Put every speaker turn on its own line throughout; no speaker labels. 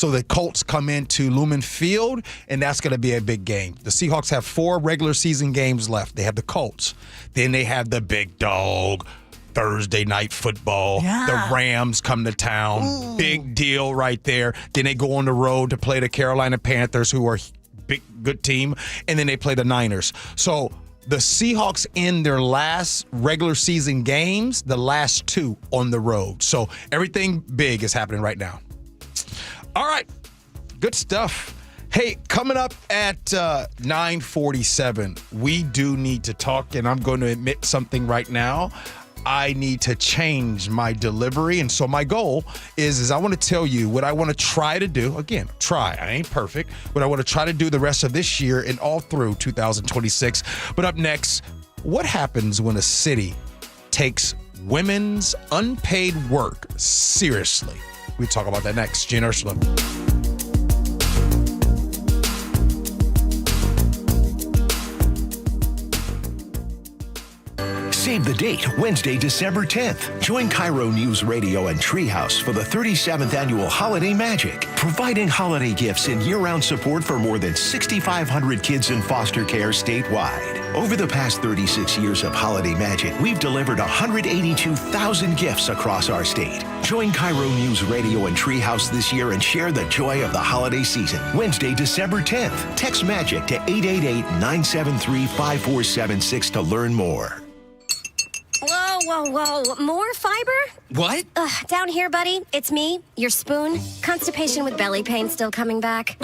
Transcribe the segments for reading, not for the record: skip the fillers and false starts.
So the Colts come into Lumen Field, and that's going to be a big game. The Seahawks have 4 regular season games left. They have the Colts. Then they have the big dog, Thursday night football.
Yeah.
The Rams come to town.
Ooh.
Big deal right there. Then they go on the road to play the Carolina Panthers, who are good team, and then they play the Niners. So the Seahawks in their last regular season games, the last 2 on the road. So everything big is happening right now. All right, good stuff. Hey, coming up at 9:47, we do need to talk, and I'm going to admit something right now. I need to change my delivery. And so my goal is I want to tell you what I want to try to do. Again, I ain't perfect, but I want to try to do the rest of this year and all through 2026. But up next, what happens when a city takes women's unpaid work seriously? We talk about that next. Gee and Ursula.
Save the date, Wednesday, December 10th. Join KIRO Newsradio and Treehouse for the 37th Annual Holiday Magic, providing holiday gifts and year-round support for more than 6,500 kids in foster care statewide. Over the past 36 years of Holiday Magic, we've delivered 182,000 gifts across our state. Join KIRO Newsradio and Treehouse this year and share the joy of the holiday season. Wednesday, December 10th. Text MAGIC to 888-973-5476 to learn more.
Whoa. More fiber?
What?
Down here, buddy. It's me, your spoon. Constipation with belly pain still coming back?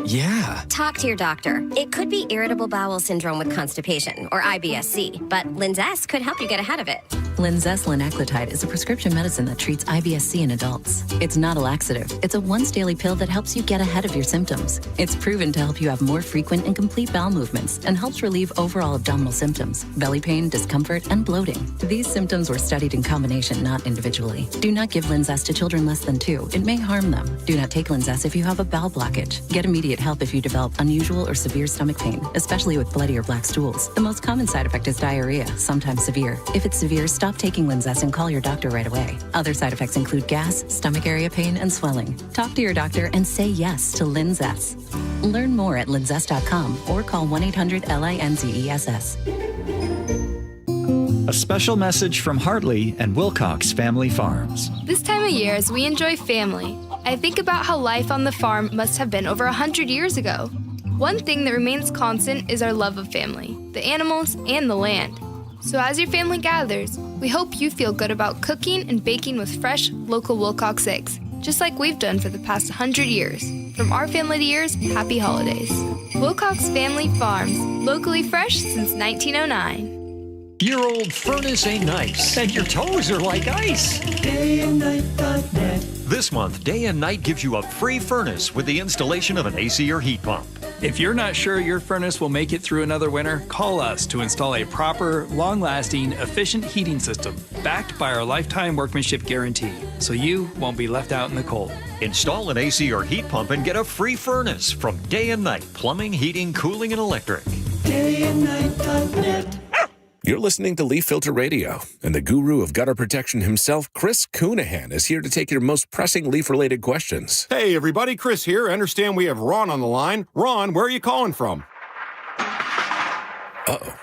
Yeah.
Talk to your doctor. It could be irritable bowel syndrome with constipation, or IBS-C, but Linzess could help you get ahead of it.
Linzess linaclotide is a prescription medicine that treats IBS-C in adults. It's not a laxative. It's a once-daily pill that helps you get ahead of your symptoms. It's proven to help you have more frequent and complete bowel movements and helps relieve overall abdominal symptoms, belly pain, discomfort, and bloating. These symptoms were studied in combination, not individually. Do not give Linzess to children less than 2. It may harm them. Do not take Linzess if you have a bowel blockage. Get immediate help if you develop unusual or severe stomach pain, especially with bloody or black stools. The most common side effect is diarrhea, sometimes severe. If it's severe, stop taking Linzess and call your doctor right away. Other side effects include gas, stomach area pain, and swelling. Talk to your doctor and say yes to Linzess. Learn more at linzess.com or call 1-800-LINZESS.
A special message from Hartley and Wilcox Family Farms.
This time of year, as we enjoy family, I think about how life on the farm must have been over 100 years ago. One thing that remains constant is our love of family, the animals, and the land. So as your family gathers, we hope you feel good about cooking and baking with fresh, local Wilcox eggs, just like we've done for the past 100 years. From our family to yours, happy holidays. Wilcox Family Farms, locally fresh since 1909.
Your old furnace ain't nice, and your toes are like ice. DayandNight.net. This month, Day and Night gives you a free furnace with the installation of an AC or heat pump.
If you're not sure your furnace will make it through another winter, call us to install a proper, long-lasting, efficient heating system backed by our lifetime workmanship guarantee, so you won't be left out in the cold.
Install an AC or heat pump and get a free furnace from Day and Night Plumbing, Heating, Cooling, and Electric. DayandNight.net.
You're listening to Leaf Filter Radio, and the guru of gutter protection himself, Chris Coonahan, is here to take your most pressing leaf-related questions.
Hey, everybody, Chris here. I understand we have Ron on the line. Ron, where are you calling from?
Uh-oh.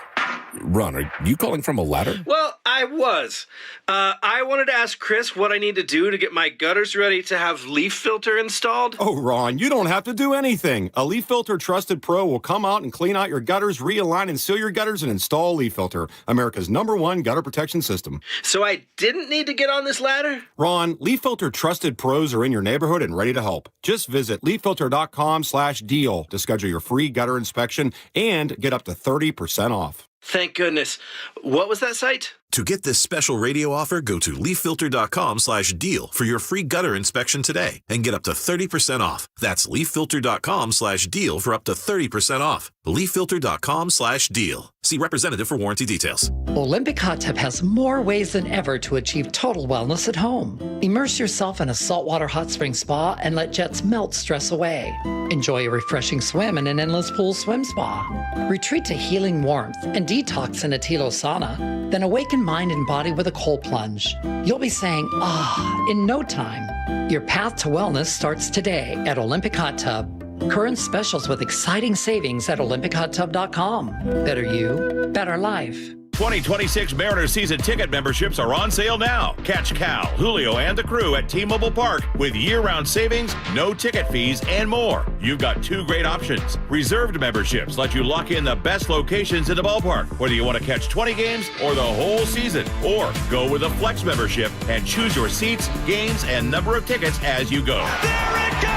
Ron, are you calling from a ladder?
Well, I was. I wanted to ask Chris what I need to do to get my gutters ready to have leaf filter installed.
Oh, Ron, you don't have to do anything. A Leaf Filter Trusted Pro will come out and clean out your gutters, realign and seal your gutters, and install Leaf Filter, America's #1 gutter protection system.
So I didn't need to get on this ladder?
Ron, Leaf Filter Trusted Pros are in your neighborhood and ready to help. Just visit leaffilter.com/deal to schedule your free gutter inspection and get up to 30% off.
Thank goodness. What was that site?
To get this special radio offer, go to leaffilter.com/deal for your free gutter inspection today and get up to 30% off. That's leaffilter.com/deal for up to 30% off. leaffilter.com/deal. See representative for warranty details.
Olympic Hot Tub has more ways than ever to achieve total wellness at home. Immerse yourself in a saltwater hot spring spa and let jets melt stress away. Enjoy a refreshing swim in an endless pool swim spa. Retreat to healing warmth and detox in a Tilo sauna. Then awaken mind and body with a cold plunge. You'll be saying, ah, in no time. Your path to wellness starts today at Olympic Hot Tub. Current specials with exciting savings at OlympicHotTub.com. Better you, better life.
2026 Mariners season ticket memberships are on sale now. Catch Cal, Julio, and the crew at T-Mobile Park with year-round savings, no ticket fees, and more. You've got two great options. Reserved memberships let you lock in the best locations in the ballpark, whether you want to catch 20 games or the whole season. Or go with a flex membership and choose your seats, games, and number of tickets as you go.
There it goes!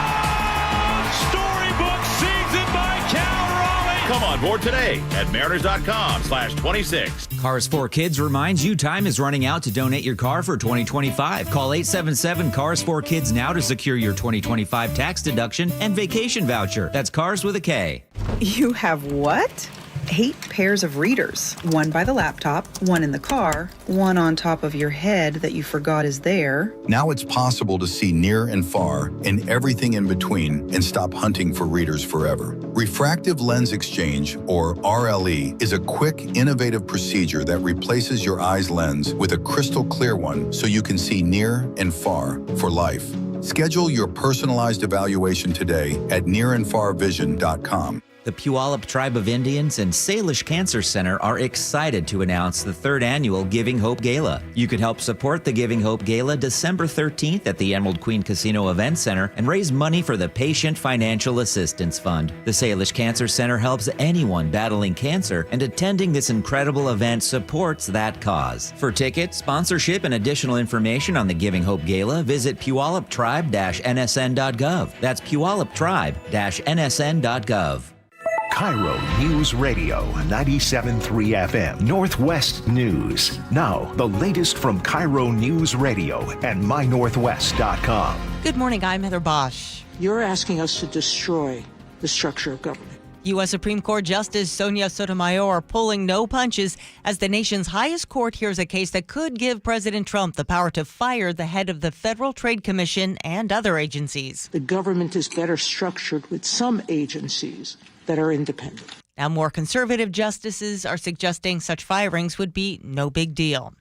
Storybook season by Cal Raleigh!
Come on board today at mariners.com/26.
Cars for Kids reminds you time is running out to donate your car for 2025. Call 877-CARS4KIDS now to secure your 2025 tax deduction and vacation voucher. That's Cars with a K.
You have what? 8 pairs of readers. One by the laptop, one in the car, one on top of your head that you forgot is there.
Now it's possible to see near and far and everything in between and stop hunting for readers forever. Refractive lens exchange, or RLE, is a quick, innovative procedure that replaces your eye's lens with a crystal clear one so you can see near and far for life. Schedule your personalized evaluation today at nearandfarvision.com.
The Puyallup Tribe of Indians and Salish Cancer Center are excited to announce the 3rd annual Giving Hope Gala. You can help support the Giving Hope Gala December 13th at the Emerald Queen Casino Event Center and raise money for the Patient Financial Assistance Fund. The Salish Cancer Center helps anyone battling cancer, and attending this incredible event supports that cause. For tickets, sponsorship, and additional information on the Giving Hope Gala, visit puyalluptribe-nsn.gov. That's puyalluptribe-nsn.gov.
KIRO News Radio 97.3 FM Northwest News. Now, the latest from KIRO News Radio and mynorthwest.com.
Good morning, I'm Heather Bosch.
You're asking us to destroy the structure of government.
U.S. Supreme Court Justice Sonia Sotomayor pulling no punches as the nation's highest court hears a case that could give President Trump the power to fire the head of the Federal Trade Commission and other agencies.
The government is better structured with some agencies that are independent.
Now, more conservative justices are suggesting such firings would be no big deal.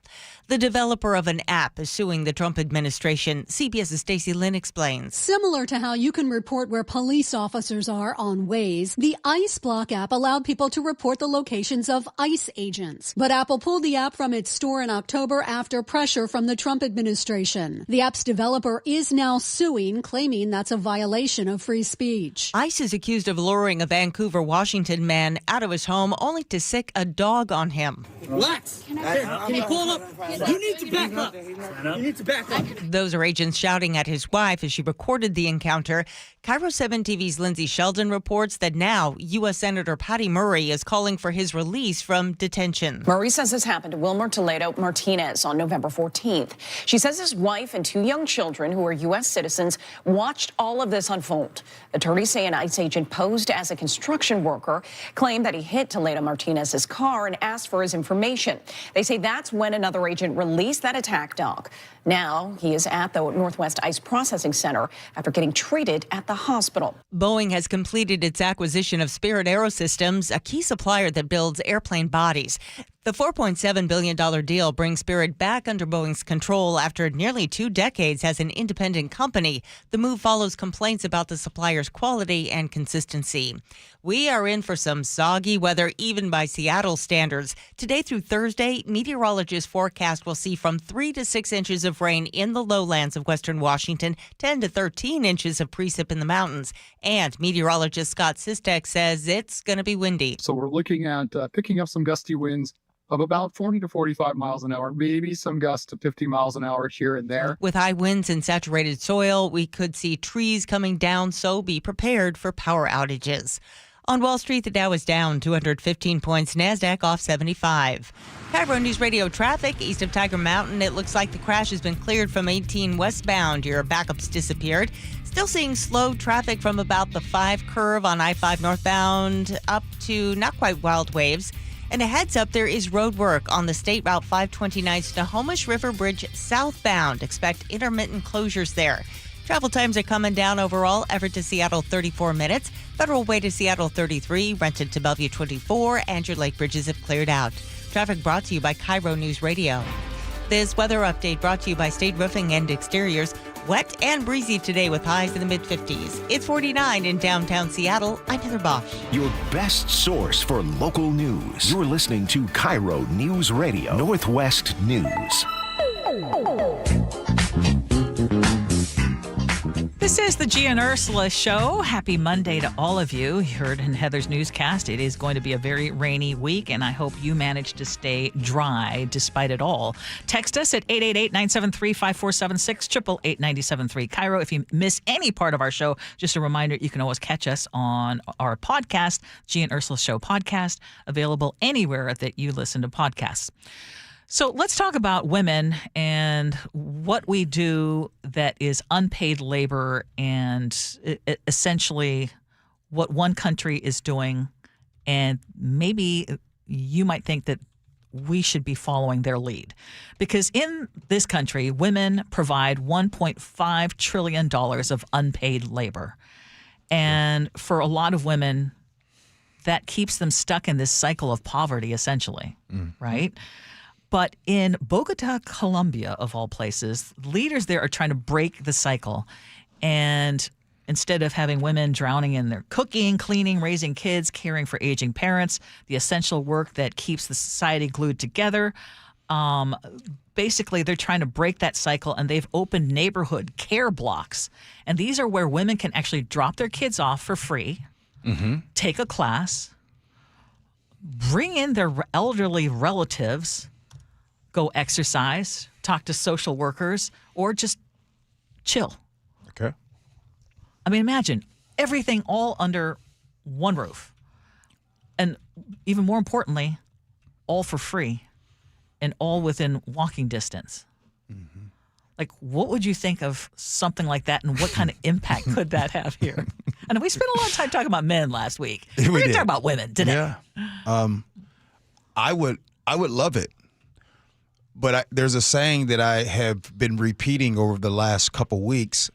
The developer of an app is suing the Trump administration. CBS's Stacey Lynn explains.
Similar to how you can report where police officers are on Waze, the ICE Block app allowed people to report the locations of ICE agents. But Apple pulled the app from its store in October after pressure from the Trump administration. The app's developer is now suing, claiming that's a violation of free speech.
ICE is accused of luring a Vancouver, Washington man out of his home only to sick a dog on him.
Relax. Can you pull him up? You need to back up. You need to back up.
Those are agents shouting at his wife as she recorded the encounter. KIRO 7 TV's Lindsay Sheldon reports that now U.S. Senator Patty Murray is calling for his release from detention.
Murray says this happened to Wilmer Toledo Martinez on November 14th. She says his wife and 2 young children who are U.S. citizens watched all of this unfold. Attorneys say an ICE agent posed as a construction worker claimed that he hit Toledo Martinez's car and asked for his information. They say that's when another agent released that attack dog. Now he is at the Northwest ICE Processing Center after getting treated at the hospital.
Boeing has completed its acquisition of Spirit Aerosystems, a key supplier that builds airplane bodies. The $4.7 billion deal brings Spirit back under Boeing's control after nearly 2 decades as an independent company. The move follows complaints about the supplier's quality and consistency. We are in for some soggy weather, even by Seattle standards. Today through Thursday, meteorologists forecast we'll see from 3 to 6 inches of rain in the lowlands of western Washington, 10 to 13 inches of precip in the mountains. And meteorologist Scott Sistek says it's going to be windy.
So we're looking at picking up some gusty winds of about 40 to 45 miles an hour, maybe some gusts to 50 miles an hour here and there.
With high winds and saturated soil, we could see trees coming down, so be prepared for power outages. On Wall Street, the Dow is down 215 points, NASDAQ off 75. KIRO News Radio traffic east of Tiger Mountain. It looks like the crash has been cleared from 18 westbound. Your backups disappeared. Still seeing slow traffic from about the 5 curve on I-5 northbound up to not quite Wild Waves. And a heads up, there is road work on the State Route 529 Snohomish River Bridge southbound. Expect intermittent closures there. Travel times are coming down overall. Everett to Seattle, 34 minutes. Federal Way to Seattle, 33. Renton to Bellevue, 24. And your lake bridges have cleared out. Traffic brought to you by KIRO News Radio. This weather update brought to you by State Roofing and Exteriors. Wet and breezy today with highs in the mid-50s. It's 49 in downtown Seattle. I'm Heather Bosch.
Your best source for local news. You're listening to KIRO Newsradio, Northwest News.
This is the Gee and Ursula Show. Happy Monday to all of you. You heard in Heather's newscast, it is going to be a very rainy week, and I hope you manage to stay dry despite it all. Text us at 888-973-5476, 888-973 KIRO. If you miss any part of our show, just a reminder, you can always catch us on our podcast, Gee and Ursula Show podcast, available anywhere that you listen to podcasts. So let's talk about women and what we do that is unpaid labor and essentially what one country is doing. And maybe you might think that we should be following their lead. Because in this country, women provide $1.5 trillion of unpaid labor. And for a lot of women, that keeps them stuck in this cycle of poverty, essentially, right? But in Bogota, Colombia, of all places, leaders there are trying to break the cycle. And instead of having women drowning in their cooking, cleaning, raising kids, caring for aging parents, the essential work that keeps the society glued together, basically they're trying to break that cycle, and they've opened neighborhood care blocks. And these are where women can actually drop their kids off for free, take a class, bring in their elderly relatives, go exercise, talk to social workers, or just chill.
Okay.
I mean, imagine everything all under one roof. And even more importantly, all for free and all within walking distance. Like, what would you think of something like that, and what kind of impact could that have here? And we spent a lot of time talking about men last week. We're going to talk about women today.
Yeah. I would love it. But there's a saying that I have been repeating over the last couple weeks.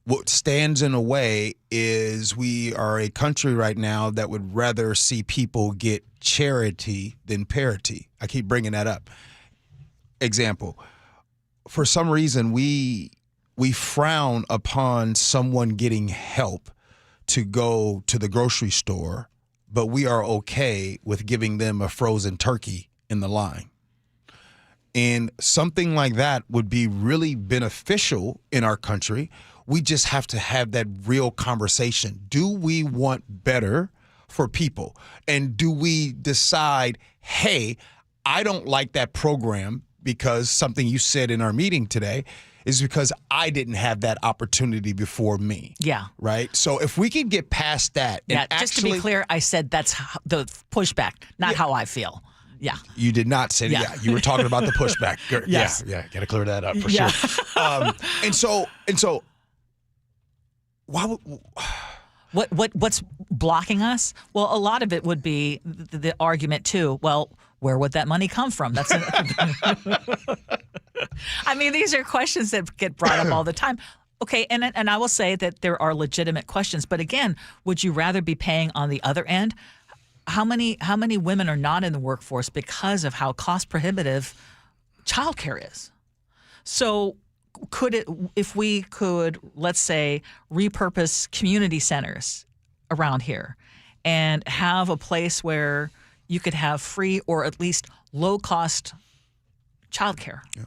What stands in the way is we are a country right now that would rather see people get charity than parity. I keep bringing that up. Example, for some reason, we frown upon someone getting help to go to the grocery store, but we are okay with giving them a frozen turkey in the line. And something like that would be really beneficial in our country. We just have to have that real conversation. Do we want better for people? And do we decide, hey, I don't like that program because something you said in our meeting today is because I didn't have that opportunity before me.
Yeah.
Right? So if we could get past that.
Yeah,
and
just to be clear, I said that's the pushback, not how I feel. Yeah.
You did not say that. Yeah. You were talking about the pushback.
Yes.
Yeah. Got to clear that up for sure. And so why would...
What's blocking us? Well, a lot of it would be the argument too. Well, where would that money come from? That's I mean, these are questions that get brought up all the time. Okay, and I will say that there are legitimate questions, but again, would you rather be paying on the other end? How many women are not in the workforce because of how cost prohibitive childcare is? So if we could, let's say, repurpose community centers around here and have a place where you could have free or at least low cost childcare. Yeah.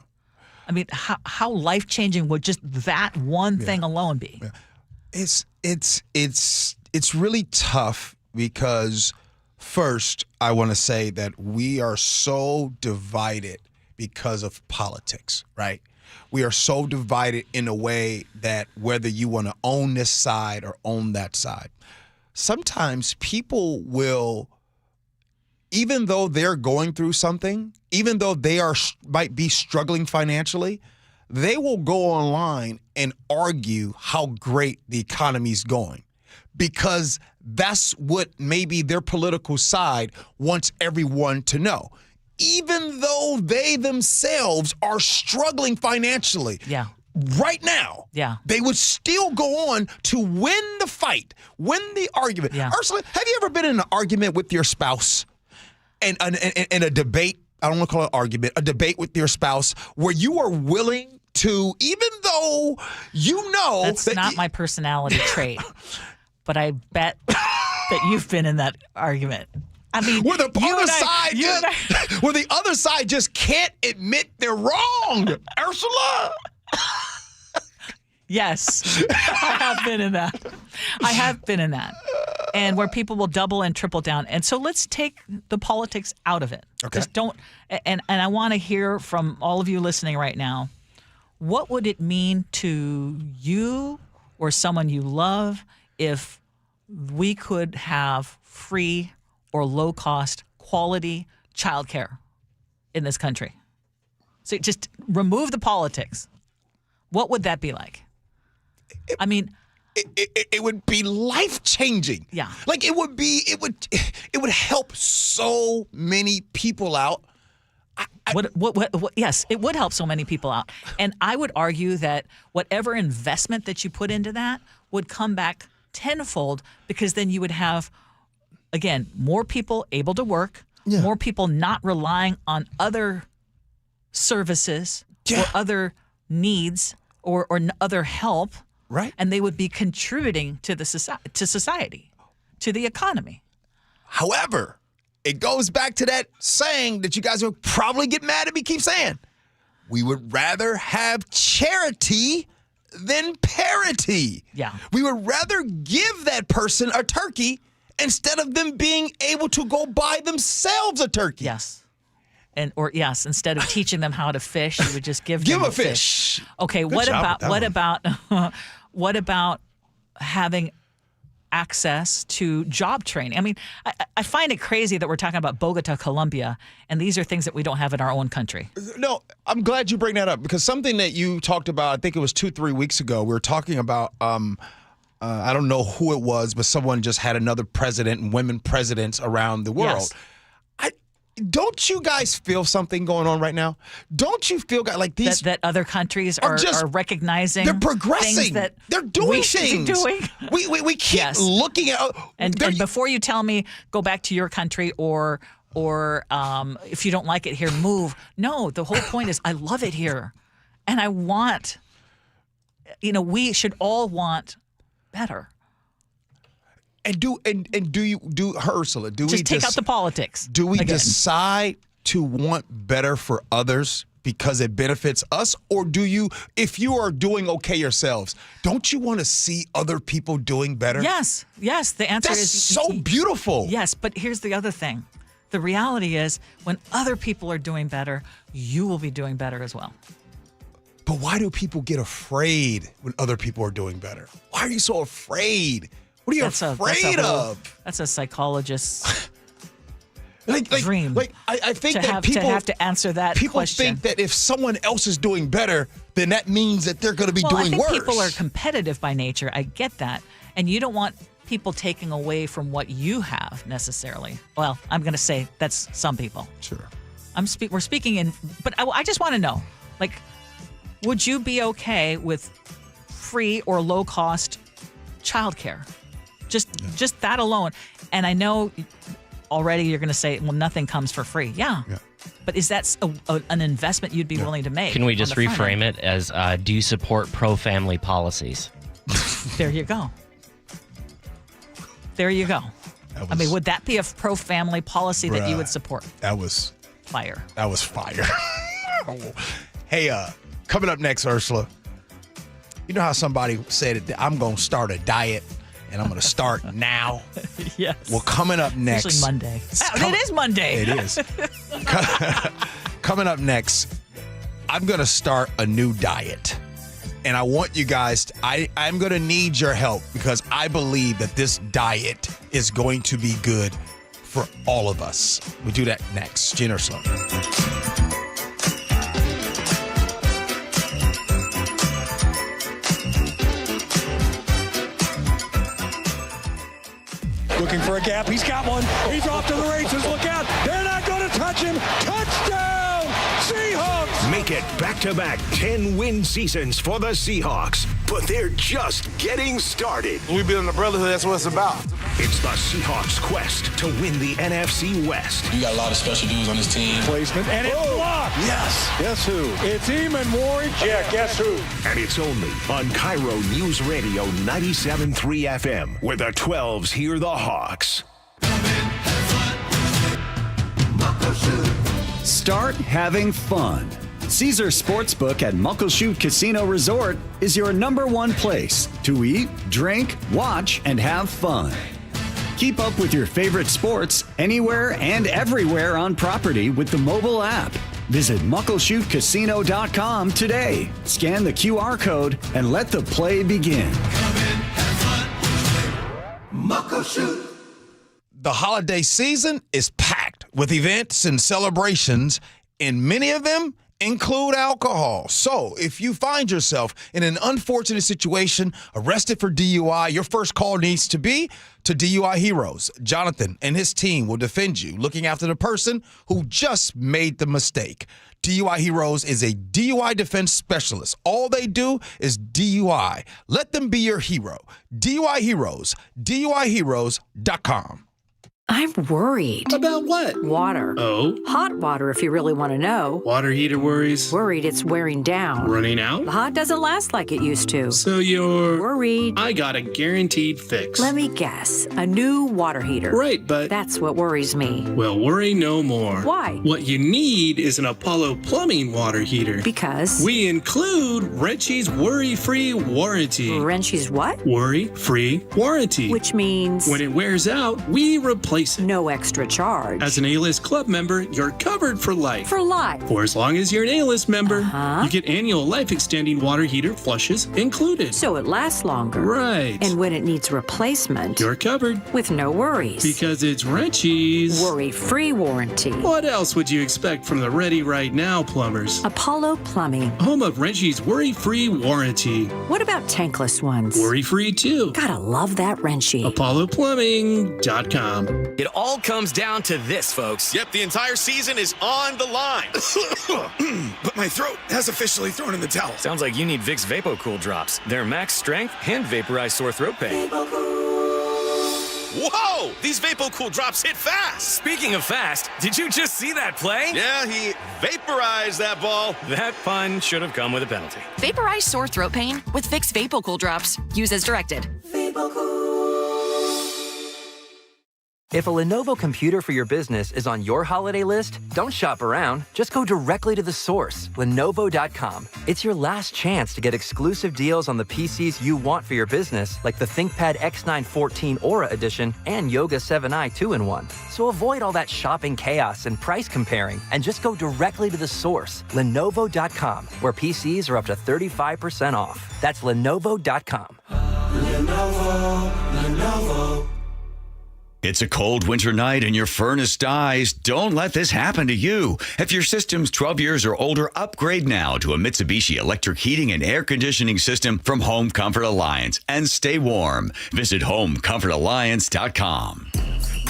I mean, how life-changing would just that one thing alone be?
Yeah. It's really tough because first, I want to say that we are so divided because of politics, right? We are so divided in a way that whether you want to own this side or own that side, sometimes people will, even though they're going through something, even though they might be struggling financially, they will go online and argue how great the economy's going because that's what maybe their political side wants everyone to know. Even though they themselves are struggling financially right now, they would still go on to win the fight, win the argument. Yeah. Ursula, have you ever been in an argument with your spouse and a debate? I don't want to call it an argument, a debate with your spouse where you are willing to, even though
that's not my personality trait, but I bet that you've been in that argument. I mean,
where the other side just can't admit they're wrong, Ursula.
Yes, I have been in that. And where people will double and triple down. And so let's take the politics out of it.
Okay.
Just don't. And I want to hear from all of you listening right now. What would it mean to you or someone you love if we could have free or low-cost quality childcare in this country? So just remove the politics. What would that be like? I mean,
it would be life-changing.
Yeah.
Like it would help so many people out.
Yes, it would help so many people out. And I would argue that whatever investment that you put into that would come back tenfold, because then you would have, again, more people able to work, more people not relying on other services or other needs or other help.
Right.
And they would be contributing to the society, to the economy.
However, it goes back to that saying that you guys will probably get mad at me keep saying. We would rather have charity than parity.
Yeah.
We would rather give that person a turkey instead of them being able to go buy themselves a turkey.
Yes. Instead of teaching them how to fish, you would just give them
a fish.
Okay, what about having access to job training? I mean, I find it crazy that we're talking about Bogota, Colombia, and these are things that we don't have in our own country.
No, I'm glad you bring that up, because something that you talked about, I think it was 2-3 weeks ago, we were talking about, I don't know who it was, but someone just had another president and women presidents around the world.
Yes.
Don't you guys feel something going on right now? Don't you feel like these
that other countries are recognizing?
They're progressing.
That
they're doing things. We keep looking at
and before you tell me go back to your country or if you don't like it here, move. No, the whole point is I love it here, and I want. We should all want better.
And do you Ursula? Do
just
we
take out the politics?
Do we decide to want better for others because it benefits us, or do you, if you are doing okay yourselves, don't you want to see other people doing better?
Yes. The answer
is so beautiful.
Yes, but here's the other thing: the reality is, when other people are doing better, you will be doing better as well.
But why do people get afraid when other people are doing better? Why are you so afraid? What are you afraid of?
That's a psychologist's
dream. I think that
people have to answer that
people
question.
Think that if someone else is doing better, then that means that they're going to be doing worse.
I think people are competitive by nature. I get that, and you don't want people taking away from what you have necessarily. Well, I'm going to say that's some people.
Sure.
We're speaking in, but I just want to know, would you be okay with free or low cost childcare? Just that alone. And I know already you're going to say, well, nothing comes for free. Yeah. But is that an investment you'd be willing to make?
Can we just reframe it as, do you support pro-family policies?
There you go. Would that be a pro-family policy that you would support?
That was
fire.
Hey, coming up next, Ursula, you know how somebody said, I'm going to start a diet? And I'm going to start now.
Yes.
Well, coming up next.
Especially Monday. It is Monday.
It is. Coming up next, I'm going to start a new diet. And I want you guys, I'm going to need your help, because I believe that this diet is going to be good for all of us. We do that next. Gee Ursula.
Looking for a gap. He's got one. He's off to the races. Look out. They're not going to touch him. Touchdown! Seahawks!
Make it back-to-back 10-win seasons for the Seahawks. but they're just getting started.
We building a brotherhood, that's what it's about.
It's the Seahawks' quest to win the NFC West.
We got a lot of special dudes on this team.
Placement, and it's blocked.
Yes.
Guess who? It's Eamon Warwick. Yeah, guess who?
And it's only on KIRO Newsradio 97.3 FM, where the 12s hear the Hawks.
Start having fun. Caesar Sportsbook at Muckleshoot Casino Resort is your #1 place to eat, drink, watch, and have fun. Keep up with your favorite sports anywhere and everywhere on property with the mobile app. Visit muckleshootcasino.com today. Scan the QR code and let the play begin.
Muckleshoot. The holiday season is packed with events and celebrations, and many of them include alcohol. So if you find yourself in an unfortunate situation, arrested for DUI, your first call needs to be to DUI Heroes. Jonathan and his team will defend you, looking after the person who just made the mistake. DUI Heroes is a DUI defense specialist. All they do is DUI. Let them be your hero. DUI Heroes, DUIHeroes.com.
I'm worried.
About what?
Water.
Oh?
Hot water, if you really want to know.
Water heater worries?
Worried it's wearing down.
Running out?
The hot doesn't last like it used to.
So you're...
worried.
I got a guaranteed fix.
Let me guess. A new water heater.
Right, but...
that's what worries me.
Well, worry no more.
Why?
What you need is an Apollo Plumbing water heater.
Because?
We include Wrenchy's worry-free warranty.
Wrenchy's what?
Worry-free warranty.
Which means?
When it wears out, we replace it.
No extra charge.
As an A-List Club member, you're covered for life.
For life?
For as long as you're an A-List member. You get annual life-extending water heater flushes included.
So it lasts longer.
Right.
And when it needs replacement,
you're covered.
With no worries.
Because it's Wrenchy's
worry-free warranty.
What else would you expect from the Ready Right Now plumbers?
Apollo Plumbing.
Home of Wrenchy's worry-free warranty.
What about tankless ones?
Worry-free too.
Gotta love that Wrenchy.
ApolloPlumbing.com.
It all comes down to this, folks.
Yep, the entire season is on the line.
But my throat has officially thrown in the towel.
Sounds like you need Vicks VapoCool drops. Their max strength and vaporize sore throat pain.
Whoa! These VapoCool drops hit fast.
Speaking of fast, did you just see that play?
Yeah, he vaporized that ball.
That pun should have come with a penalty.
Vaporize sore throat pain with Vicks VapoCool drops. Use as directed.
If a Lenovo computer for your business is on your holiday list, don't shop around. Just go directly to the source, Lenovo.com. It's your last chance to get exclusive deals on the PCs you want for your business, like the ThinkPad X9 14 Aura Edition and Yoga 7i 2-in-1. So avoid all that shopping chaos and price comparing, and just go directly to the source, Lenovo.com, where PCs are up to 35% off. That's Lenovo.com.
Lenovo. It's a cold winter night and your furnace dies. Don't let this happen to you. If your system's 12 years or older, upgrade now to a Mitsubishi electric heating and air conditioning system from Home Comfort Alliance and stay warm. Visit HomeComfortAlliance.com.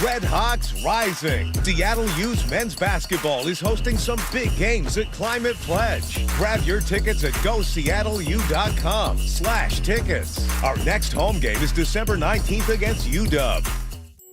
Red Hawks rising. Seattle U's men's basketball is hosting some big games at Climate Pledge. Grab your tickets at GoSeattleU.com/tickets. Our next home game is December 19th against UW.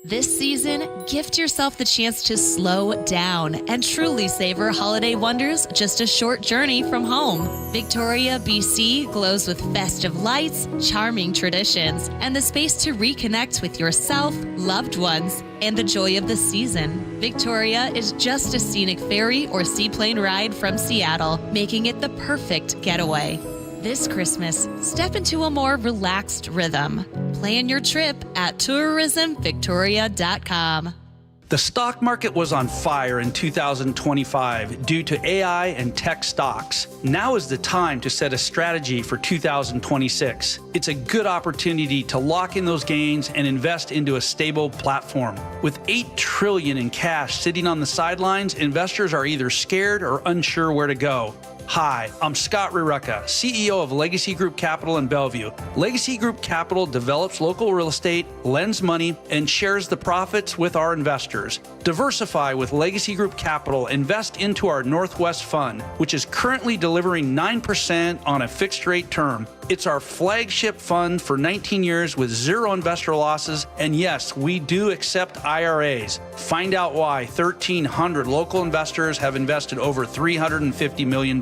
This season, gift yourself the chance to slow down and truly savor holiday wonders just a short journey from home. Victoria, BC glows with festive lights, charming traditions, and the space to reconnect with yourself, loved ones, and the joy of the season. Victoria is just a scenic ferry or seaplane ride from Seattle, making it the perfect getaway. This Christmas, step into a more relaxed rhythm. Plan your trip at tourismvictoria.com.
The stock market was on fire in 2025 due to AI and tech stocks. Now is the time to set a strategy for 2026. It's a good opportunity to lock in those gains and invest into a stable platform. With $8 trillion in cash sitting on the sidelines, investors are either scared or unsure where to go. Hi, I'm Scott Rurecka, CEO of Legacy Group Capital in Bellevue. Legacy Group Capital develops local real estate, lends money, and shares the profits with our investors. Diversify with Legacy Group Capital. Invest into our Northwest Fund, which is currently delivering 9% on a fixed rate term. It's our flagship fund for 19 years with zero investor losses. And yes, we do accept IRAs. Find out why 1,300 local investors have invested over $350 million.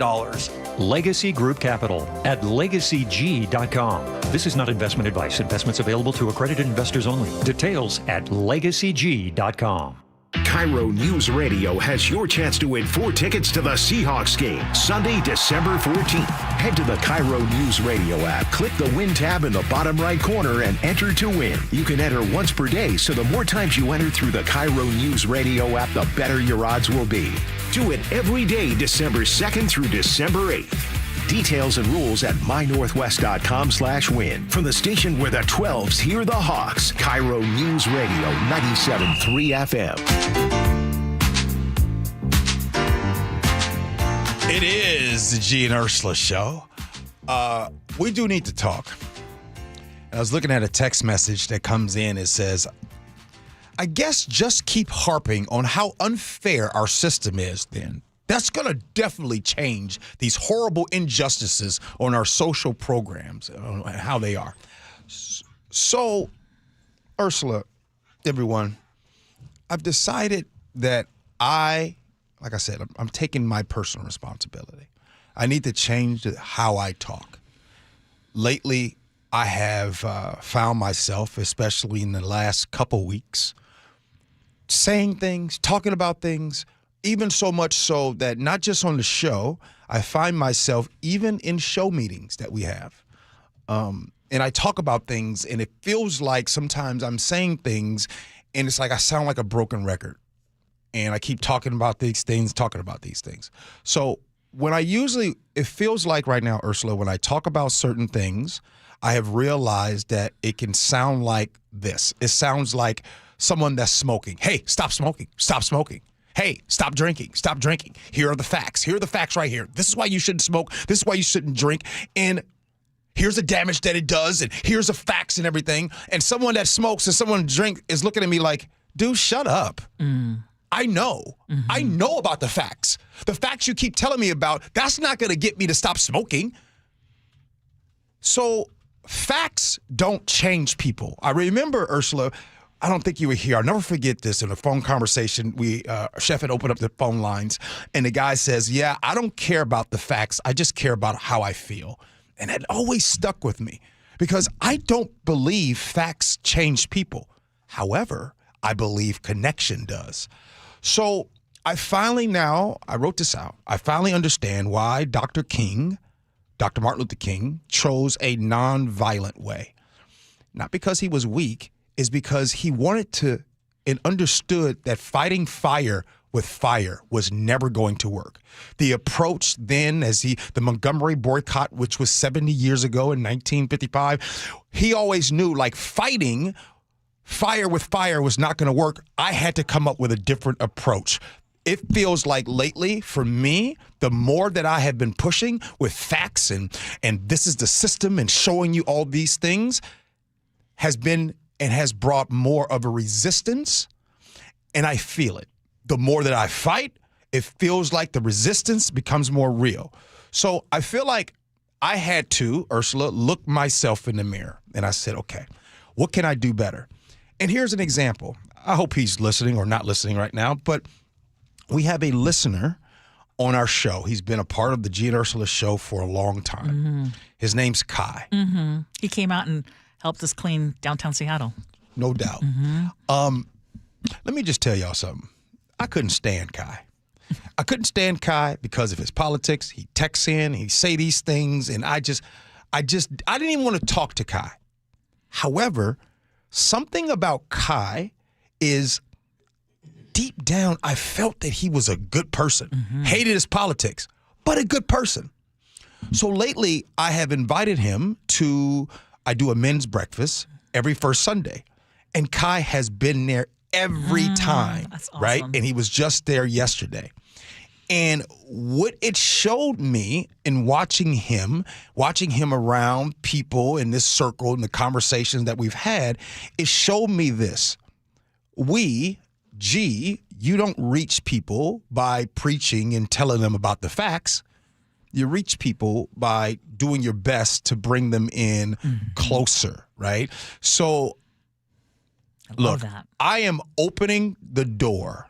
Legacy Group Capital at LegacyG.com. This is not investment advice. Investments available to accredited investors only. Details at LegacyG.com.
KIRO News Radio has your chance to win 4 tickets to the Seahawks game, Sunday, December 14th. Head to the KIRO News Radio app, click the Win tab in the bottom right corner, and enter to win. You can enter once per day, so the more times you enter through the KIRO News Radio app, the better your odds will be. Do it every day, December 2nd through December 8th. Details and rules at mynorthwest.com/win. From the station where the 12s hear the Hawks, KIRO News Radio 97.3 FM.
It is the Gee and Ursula Show. We do need to talk. I was looking at a text message that comes in. It says, I guess just keep harping on how unfair our system is then. That's going to definitely change these horrible injustices on our social programs, how they are. So, Ursula, everyone, I've decided that like I said, I'm taking my personal responsibility. I need to change how I talk. Lately, I have found myself, especially in the last couple weeks, saying things, talking about things, even so much so that not just on the show, I find myself even in show meetings that we have. And I talk about things, and it feels like sometimes I'm saying things, and it's like I sound like a broken record. And I keep talking about these things. So it feels like right now, Ursula, when I talk about certain things, I have realized that it can sound like this. It sounds like someone that's smoking. Hey, stop smoking. Stop smoking. Hey, stop drinking. Stop drinking. Here are the facts. Here are the facts right here. This is why you shouldn't smoke. This is why you shouldn't drink. And here's the damage that it does. And here's the facts and everything. And someone that smokes and someone drink is looking at me like, dude, shut up. I know. Mm-hmm. I know about the facts. The facts you keep telling me about, that's not going to get me to stop smoking. So facts don't change people. I remember, Ursula, I don't think you were here. I'll never forget this in a phone conversation. Chef had opened up the phone lines, and the guy says, yeah, I don't care about the facts. I just care about how I feel. And that always stuck with me because I don't believe facts change people. However, I believe connection does. So I wrote this out. I finally understand why Dr. Martin Luther King, chose a nonviolent way. Not because he was weak, is because he wanted to and understood that fighting fire with fire was never going to work. The approach then, the Montgomery boycott, which was 70 years ago in 1955, he always knew like fighting fire with fire was not going to work. I had to come up with a different approach. It feels like lately, for me, the more that I have been pushing with facts and this is the system and showing you all these things has brought more of a resistance, and I feel it. The more that I fight, it feels like the resistance becomes more real. So I feel like I had to, Ursula, look myself in the mirror, and I said, okay, what can I do better? And here's an example. I hope he's listening or not listening right now, but we have a listener on our show. He's been a part of the Gee and Ursula Show for a long time. Mm-hmm. His name's Kai.
Mm-hmm. He came out and helped us clean downtown Seattle.
No doubt.
Mm-hmm.
Let me just tell y'all something. I couldn't stand Kai. I couldn't stand Kai because of his politics. He texts in, he say these things, and I didn't even want to talk to Kai. However, something about Kai is deep down, I felt that he was a good person. Mm-hmm. Hated his politics, but a good person. So lately, I have invited him I do a men's breakfast every first Sunday. And Kai has been there every time,
that's awesome.
Right? And he was just there yesterday. And what it showed me in watching him around people in this circle and the conversations that we've had, it showed me this. You don't reach people by preaching and telling them about the facts. You reach people by doing your best to bring them in closer, right? So, look, I am opening the door,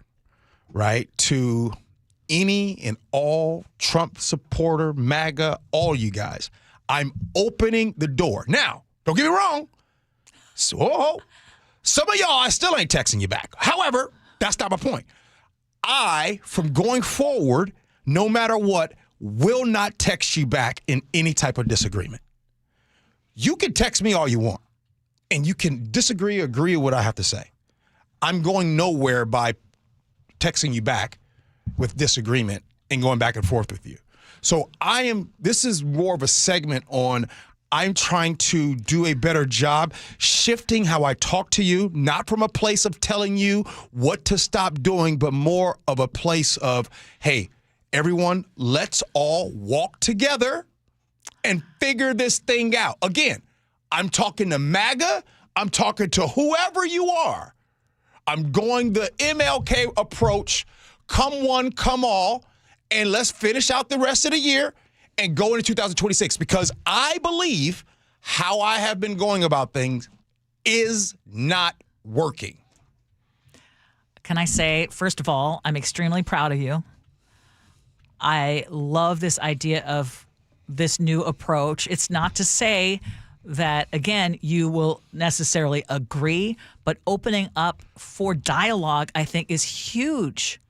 right, to any and all Trump supporter, MAGA, all you guys. I'm opening the door. Now, don't get me wrong. So, some of y'all, I still ain't texting you back. However, that's not my point. I, from going forward, no matter what, will not text you back in any type of disagreement. You can text me all you want, and you can disagree or agree with what I have to say. I'm going nowhere by texting you back with disagreement and going back and forth with you. So this is more of a segment on I'm trying to do a better job shifting how I talk to you, not from a place of telling you what to stop doing, but more of a place of, hey, everyone, let's all walk together and figure this thing out. Again, I'm talking to MAGA. I'm talking to whoever you are. I'm going the MLK approach, come one, come all, and let's finish out the rest of the year and go into 2026, because I believe how I have been going about things is not working.
Can I say, first of all, I'm extremely proud of you. I love this idea of this new approach. It's not to say that, again, you will necessarily agree, but opening up for dialogue, I think, is huge.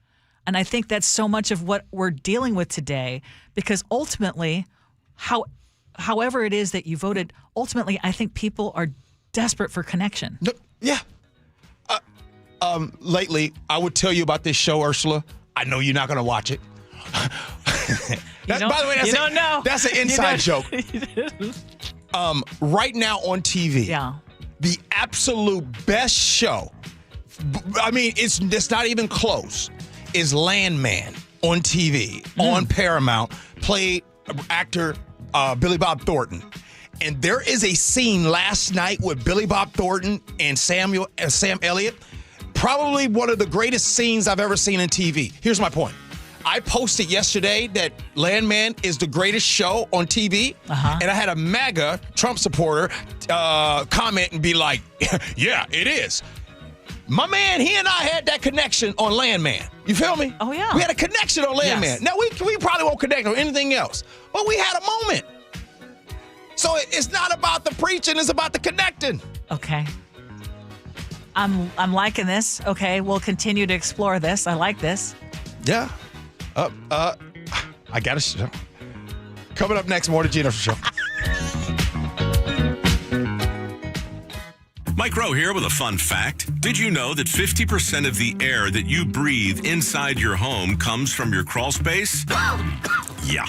And I think that's so much of what we're dealing with today, because ultimately, however it is that you voted, ultimately, I think people are desperate for connection.
No, yeah. Lately, I would tell you about this show, Ursula. I know you're not going to watch it. By the way, that's an inside joke. Right now on TV, the absolute best show, I mean, it's not even close, is Landman on TV, on Paramount, played actor Billy Bob Thornton. And there is a scene last night with Billy Bob Thornton and Sam Elliott, probably one of the greatest scenes I've ever seen in TV. Here's my point. I posted yesterday that Landman is the greatest show on TV, and I had a MAGA Trump supporter comment and be like, yeah, it is. My man, he and I had that connection on Landman. You feel me?
Oh, yeah.
We had a connection on Landman. Now, we probably won't connect on anything else, but we had a moment. So it's not about the preaching, it's about the connecting.
Okay. I'm liking this. Okay, we'll continue to explore this. I like this.
Yeah. I got a show. Coming up next, more to Gee Ursula Show.
Mike Rowe here with a fun fact. Did you know that 50% of the air that you breathe inside your home comes from your crawl space? Yeah.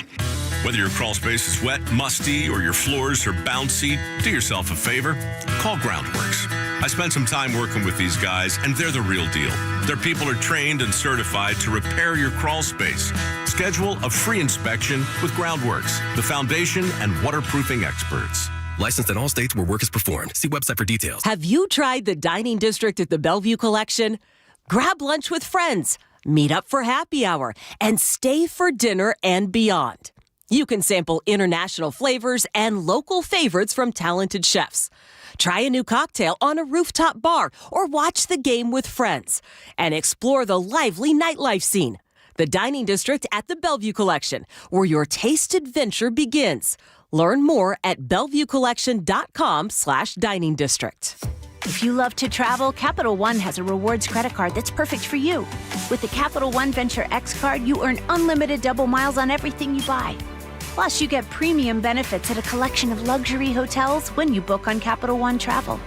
Whether your crawl space is wet, musty, or your floors are bouncy, do yourself a favor. Call Groundworks. I spent some time working with these guys, and they're the real deal. Their people are trained and certified to repair your crawl space. Schedule a free inspection with Groundworks, the foundation and waterproofing experts.
Licensed in all states where work is performed. See website for details.
Have you tried the dining district at the Bellevue Collection? Grab lunch with friends, meet up for happy hour, and stay for dinner and beyond. You can sample international flavors and local favorites from talented chefs. Try a new cocktail on a rooftop bar or watch the game with friends. And explore the lively nightlife scene. The dining district at the Bellevue Collection, where your taste adventure begins. Learn more at BellevueCollection.com/dining district.
If you love to travel, Capital One has a rewards credit card that's perfect for you. With the Capital One Venture X card, you earn unlimited double miles on everything you buy. Plus, you get premium benefits at a collection of luxury hotels when you book on Capital One Travel.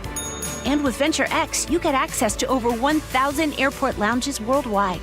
And with Venture X, you get access to over 1,000 airport lounges worldwide.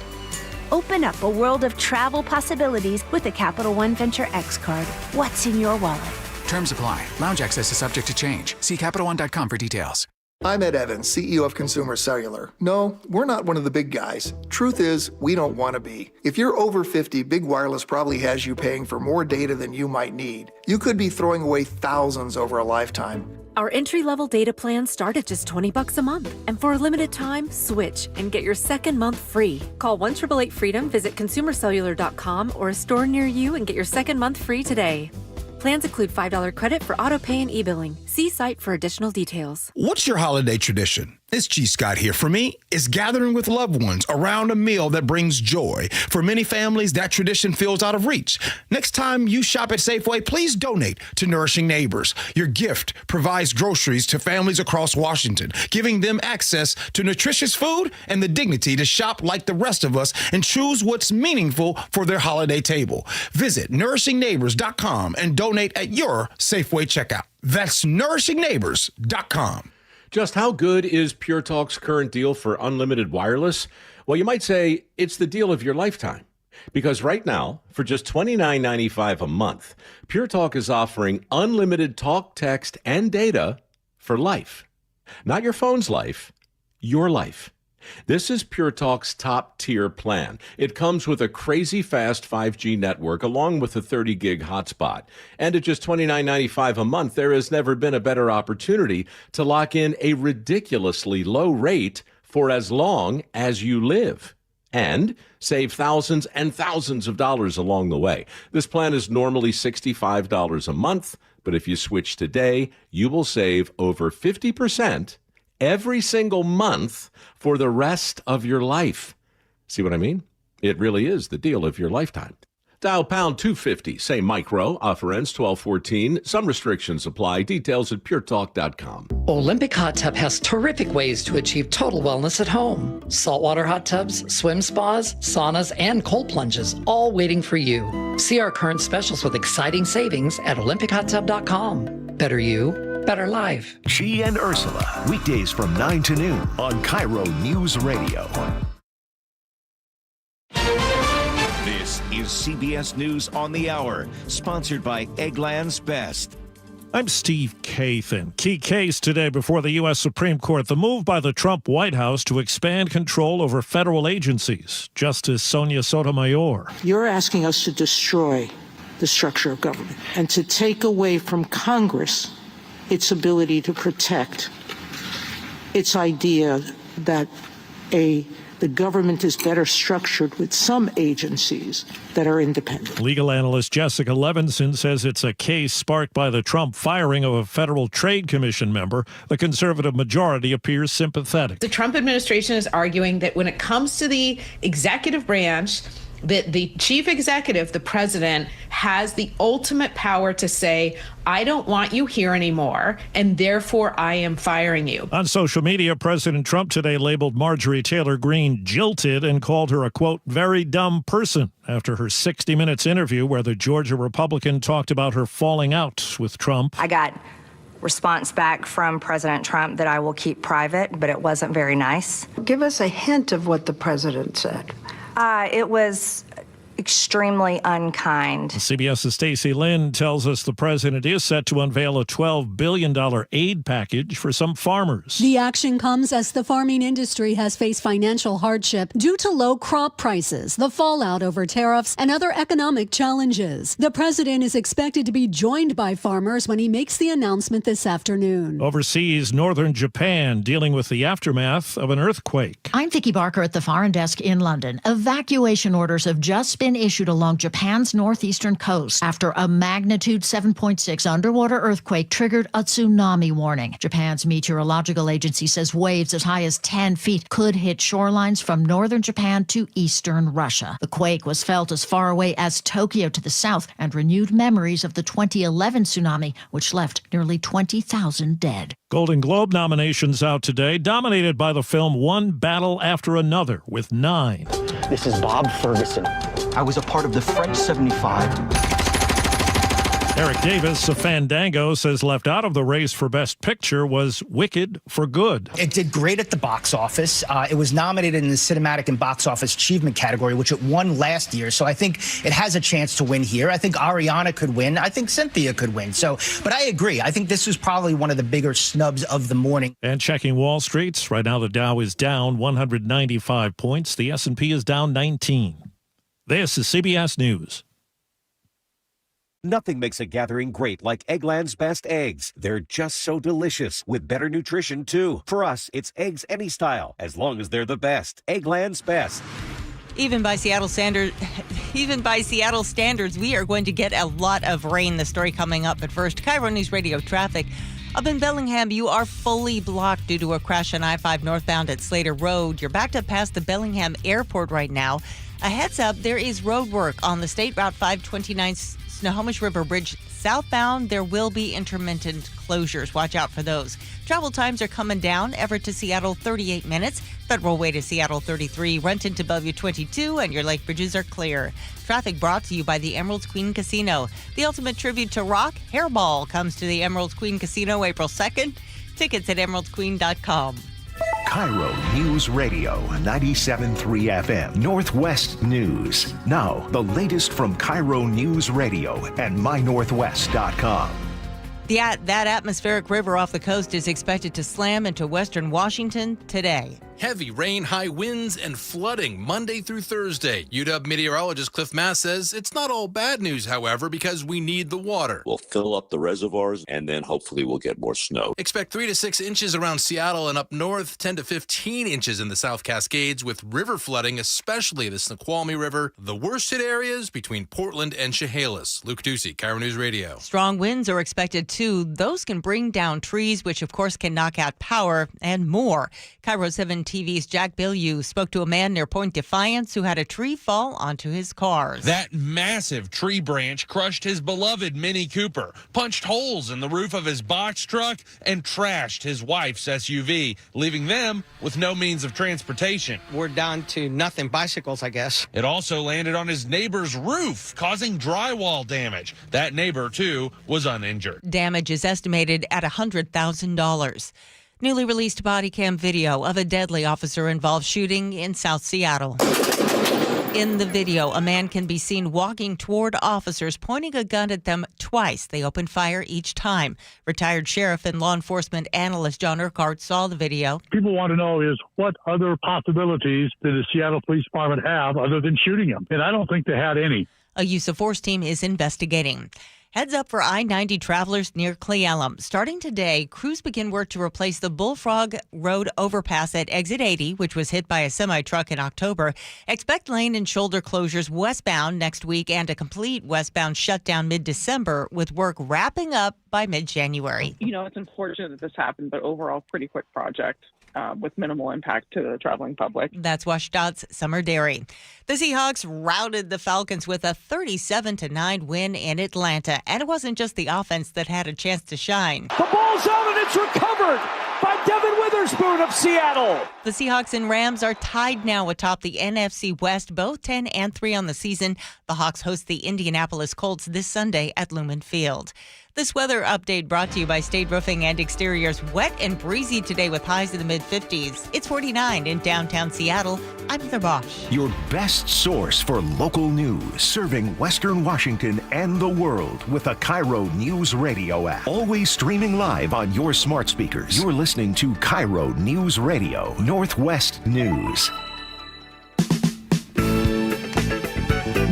Open up a world of travel possibilities with the Capital One Venture X card. What's in your wallet?
Terms apply. Lounge access is subject to change. See CapitalOne.com for details.
I'm Ed Evans, CEO of Consumer Cellular. No, we're not one of the big guys. Truth is, we don't want to be. If you're over 50, Big Wireless probably has you paying for more data than you might need. You could be throwing away thousands over a lifetime.
Our entry-level data plans start at just $20 a month. And for a limited time, switch and get your second month free. Call 1-888-FREEDOM, visit consumercellular.com or a store near you and get your second month free today. Plans include $5 credit for auto pay and e-billing. See site for additional details.
What's your holiday tradition? It's G. Scott here. For me, it's gathering with loved ones around a meal that brings joy. For many families, that tradition feels out of reach. Next time you shop at Safeway, please donate to Nourishing Neighbors. Your gift provides groceries to families across Washington, giving them access to nutritious food and the dignity to shop like the rest of us and choose what's meaningful for their holiday table. Visit nourishingneighbors.com and donate at your Safeway checkout. That's nourishingneighbors.com.
Just how good is Pure Talk's current deal for unlimited wireless? Well, you might say it's the deal of your lifetime. Because right now, for just $29.95 a month, Pure Talk is offering unlimited talk, text, and data for life. Not your phone's life, your life. This is Pure Talk's top-tier plan. It comes with a crazy fast 5G network along with a 30-gig hotspot. And at just $29.95 a month, there has never been a better opportunity to lock in a ridiculously low rate for as long as you live. And save thousands and thousands of dollars along the way. This plan is normally $65 a month, but if you switch today, you will save over 50% every single month for the rest of your life. See what I mean? It really is the deal of your lifetime. Dial pound 250, say micro, offer ends 12/14. Some restrictions apply. Details at puretalk.com.
Olympic Hot Tub has terrific ways to achieve total wellness at home. Saltwater hot tubs, swim spas, saunas, and cold plunges, all waiting for you. See our current specials with exciting savings at olympichottub.com. Better you, better life.
Gee and Ursula, weekdays from 9 to noon on KIRO News Radio.
This is CBS News on the Hour, sponsored by Eggland's Best.
I'm Steve Kathan. Key case today before the U.S. Supreme Court, the move by the Trump White House to expand control over federal agencies. Justice Sonia Sotomayor.
You're asking us to destroy the structure of government and to take away from Congress its ability to protect its idea that the government is better structured with some agencies that are independent.
Legal analyst Jessica Levinson says it's a case sparked by the Trump firing of a Federal Trade Commission member. The conservative majority appears sympathetic.
The Trump administration is arguing that when it comes to the executive branch, that the chief executive, the president, has the ultimate power to say, I don't want you here anymore, and therefore I am firing you.
On social media, President Trump today labeled Marjorie Taylor Greene jilted and called her a, quote, very dumb person after her 60 Minutes interview where the Georgia Republican talked about her falling out with Trump.
I got response back from President Trump that I will keep private, but it wasn't very nice.
Give us a hint of what the president said.
It was extremely unkind.
CBS's Stacey Lynn tells us the president is set to unveil a $12 billion aid package for some farmers.
The action comes as the farming industry has faced financial hardship due to low crop prices, the fallout over tariffs, and other economic challenges. The president is expected to be joined by farmers when he makes the announcement this afternoon.
Overseas, northern Japan dealing with the aftermath of an earthquake.
I'm Vicki Barker at the Foreign Desk in London. Evacuation orders have just been issued along Japan's northeastern coast after a magnitude 7.6 underwater earthquake triggered a tsunami warning. Japan's meteorological agency says waves as high as 10 feet could hit shorelines from northern Japan to eastern Russia. The quake was felt as far away as Tokyo to the south and renewed memories of the 2011 tsunami, which left nearly 20,000 dead.
Golden Globe nominations out today, dominated by the film One Battle After Another with 9.
This is Bob Ferguson. I was a part of the French 75.
Eric Davis of Fandango says left out of the race for Best Picture was Wicked for Good.
It did great at the box office. It was nominated in the Cinematic and Box Office Achievement category, which it won last year. So I think it has a chance to win here. I think Ariana could win. I think Cynthia could win. But I agree. I think this was probably one of the bigger snubs of the morning.
And checking Wall Street, right now the Dow is down 195 points. The S&P is down 19. This is CBS News.
Nothing makes a gathering great like Eggland's Best Eggs. They're just so delicious, with better nutrition, too. For us, it's eggs any style, as long as they're the best. Eggland's Best.
Even by Seattle standards, we are going to get a lot of rain. The story coming up. But first, KIRO News Radio traffic. Up in Bellingham, you are fully blocked due to a crash on I-5 northbound at Slater Road. You're backed up past the Bellingham Airport right now. A heads up, there is road work on the State Route 529 Snohomish River Bridge southbound. There will be intermittent closures. Watch out for those. Travel times are coming down. Everett to Seattle, 38 minutes. Federal Way to Seattle, 33. Renton to Bellevue, 22. And your lake bridges are clear. Traffic brought to you by the Emerald's Queen Casino. The ultimate tribute to rock, Hairball, comes to the Emerald's Queen Casino April 2nd. Tickets at emeraldsqueen.com.
KIRO News Radio 97.3 FM Northwest News. Now, the latest from KIRO News Radio and mynorthwest.com.
That atmospheric river off the coast is expected to slam into western Washington today.
Heavy rain, high winds, and flooding Monday through Thursday. UW meteorologist Cliff Mass says it's not all bad news, however, because we need the water.
We'll fill up the reservoirs, and then hopefully we'll get more snow.
Expect 3 to 6 inches around Seattle and up north, 10 to 15 inches in the South Cascades, with river flooding, especially the Snoqualmie River. The worst hit areas between Portland and Chehalis. Luke Ducey, KIRO News Radio.
Strong winds are expected too. Those can bring down trees, which of course can knock out power and more. KIRO 7 TV's Jack Bilyeu spoke to a man near Point Defiance who had a tree fall onto his cars.
That massive tree branch crushed his beloved Mini Cooper, punched holes in the roof of his box truck, and trashed his wife's SUV, leaving them with no means of transportation.
We're down to nothing, bicycles, I guess.
It also landed on his neighbor's roof, causing drywall damage. That neighbor, too, was uninjured.
Damage is estimated at $100,000. Newly released body cam video of a deadly officer-involved shooting in South Seattle. In the video, a man can be seen walking toward officers, pointing a gun at them twice. They opened fire each time. Retired sheriff and law enforcement analyst John Urquhart saw the video.
People want to know is what other possibilities did the Seattle Police Department have other than shooting him? And I don't think they had any.
A use of force team is investigating. Heads up for I-90 travelers near Cle Elum. Starting today, crews begin work to replace the Bullfrog Road overpass at Exit 80, which was hit by a semi-truck in October. Expect lane and shoulder closures westbound next week and a complete westbound shutdown mid-December, with work wrapping up by mid-January.
You know, it's unfortunate that this happened, but overall, pretty quick project. With minimal impact to the traveling public.
That's WashDOT's Summer Dairy. The Seahawks routed the Falcons with a 37-9 win in Atlanta. And it wasn't just the offense that had a chance to shine.
The ball's out and it's recovered by Devin Witherspoon of Seattle.
The Seahawks and Rams are tied now atop the NFC West, both 10-3 on the season. The Hawks host the Indianapolis Colts this Sunday at Lumen Field. This weather update brought to you by State Roofing and Exteriors. Wet and breezy today with highs in the mid-50s. It's 49 in downtown Seattle. I'm Heather Bosch.
Your best source for local news, serving Western Washington and the world with a KIRO News Radio app. Always streaming live on your smart speakers. You're listening to KIRO News Radio, Northwest News.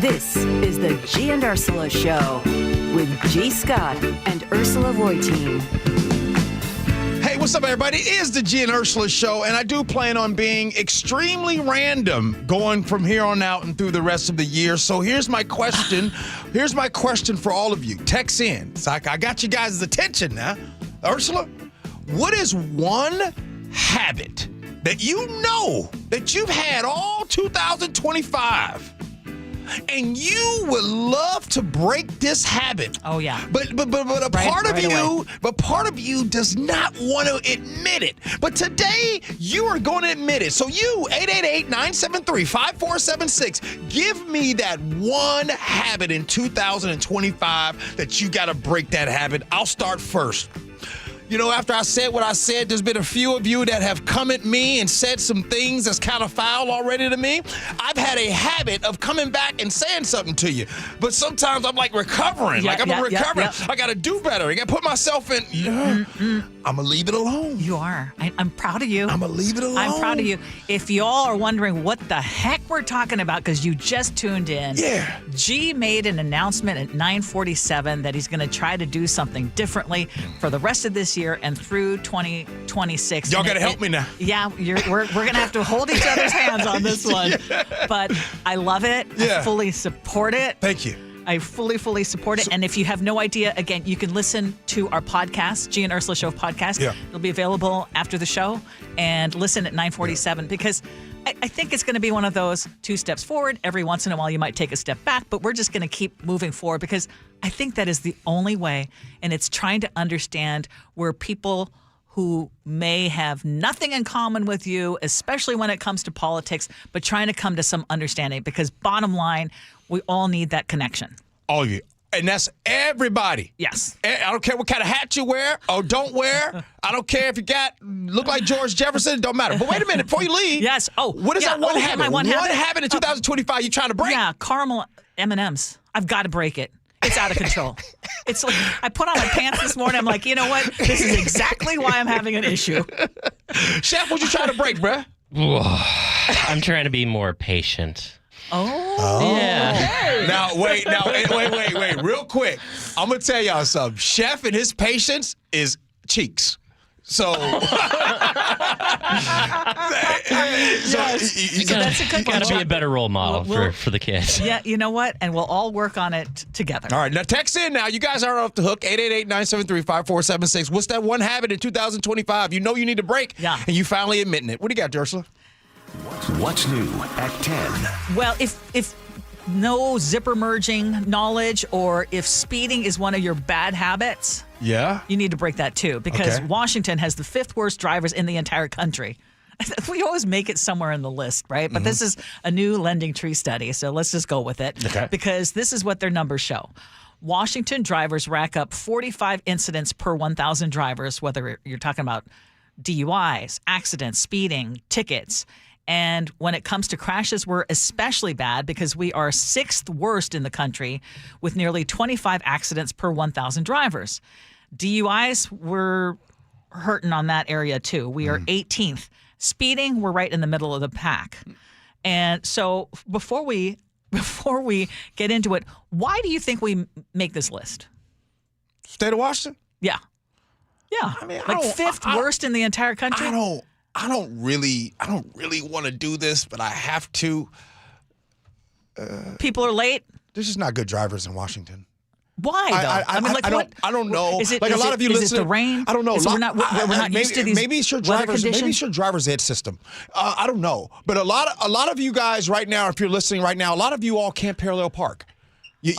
This is the Gee and Ursula Show with G. Scott and Ursula Reutin.
Hey, what's up, everybody? It is the Gee and Ursula Show, and I do plan on being extremely random going from here on out and through the rest of the year. So here's my question. Here's my question for all of you. Text in. It's like I got you guys' attention now. Ursula, what is one habit that you know that you've had all 2025 and you would love to break this habit.
Oh yeah.
But part of you does not want to admit it. But today you are going to admit it. So you 888-973-5476. Give me that one habit in 2025 that you got to break that habit. I'll start first. You know, after I said what I said, there's been a few of you that have come at me and said some things that's kind of foul already to me. I've had a habit of coming back and saying something to you. But sometimes I'm like recovering. I'm recovering. I got to do better. I got to put myself in. I'm going to leave it alone.
You are. I'm proud of you.
I'm going to leave it alone.
I'm proud of you. If y'all are wondering what the heck we're talking about because you just tuned in, Gee made an announcement at 9:47 that he's going to try to do something differently for the rest of this year and through 2026.
Y'all got to help me now.
Yeah, we're going to have to hold each other's hands on this one. But I love it. I fully support it.
Thank you.
I fully support it. And if you have no idea, again, you can listen to our podcast, Gee and Ursula Show podcast.
Yeah.
It'll be available after the show and listen at 9:47 because I think it's going to be one of those 2 steps forward. Every once in a while, you might take a step back, but we're just going to keep moving forward because I think that is the only way. And it's trying to understand where people who may have nothing in common with you, especially when it comes to politics, but trying to come to some understanding because bottom line, we all need that connection.
All of you. And that's everybody.
Yes.
I don't care what kind of hat you wear or don't wear. I don't care if you look like George Jefferson. It don't matter. But wait a minute before you leave.
Yes. Oh,
what is that one habit?
My one
habit in 2025 you trying to break?
Yeah, caramel M&Ms. I've got to break it. It's out of control. It's like I put on my pants this morning. I'm like, you know what? This is exactly why I'm having an issue.
Chef, what you trying to break, bruh?
I'm trying to be more patient.
Oh.
Yeah.
Now, wait. Real quick. I'm going to tell y'all something. Chef and his patience is cheeks. So,
you gotta be a better role model for the kids.
Yeah, you know what? And we'll all work on it together.
All right, now text in now. You guys are off the hook. 888-973-5476. What's that one habit in 2025 you know you need to break?
Yeah.
And you finally admitting it. What do you got, Ursula?
What's new at 10?
Well, if no zipper merging knowledge or if speeding is one of your bad habits, you need to break that too because Washington has the 5th worst drivers in the entire country. We always make it somewhere in the list, right? But this is a new Lending Tree study, so let's just go with it because this is what their numbers show. Washington drivers rack up 45 incidents per 1,000 drivers, whether you're talking about DUIs, accidents, speeding, tickets. And when it comes to crashes, we're especially bad because we are 6th worst in the country with nearly 25 accidents per 1,000 drivers. DUIs, we're hurting on that area too. We are 18th. Speeding, we're right in the middle of the pack. And so before we get into it, why do you think we make this list?
State of Washington?
Yeah. Yeah.
I mean,
like 5th worst in the entire country?
I don't really want to do this, but I have to.
People are late?
There's just not good drivers in Washington.
Why though?
I don't know.
Is it,
like
is
a lot
it,
of you
is
listen.
it the rain?
I don't know.
We're not used to these
maybe it's your
weather
driver's.
conditions?
Maybe it's your driver's ed system. I don't know. But a lot of you guys right now, if you're listening right now, a lot of you all can't parallel park.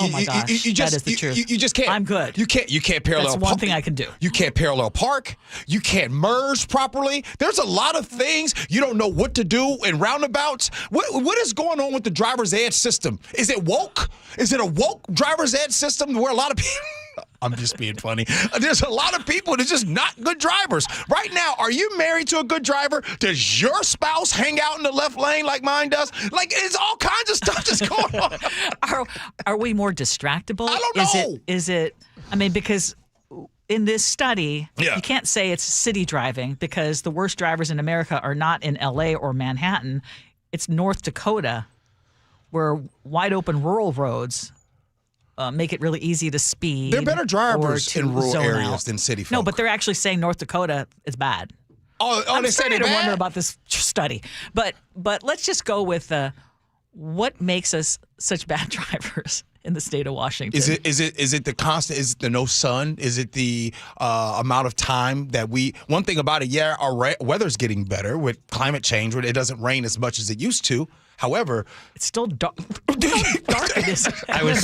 Oh my gosh, that is the truth.
You just can't.
I'm good.
You can't parallel.
That's one thing I can do.
You can't parallel park. You can't merge properly. There's a lot of things you don't know what to do in roundabouts. What is going on with the driver's ed system? Is it woke? Is it a woke driver's ed system where a lot of people? I'm just being funny. There's a lot of people that's just not good drivers. Right now, are you married to a good driver? Does your spouse hang out in the left lane like mine does? Like, it's all kinds of stuff that's going on.
Are we more distractible?
I don't know.
Is it, I mean, because in this study,
Yeah.
you can't say it's city driving because the worst drivers in America are not in L.A. or Manhattan. It's North Dakota where wide open rural roads make it really easy to speed.
They're better drivers
or
in rural
zone
areas
out.
than city folk.
No, but they're actually saying North Dakota is bad.
Oh, they say
starting
they're
to wonder
bad?
about this study. But let's just go with what makes us such bad drivers in the state of Washington.
Is it the constant? Is it the no sun? Is it the amount of time that we? One thing about it, our weather's getting better with climate change. Where it doesn't rain as much as it used to. However,
it's still dark. Dark it is.
I was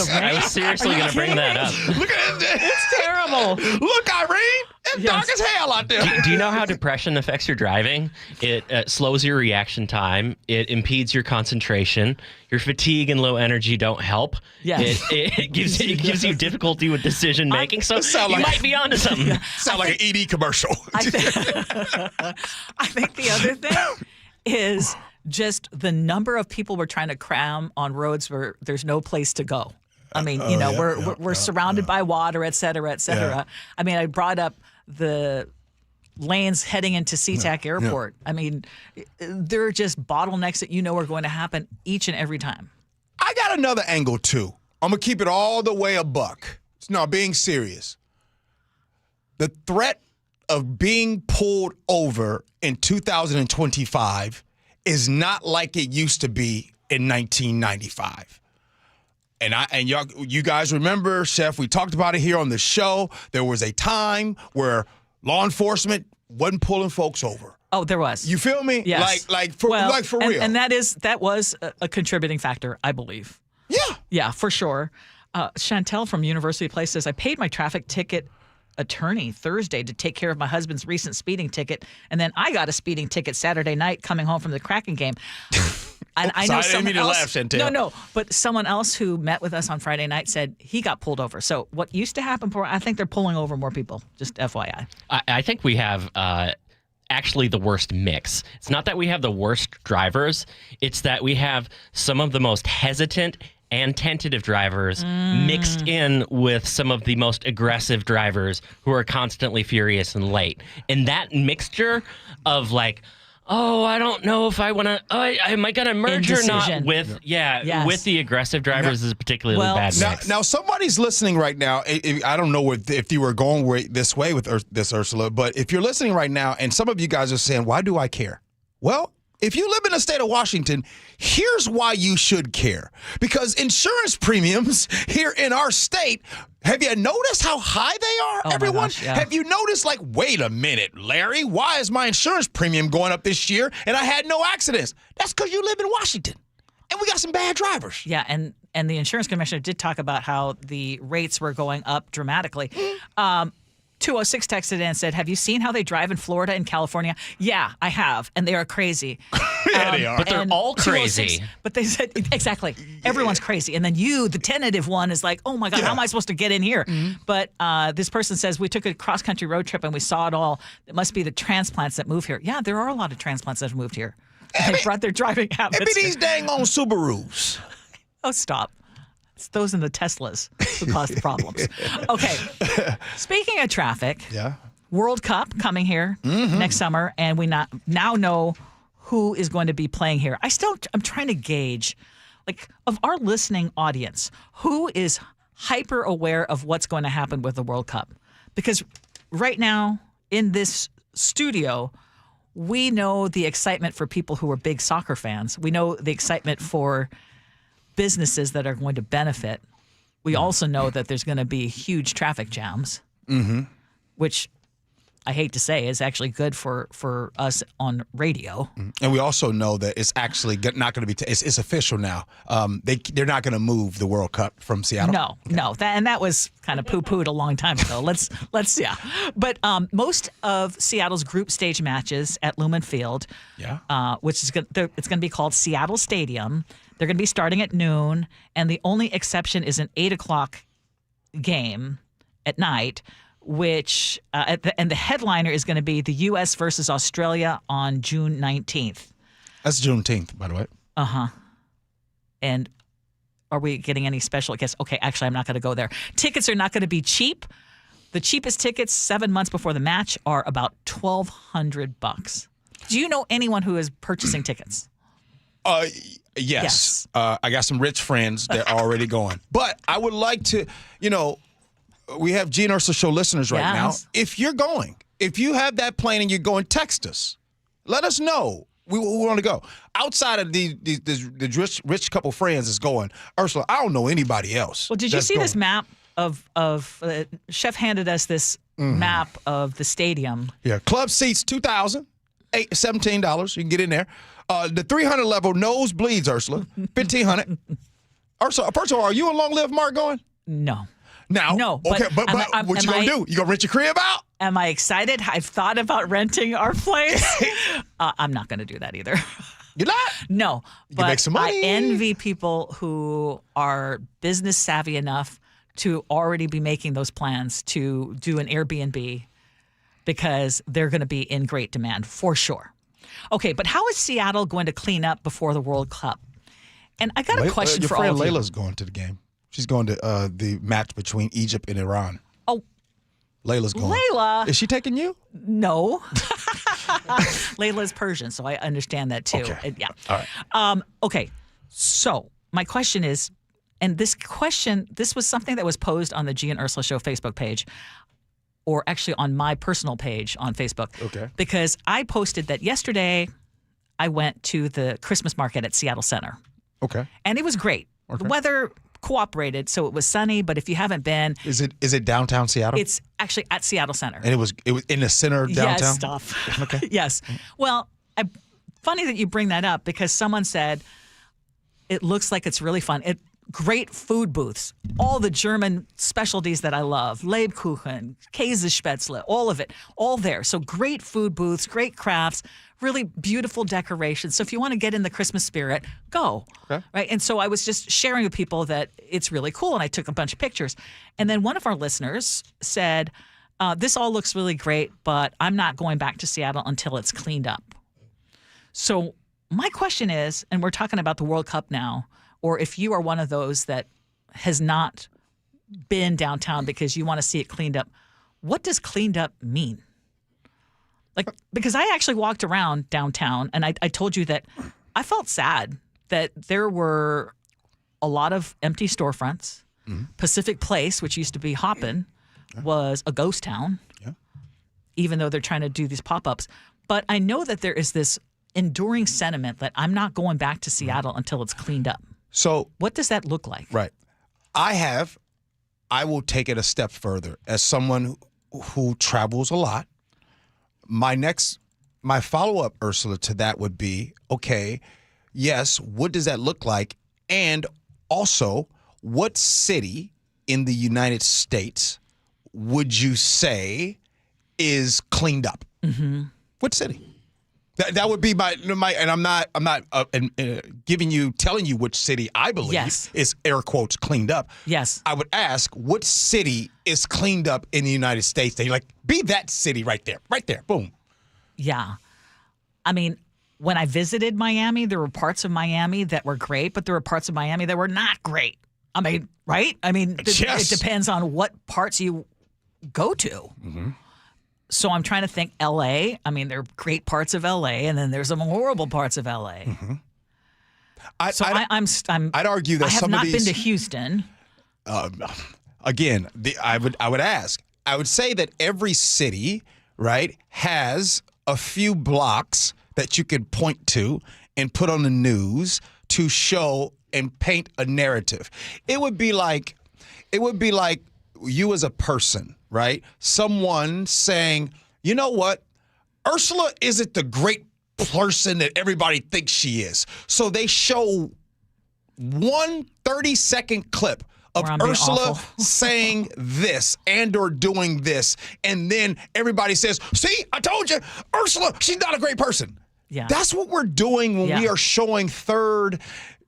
seriously going to bring that up.
Look at it.
It's terrible.
Look, Irene, it's dark as hell out there.
Do you know how depression affects your driving? It slows your reaction time. It impedes your concentration. Your fatigue and low energy don't help.
Yes.
It gives you difficulty with decision making. So you might be onto something.
Sound like an ED commercial.
I think the other thing is just the number of people we're trying to cram on roads where there's no place to go. I mean, we're surrounded by water, et cetera, et cetera.
Yeah.
I mean, I brought up the lanes heading into SeaTac Airport. I mean, there are just bottlenecks that are going to happen each and every time.
I got another angle, too. I'm going to keep it all the way a buck. No, being serious. The threat of being pulled over in 2025 is not like it used to be in 1995. And you guys remember, Chef, we talked about it here on the show. There was a time where law enforcement wasn't pulling folks over.
Oh, there was.
You feel me?
Yes.
Like for real.
And that was a contributing factor, I believe.
Yeah.
Yeah, for sure. Chantel from University Place says, I paid my traffic ticket attorney Thursday to take care of my husband's recent speeding ticket, and then I got a speeding ticket Saturday night coming home from the Kraken game. And I know someone else. No, but someone else who met with us on Friday night said he got pulled over. So what used to happen, I think they're pulling over more people. Just FYI.
I think we have actually the worst mix. It's not that we have the worst drivers. It's that we have some of the most hesitant and tentative drivers mixed in with some of the most aggressive drivers who are constantly furious and late. And that mixture of like, oh, I don't know if I want to, am I going to merge or not with, with the aggressive drivers is a particularly bad mix.
Now, somebody's listening right now. I don't know if you were going this way with this, Ursula, but if you're listening right now and some of you guys are saying, why do I care? Well, if you live in the state of Washington, here's why you should care. Because insurance premiums here in our state, have you noticed how high they are, everyone?
Gosh, yeah.
Have you noticed, like, wait a minute, Larry, why is my insurance premium going up this year and I had no accidents? That's because you live in Washington and we got some bad drivers.
Yeah, and the insurance commissioner did talk about how the rates were going up dramatically. 206 texted in and said, have you seen how they drive in Florida and California? Yeah, I have. And they are crazy.
Yeah, they are.
But they're all crazy.
But they said, exactly. Everyone's crazy. And then you, the tentative one, is like, oh my God, how am I supposed to get in here? But this person says, we took a cross-country road trip and we saw it all. It must be the transplants that move here. Yeah, there are a lot of transplants that have moved here. They brought their driving habits.
It be these dang on Subarus.
Oh, stop. It's those in the Teslas who cause the problems. Okay. Speaking of traffic, World Cup coming here next summer, and we now know who is going to be playing here. I'm trying to gauge, like, of our listening audience, who is hyper aware of what's going to happen with the World Cup? Because right now in this studio, we know the excitement for people who are big soccer fans. We know the excitement for businesses that are going to benefit. We also know that there's going to be huge traffic jams, which I hate to say is actually good for us on radio.
And we also know that it's actually not going to be. It's official now. They're not going to move the World Cup from Seattle.
No. That was kind of poo-pooed a long time ago. Let's. But most of Seattle's group stage matches at Lumen Field, which is it's going to be called Seattle Stadium. They're going to be starting at noon, and the only exception is an 8:00 game at night, which and the headliner is going to be the U.S. versus Australia on June 19th.
That's Juneteenth, by the way.
And are we getting any special guests? Okay, actually, I'm not going to go there. Tickets are not going to be cheap. The cheapest tickets 7 months before the match are about $1,200. Do you know anyone who is purchasing tickets?
Yes. I got some rich friends that are already going. But I would like to, we have Gee and Ursula Show listeners right now. If you're going, if you have that plane and you're going, text us. Let us know. We want to go. Outside of the rich couple friends is going, Ursula, I don't know anybody else.
Well, did you see this map of Chef handed us this map of the stadium.
Yeah, club seats 2,000. $17. You can get in there. The 300 level nosebleeds, Ursula, $1,500. Ursula, first of all, are you and Long Live Mark going?
No.
Now,
no.
Okay, but what you gonna do? You gonna rent your crib out?
Am I excited? I've thought about renting our place. I'm not going to do that either.
You're not?
No.
You can make some money.
I envy people who are business savvy enough to already be making those plans to do an Airbnb because they're going to be in great demand for sure. Okay, but how is Seattle going to clean up before the World Cup? And I got a question for all of you.
Your friend Layla's going to the game. She's going to the match between Egypt and Iran.
Oh.
Layla's going.
Layla.
Is she taking you?
No. Layla's Persian, so I understand that too.
Okay.
Yeah.
All right.
Okay. So my question is, and this was something that was posed on the Gee and Ursula Show Facebook page, or actually on my personal page on Facebook.
Okay.
Because I posted that yesterday I went to the Christmas market at Seattle Center.
Okay.
And it was great.
Okay.
The weather cooperated, so it was sunny, but if you haven't been,
is it downtown Seattle?
It's actually at Seattle Center.
And it was in the center of downtown?
Yes, stuff.
Okay.
Yes. Well, funny that you bring that up because someone said it looks like it's really fun. Great food booths, all the German specialties that I love, Lebkuchen, Käsespätzle, all of it, all there. So great food booths, great crafts, really beautiful decorations. So if you want to get in the Christmas spirit, go. Okay. Right. And so I was just sharing with people that it's really cool, and I took a bunch of pictures. And then one of our listeners said, this all looks really great, but I'm not going back to Seattle until it's cleaned up. So my question is, and we're talking about the World Cup now, or if you are one of those that has not been downtown because you want to see it cleaned up, what does cleaned up mean? Because I actually walked around downtown and I told you that I felt sad that there were a lot of empty storefronts. Mm-hmm. Pacific Place, which used to be Hoppin', was a ghost town, even though they're trying to do these pop-ups. But I know that there is this enduring sentiment that I'm not going back to Seattle until it's cleaned up. So what does that look like?
Right. I will take it a step further. As someone who travels a lot, my follow-up, Ursula, to that would be, okay, yes, what does that look like? And also, what city in the United States would you say is cleaned up? Mm-hmm. What city? That would be my, and I'm not telling you which city I believe is air quotes cleaned up.
Yes.
I would ask, what city is cleaned up in the United States? And you're like, be that city right there, boom.
Yeah. I mean, when I visited Miami, there were parts of Miami that were great, but there were parts of Miami that were not great. I mean, right? I mean, it depends on what parts you go to. Mm-hmm. So I'm trying to think L.A. I mean, there are great parts of L.A. and then there's some horrible parts of L.A.
Mm-hmm.
I'd
argue that
I have
some
not
of these,
been to Houston.
Again, I would ask. I would say that every city, right, has a few blocks that you could point to and put on the news to show and paint a narrative. It would be like you as a person, right? Someone saying, you know what? Ursula isn't the great person that everybody thinks she is. So they show one 30-second clip of Ursula saying this and or doing this. And then everybody says, see, I told you, Ursula, she's not a great person. Yeah. That's what we're doing when we are showing third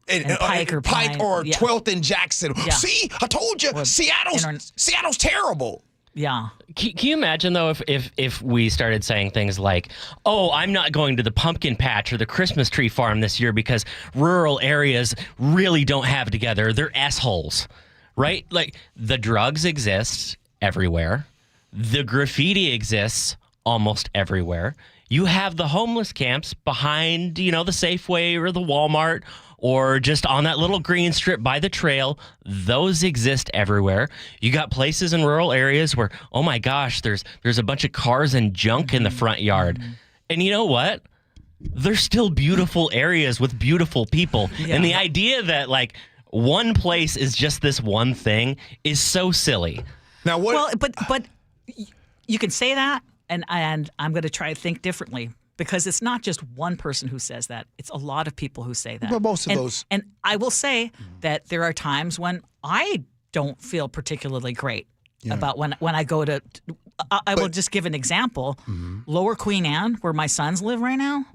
and Pike or 12th and Jackson. Yeah. See, I told you, Seattle's terrible.
Yeah.
Can you imagine, though, if we started saying things like, oh, I'm not going to the pumpkin patch or the Christmas tree farm this year because rural areas really don't have it together. They're assholes, right? Like, the drugs exist everywhere. The graffiti exists almost everywhere. You have the homeless camps behind, the Safeway or the Walmart or just on that little green strip by the trail. Those exist everywhere. You got places in rural areas where, oh my gosh, there's a bunch of cars and junk in the front yard. And you know what? There's still beautiful areas with beautiful people. Yeah. And the idea that like one place is just this one thing is so silly.
Now what? Well, but you can say that, and I'm going to try to think differently. because it's not just one person who says that. It's a lot of people who say that.
But most of those.
And I will say that there are times when I don't feel particularly great about when I go to. I will just give an example. Lower Queen Anne, where my sons live right now.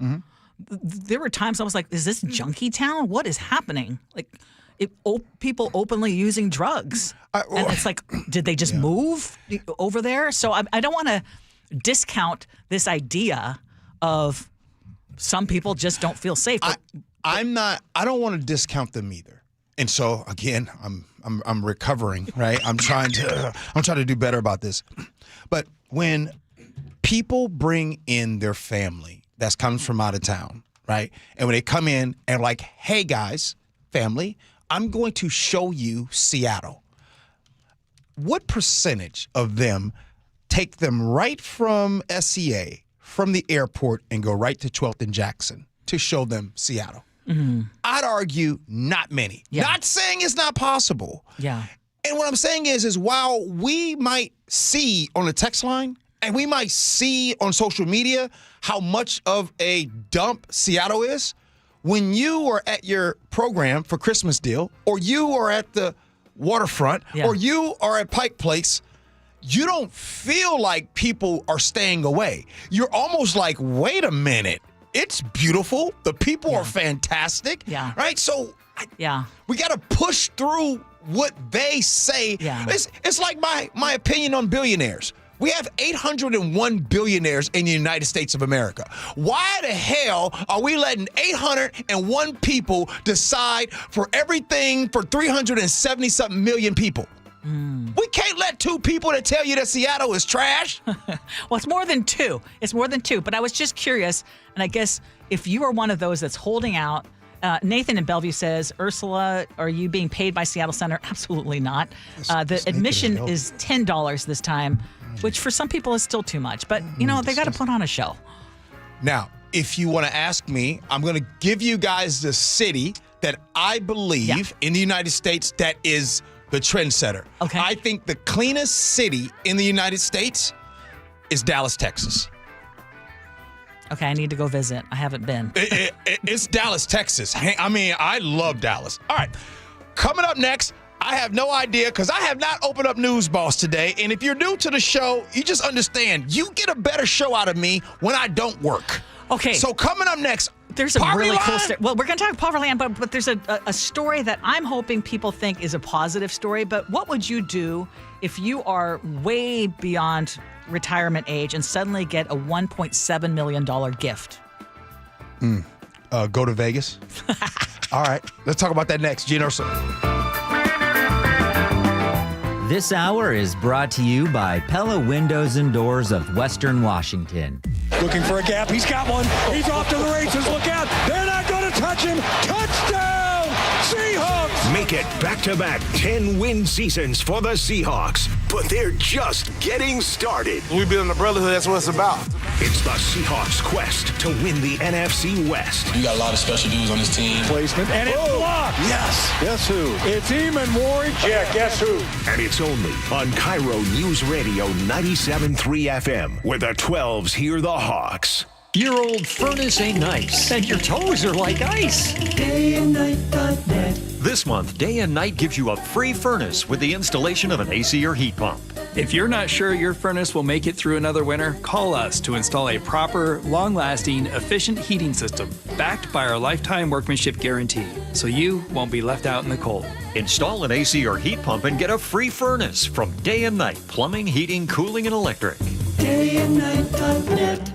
There were times I was like, "Is this junkie town? What is happening?" Like, people openly using drugs, and it's like, did they just move over there? So I don't want to discount this idea of some people just don't feel safe.
I don't want to discount them either. And so again, I'm recovering, right? I'm trying to do better about this. But when people bring in their family that comes from out of town, right? And when they come in and like, hey guys, family, I'm going to show you Seattle. What percentage of them take them right from SCA, from the airport, and go right to 12th and Jackson to show them Seattle? I'd argue not many. Not saying it's not possible.
Yeah.
And what I'm saying is while we might see on the text line and we might see on social media how much of a dump Seattle is, when you are at your program for Christmas deal, or you are at the waterfront, or you are at Pike Place, you don't feel like people are staying away. You're almost like, wait a minute. It's beautiful. The people are fantastic.
Yeah.
Right? So we got to push through what they say.
Yeah.
It's like my opinion on billionaires. We have 801 billionaires in the United States of America. Why the hell are we letting 801 people decide for everything for 370-something million people? We can't let two people that tell you that Seattle is trash.
Well, it's more than two. It's more than two. But I was just curious, and I guess if you are one of those that's holding out, Nathan in Bellevue says, Ursula, are you being paid by Seattle Center? Absolutely not. The admission is $10 this time, which for some people is still too much. But, they got to put on a show.
Now, if you want to ask me, I'm going to give you guys the city that I believe in the United States that is the trendsetter.
Okay.
I think the cleanest city in the United States is Dallas, Texas.
Okay, I need to go visit. I haven't been.
It's Dallas, Texas. I mean, I love Dallas. All right, coming up next, I have no idea because I have not opened up News Boss today. And if you're new to the show, you just understand you get a better show out of me when I don't work.
Okay.
So coming up next,
there's a really cool story. Well, we're going to talk Poverty Line, but there's a story that I'm hoping people think is a positive story. But what would you do if you are way beyond retirement age and suddenly get a $1.7 million gift?
Go to Vegas. All right. Let's talk about that next. Gee Ursula.
This hour is brought to you by Pella Windows and Doors of Western Washington.
Looking for a gap. He's got one. He's off to the races. Look out. They're not going to touch him. Touchdown, Seahawks.
Make it back-to-back 10-win seasons for the Seahawks. But they're just getting started.
We building a brotherhood. That's what it's about.
It's the Seahawks' quest to win the NFC West.
You got a lot of special dudes on this team.
Placement. And it's blocked.
Yes.
Guess who? It's Eamon Warwick.
Yeah, guess who?
And it's only on KIRO Newsradio 97.3 FM, where the 12s hear the Hawks.
Your old furnace ain't nice, and your toes are like ice. DayandNight.net. This month, Day and Night gives you a free furnace with the installation of an AC or heat pump.
If you're not sure your furnace will make it through another winter, call us to install a proper, long-lasting, efficient heating system backed by our lifetime workmanship guarantee, so you won't be left out in the cold.
Install an AC or heat pump and get a free furnace from Day and Night Plumbing, Heating, Cooling, and Electric. DayandNight.net.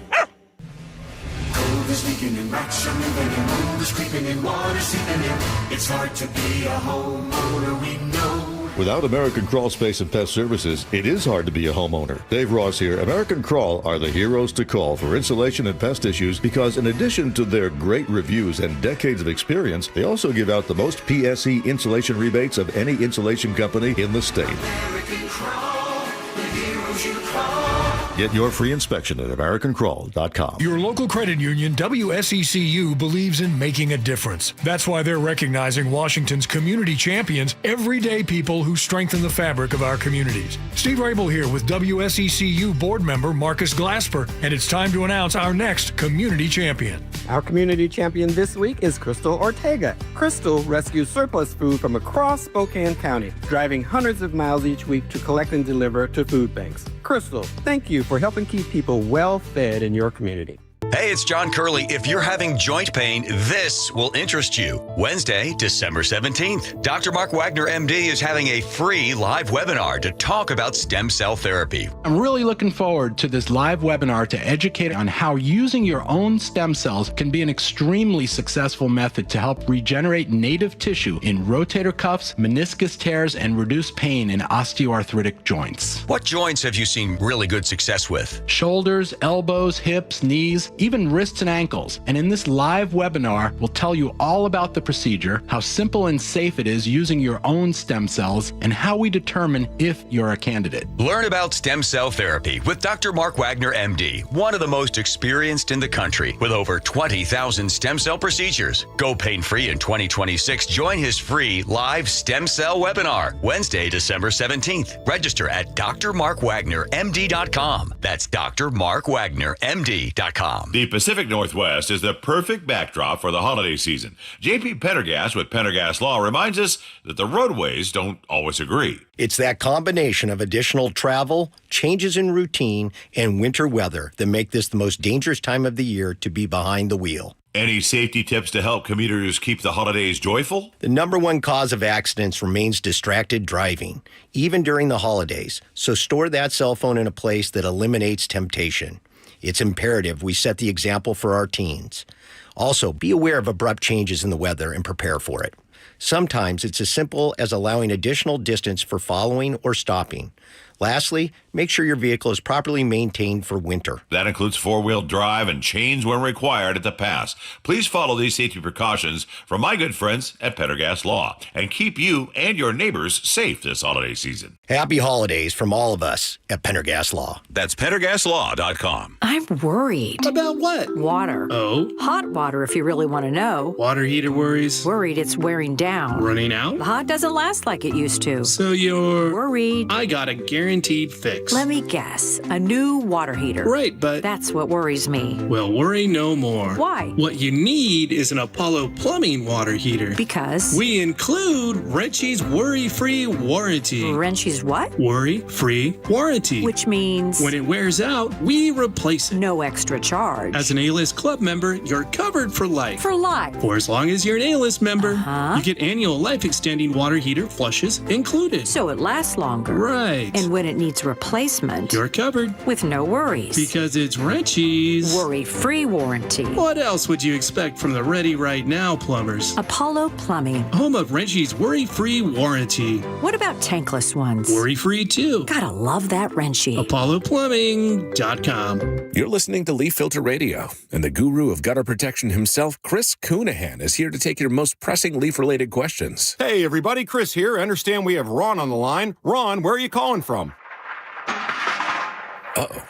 Cold is leaking in rocks are moving and mold is creeping in, water seeping in. It's hard to be a homeowner, we know.
Without American Crawl Space and Pest Services, it is hard to be a homeowner. Dave Ross here. American Crawl are the heroes to call for insulation and pest issues because in addition to their great reviews and decades of experience, they also give out the most PSE insulation rebates of any insulation company in the state.
American Crawl, the heroes you call.
Get your free inspection at AmericanCrawl.com.
Your local credit union, WSECU, believes in making a difference. That's why they're recognizing Washington's community champions, everyday people who strengthen the fabric of our communities. Steve Rabel here with WSECU board member Marcus Glasper, and it's time to announce our next community champion.
Our community champion this week is Crystal Ortega. Crystal rescues surplus food from across Spokane County, driving hundreds of miles each week to collect and deliver to food banks. Crystal, thank you for helping keep people well fed in your community.
Hey, it's John Curley. If you're having joint pain, this will interest you. Wednesday, December 17th, Dr. Mark Wagner, MD, is having a free live webinar to talk about stem cell therapy.
I'm really looking forward to this live webinar to educate on how using your own stem cells can be an extremely successful method to help regenerate native tissue in rotator cuffs, meniscus tears, and reduce pain in osteoarthritic joints.
What joints have you seen really good success with?
Shoulders, elbows, hips, knees, even wrists and ankles. And in this live webinar, we'll tell you all about the procedure, how simple and safe it is using your own stem cells, and how we determine if you're a candidate.
Learn about stem cell therapy with Dr. Mark Wagner, MD, one of the most experienced in the country with over 20,000 stem cell procedures. Go pain-free in 2026. Join his free live stem cell webinar, Wednesday, December 17th. Register at drmarkwagnermd.com. That's drmarkwagnermd.com.
The Pacific Northwest is the perfect backdrop for the holiday season. JP Pendergast with Pendergast Law reminds us that the roadways don't always agree.
It's that combination of additional travel, changes in routine, and winter weather that make this the most dangerous time of the year to be behind the wheel.
Any safety tips to help commuters keep the holidays joyful?
The number one cause of accidents remains distracted driving, even during the holidays. So store that cell phone in a place that eliminates temptation. It's imperative we set the example for our teens. Also, be aware of abrupt changes in the weather and prepare for it. Sometimes it's as simple as allowing additional distance for following or stopping. Lastly, make sure your vehicle is properly maintained for winter.
That includes four-wheel drive and chains when required at the pass. Please follow these safety precautions from my good friends at Pendergast Law and keep you and your neighbors safe this holiday season.
Happy holidays from all of us at Pendergast Law.
That's PendergastLaw.com.
I'm worried.
About what?
Water.
Oh?
Hot water, if you really want to know.
Water heater worries?
Worried it's wearing down.
Running out?
The hot doesn't last like it used to.
So you're...
worried.
I got a guaranteed fix.
Let me guess. A new water heater.
Right, but...
that's what worries me.
Well, worry no more.
Why?
What you need is an Apollo Plumbing water heater.
Because?
We include Wrenchie's worry-free warranty.
Wrenchie's what?
Worry-free warranty.
Which means?
When it wears out, we replace it.
No extra charge.
As an A-List Club member, you're covered for life.
For life?
For as long as you're an A-List member. You get annual life-extending water heater flushes included.
So it lasts longer.
Right.
And when it needs replacement,
you're covered.
With no worries.
Because it's Wrenchie's
worry-free warranty.
What else would you expect from the Ready Right Now plumbers?
Apollo Plumbing.
Home of Wrenchie's worry-free warranty.
What about tankless ones?
Worry-free too.
Gotta love that Wrenchie.
ApolloPlumbing.com. You're listening to Leaf Filter Radio, and the guru of gutter protection himself, Chris Coonahan, is here to take your most pressing leaf-related questions.
Hey, everybody, Chris here. I understand we have Ron on the line. Ron, where are you calling from?
Uh-oh.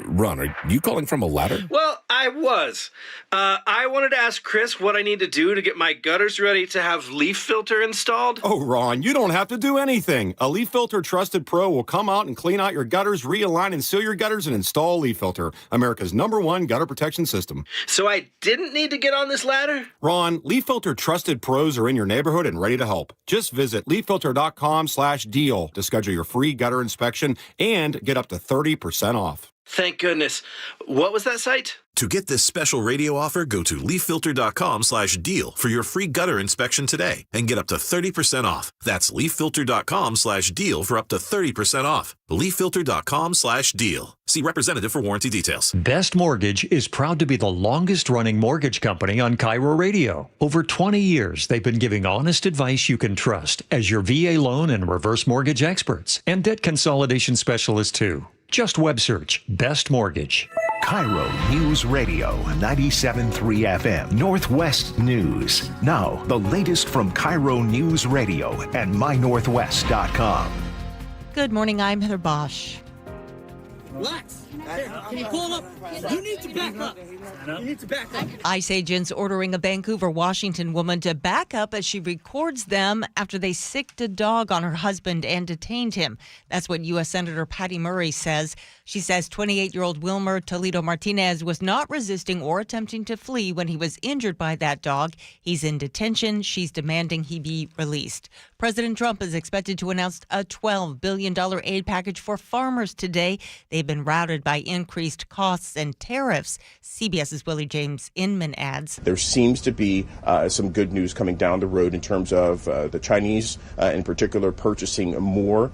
Ron, are you calling from a ladder?
Well, I was. I wanted to ask Chris what I need to do to get my gutters ready to have leaf filter installed.
Oh, Ron, you don't have to do anything. A Leaf Filter Trusted Pro will come out and clean out your gutters, realign and seal your gutters, and install a Leaf Filter, America's #1 gutter protection system.
So I didn't need to get on this ladder?
Ron, Leaf Filter Trusted Pros are in your neighborhood and ready to help. Just visit leaffilter.com/deal to schedule your free gutter inspection and get up to 30% off.
Thank goodness. What was that site?
To get this special radio offer, go to leaffilter.com/deal for your free gutter inspection today and get up to 30% off. That's leaffilter.com/deal for up to 30% off. leaffilter.com/deal. See representative for warranty details.
Best Mortgage is proud to be the longest-running mortgage company on KIRO Radio. Over 20 years, they've been giving honest advice you can trust as your VA loan and reverse mortgage experts and debt consolidation specialists, too. Just web search Best Mortgage.
KIRO News Radio 97.3 FM Northwest News. Now, the latest from KIRO News Radio and mynorthwest.com.
Good morning, I'm Heather Bosch.
Relax.
Can you pull him up? You need to back up. You need to back up.
ICE agents ordering a Vancouver, Washington woman to back up as she records them after they sicked a dog on her husband and detained him. That's what U.S. Senator Patty Murray says. She says 28-year-old Wilmer Toledo Martinez was not resisting or attempting to flee when he was injured by that dog. He's in detention. She's demanding he be released. President Trump is expected to announce a $12 billion aid package for farmers today. They've been routed by increased costs and tariffs. CBS's Willie James Inman adds.
There seems to be some good news coming down the road in terms of the Chinese, in particular, purchasing more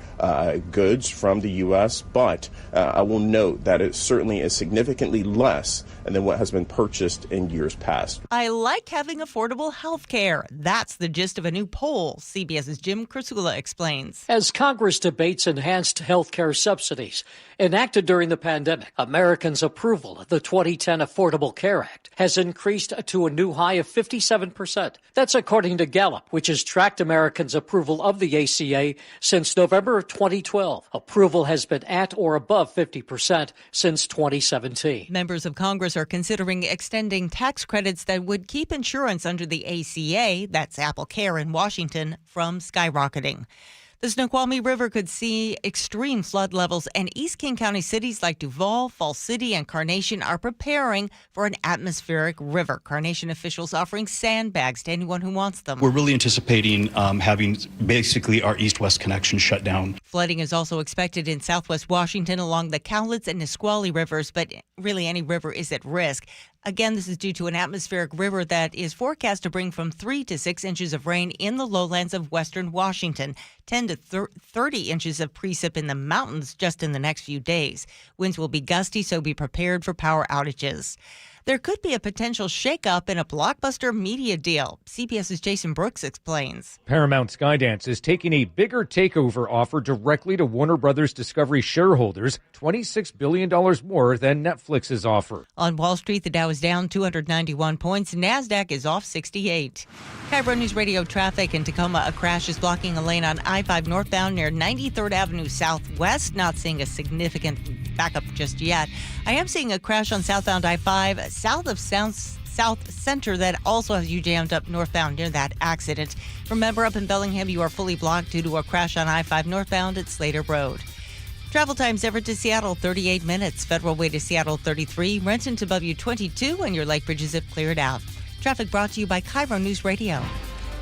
goods from the U.S., but I will note that it certainly is significantly less than what has been purchased in years past.
I like having affordable health care. That's the gist of a new poll. CBS's Jim Kursula explains.
As Congress debates enhanced health care subsidies enacted during the pandemic, Americans' approval of the 2010 Affordable Care Act has increased to a new high of 57%. That's according to Gallup, which has tracked Americans' approval of the ACA since November of 2012. Approval has been at or above 50% since 2017.
Members of Congress are considering extending tax credits that would keep insurance under the ACA, that's Apple Care in Washington, from skyrocketing. The Snoqualmie River could see extreme flood levels, and East King County cities like Duval, Falls City, and Carnation are preparing for an atmospheric river. Carnation officials offering sandbags to anyone who wants them.
We're really anticipating having basically our east-west connection shut down.
Flooding is also expected in southwest Washington along the Cowlitz and Nisqually rivers, but really any river is at risk. Again, this is due to an atmospheric river that is forecast to bring from 3 to 6 inches of rain in the lowlands of western Washington, 10 to 30 inches of precip in the mountains just in the next few days. Winds will be gusty, so be prepared for power outages. There could be a potential shakeup in a blockbuster media deal. CBS's Jason Brooks explains.
Paramount Skydance is taking a bigger takeover offer directly to Warner Brothers Discovery shareholders, $26 billion more than Netflix's offer.
On Wall Street, the Dow is down 291 points. NASDAQ is off 68. KIRO News Radio traffic in Tacoma. A crash is blocking a lane on I-5 northbound near 93rd Avenue Southwest. Not seeing a significant backup just yet. I am seeing a crash on southbound I-5 south of South Center that also has you jammed up northbound near that accident. Remember, up in Bellingham, you are fully blocked due to a crash on I-5 northbound at Slater Road. Travel times Everett to Seattle, 38 minutes. Federal Way to Seattle, 33. Renton to Bellevue, 22. And your lake bridges have cleared out. Traffic brought to you by KIRO News Radio.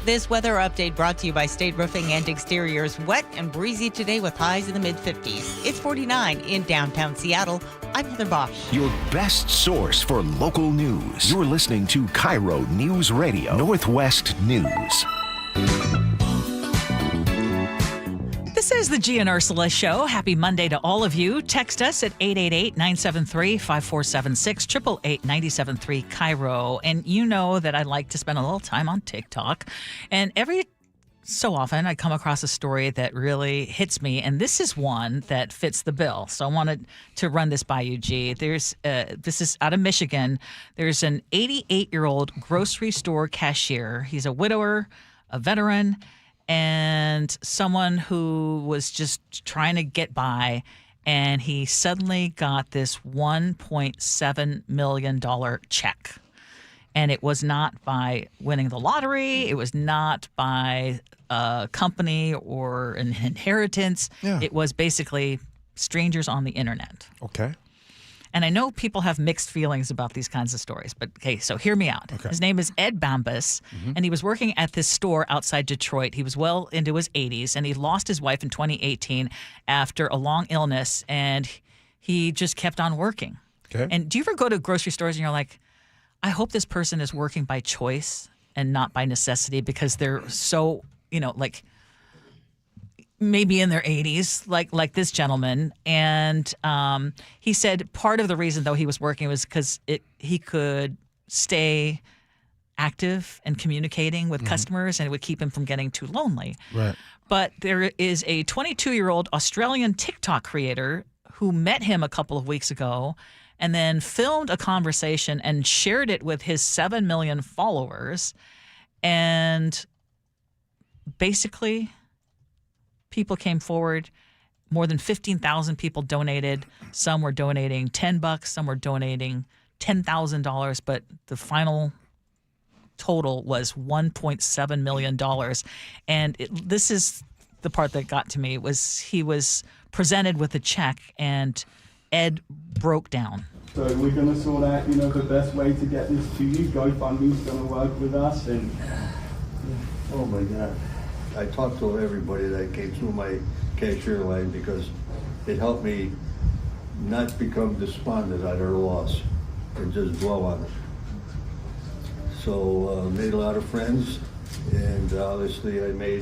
This weather update brought to you by State Roofing and Exteriors. Wet and breezy today with highs in the mid-50s. It's 49 in downtown Seattle. I'm Heather Bosch.
Your best source for local news. You're listening to KIRO News Radio, Northwest News.
This is the Gee and Ursula Show. Happy Monday to all of you. Text us at 888-973-5476, 888-973 KIRO. And you know that I like to spend a little time on TikTok. And every so often I come across a story that really hits me. And this is one that fits the bill. So I wanted to run this by you, Gee. This is out of Michigan. There's an 88-year-old grocery store cashier. He's a widower, a veteran, and someone who was just trying to get by, and he suddenly got this $1.7 million check. And it was not by winning the lottery. It was not by a company or an inheritance.
Yeah.
It was basically strangers on the internet.
Okay.
And I know people have mixed feelings about these kinds of stories, but okay, so hear me out.
Okay.
His name is Ed Bambus, and he was working at this store outside Detroit. He was well into his 80s, and he lost his wife in 2018 after a long illness, and he just kept on working.
Okay.
And do you ever go to grocery stores and you're like, I hope this person is working by choice and not by necessity because they're so, like maybe in their 80s, like this gentleman. And he said part of the reason, though, he was working was because he could stay active and communicating with customers, and it would keep him from getting too lonely.
Right.
But there is a 22-year-old Australian TikTok creator who met him a couple of weeks ago and then filmed a conversation and shared it with his 7 million followers. And basically, people came forward more than 15,000 people donated. Some were donating $10, some were donating $10,000, but the final total was $1.7 million. And this is the part that got to me, was he was presented with a check and Ed broke down.
So we're going to sort out, the best way to get this to you. GoFundMe's going to work with us. And
oh my God. I talked to everybody that came through my cashier line because it helped me not become despondent at our loss and just dwell on it. So made a lot of friends, and obviously I made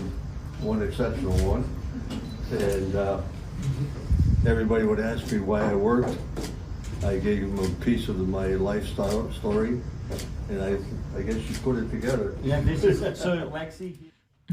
one exceptional one. And everybody would ask me why I worked. I gave them a piece of my lifestyle story, and I guess you put it together.
Yeah, this is so Lexi.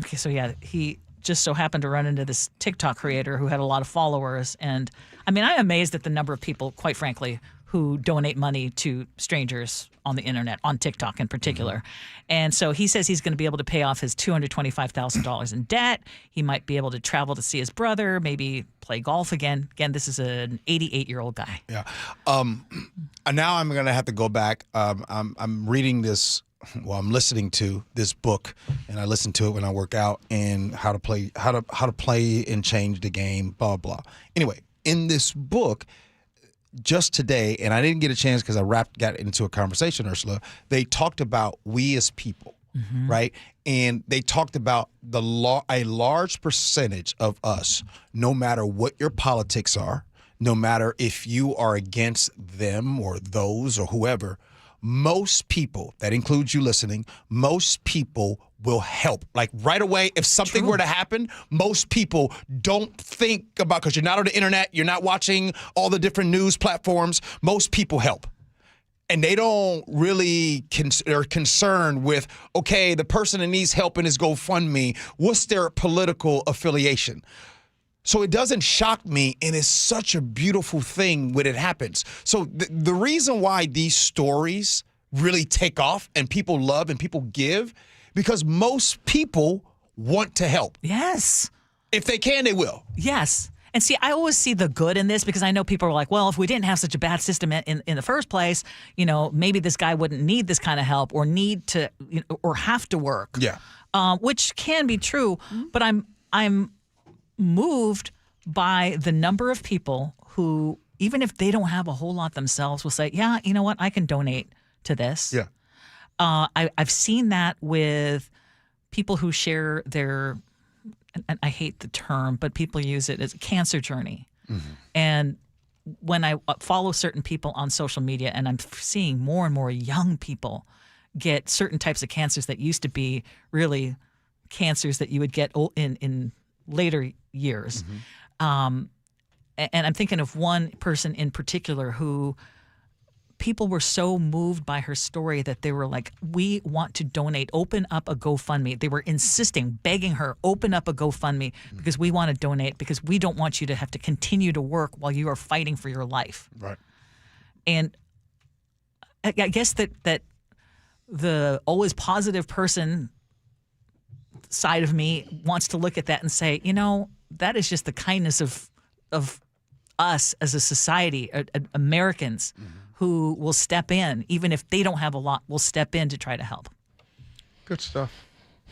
Okay, so yeah, he just so happened to run into this TikTok creator who had a lot of followers. And I mean, I'm amazed at the number of people, quite frankly, who donate money to strangers on the internet, on TikTok in particular. And so he says he's going to be able to pay off his $225,000 in debt. He might be able to travel to see his brother, maybe play golf again. Again, this is an 88-year-old guy.
Yeah. Now I'm going to have to go back. I'm reading this. Well, I'm listening to this book, and I listen to it when I work out, and how to play and change the game, blah blah. Anyway, in this book, just today, and I didn't get a chance because I got into a conversation, Ursula. They talked about we as people, right? And they talked about a large percentage of us, no matter what your politics are, no matter if you are against them or those or whoever. Most people, that includes you listening, most people will help. Like right away, if something were to happen, most people don't think about, because you're not on the internet, you're not watching all the different news platforms, most people help. And they don't really are concerned with, okay, the person that needs help in his GoFundMe, what's their political affiliation? So it doesn't shock me, and it's such a beautiful thing when it happens. So the reason why these stories really take off and people love and people give, because most people want to help.
Yes.
If they can, they will.
Yes. And see, I always see the good in this, because I know people are like, well, if we didn't have such a bad system in the first place, maybe this guy wouldn't need this kind of help or need to or have to work.
Yeah.
Which can be true, but I'm moved by the number of people who, even if they don't have a whole lot themselves, will say, yeah, you know what, I can donate to this.
Yeah.
I've seen that with people who share their, and I hate the term, but people use it as a cancer journey. Mm-hmm. And when I follow certain people on social media, and I'm seeing more and more young people get certain types of cancers that used to be really cancers that you would get in later years. Mm-hmm. And I'm thinking of one person in particular who people were so moved by her story that they were like, we want to donate, open up a GoFundMe. They were insisting, begging her, open up a GoFundMe because we want to donate, because we don't want you to have to continue to work while you are fighting for your life.
Right.
And I guess that the always positive person side of me wants to look at that and say, that is just the kindness of us as a society, Americans, who will step in, even if they don't have a lot, will step in to try to help.
Good stuff.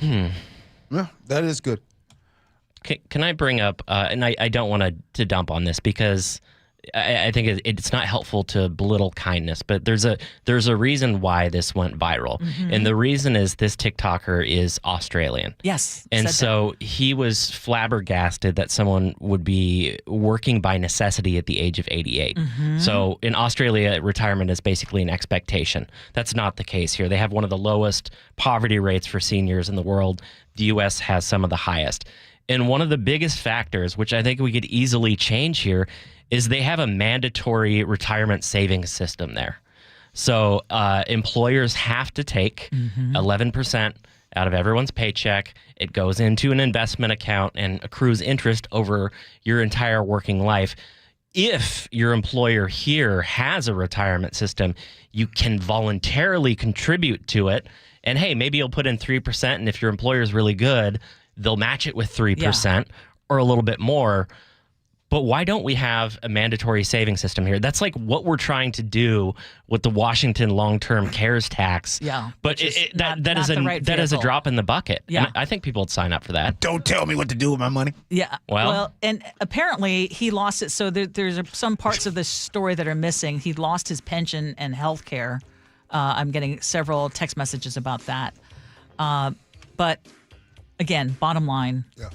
Yeah, that is good.
Can I bring up, and I don't want to dump on this because I think it's not helpful to belittle kindness, but there's a reason why this went viral. Mm-hmm. And the reason is this TikToker is Australian.
Yes.
And so he was flabbergasted that someone would be working by necessity at the age of 88. Mm-hmm. So in Australia, retirement is basically an expectation. That's not the case here. They have one of the lowest poverty rates for seniors in the world. The U.S. has some of the highest. And one of the biggest factors, which I think we could easily change here, is they have a mandatory retirement savings system there. So employers have to take 11% out of everyone's paycheck. It goes into an investment account and accrues interest over your entire working life. If your employer here has a retirement system, you can voluntarily contribute to it. And hey, maybe you'll put in 3%, and if your employer is really good, they'll match it with 3% or a little bit more. But why don't we have a mandatory saving system here? That's like what we're trying to do with the Washington long-term CARES tax.
Yeah.
But that is a drop in the bucket.
Yeah.
And I think people would sign up for that.
Don't tell me what to do with my money.
Yeah.
Well,
and apparently he lost it. So there's some parts of the story that are missing. He lost his pension and health care. I'm getting several text messages about that. But again, bottom line.
Yeah.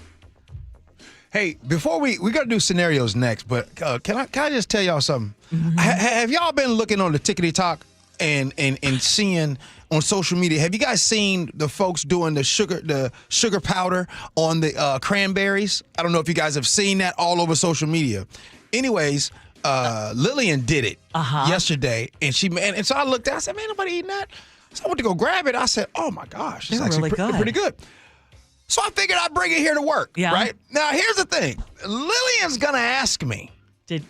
Hey, before we got to do scenarios next, but can I just tell y'all something? Mm-hmm. Have y'all been looking on the Tickety Talk and seeing on social media? Have you guys seen the folks doing the sugar powder on the cranberries? I don't know if you guys have seen that all over social media. Anyways, Lillian did it yesterday, and so I looked at it, I said, man, nobody eating that. So I went to go grab it. I said, oh my gosh, it's actually pretty good. So I figured I'd bring it here to work, right? Now, here's the thing. Lillian's going to ask me,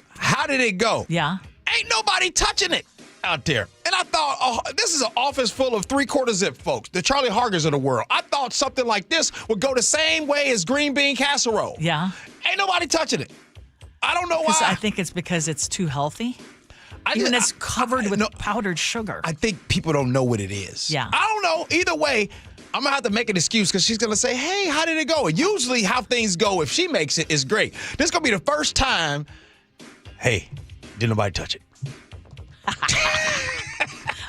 how did it go?
Yeah.
Ain't nobody touching it out there. And I thought, this is an office full of three-quarter zip folks, the Charlie Hargers of the world. I thought something like this would go the same way as green bean casserole.
Yeah.
Ain't nobody touching it. I don't know why.
I think it's because it's too healthy. Even it's covered with powdered sugar.
I think people don't know what it is.
Yeah.
I don't know. Either way, I'm going to have to make an excuse because she's going to say, hey, how did it go? And usually how things go, if she makes it, is great. This is going to be the first time, hey, didn't nobody touch it.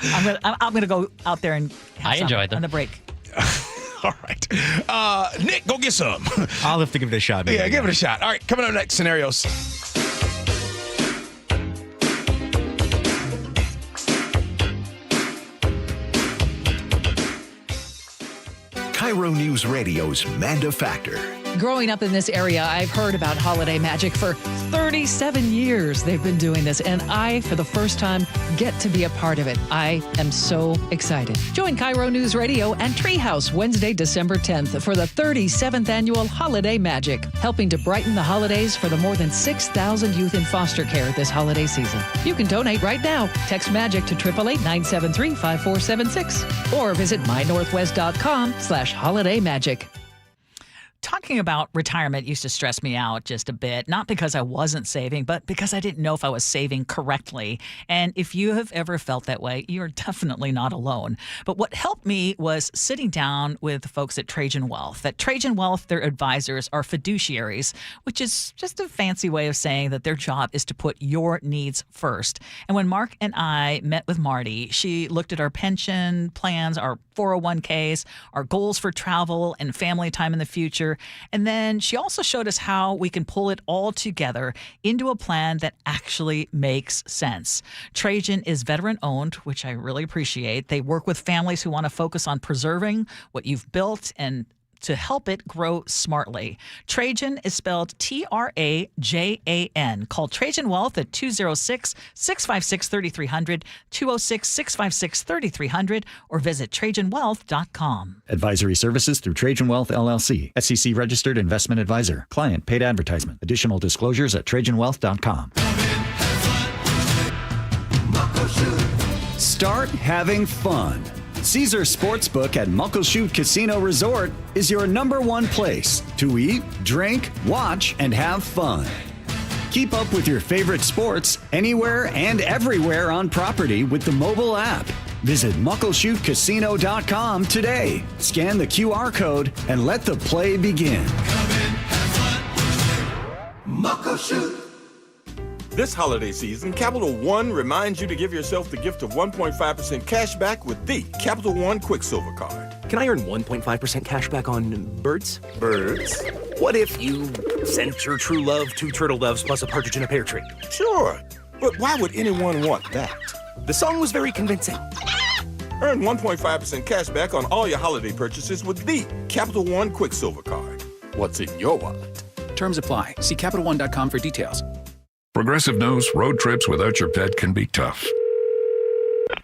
I'm gonna go out there and have some
enjoyed them
on the break.
All right. Nick, go get some.
I'll have to give it a shot.
Yeah, give it a shot. All right, coming up next, scenarios.
KIRO News Radio's Manda Factor.
Growing up in this area, I've heard about holiday magic for 37 years. They've been doing this, and I, for the first time, get to be a part of it. I am so excited. Join KIRO News Radio and Treehouse Wednesday, December 10th for the 37th annual Holiday Magic, helping to brighten the holidays for the more than 6,000 youth in foster care this holiday season. You can donate right now. Text MAGIC to 888-973-5476 or visit mynorthwest.com/holidaymagic.
Talking about retirement used to stress me out just a bit, not because I wasn't saving, but because I didn't know if I was saving correctly. And if you have ever felt that way, you're definitely not alone. But what helped me was sitting down with the folks at Trajan Wealth. At Trajan Wealth, their advisors are fiduciaries, which is just a fancy way of saying that their job is to put your needs first. And when Mark and I met with Marty, she looked at our pension plans, our 401ks, our goals for travel and family time in the future. And then she also showed us how we can pull it all together into a plan that actually makes sense. Trajan is veteran owned, which I really appreciate. They work with families who want to focus on preserving what you've built and to help it grow smartly. Trajan is spelled Trajan. Call Trajan Wealth at 206-656-3300, 206-656-3300, or visit TrajanWealth.com.
Advisory services through Trajan Wealth, LLC. SEC registered investment advisor. Client paid advertisement. Additional disclosures at TrajanWealth.com.
Start having fun. Caesar Sportsbook at Muckleshoot Casino Resort is your #1 place to eat, drink, watch, and have fun. Keep up with your favorite sports anywhere and everywhere on property with the mobile app. Visit MuckleshootCasino.com today. Scan the QR code and let the play begin.
Muckleshoot. This holiday season, Capital One reminds you to give yourself the gift of 1.5% cash back with the Capital One Quicksilver Card.
Can I earn 1.5% cash back on birds?
Birds?
What if you sent your true love 2 turtle doves plus a partridge in a pear tree?
Sure, but why would anyone want that?
The song was very convincing.
Earn 1.5% cash back on all your holiday purchases with the Capital One Quicksilver Card. What's in your wallet?
Terms apply. See CapitalOne.com for details.
Progressive knows road trips without your pet can be tough.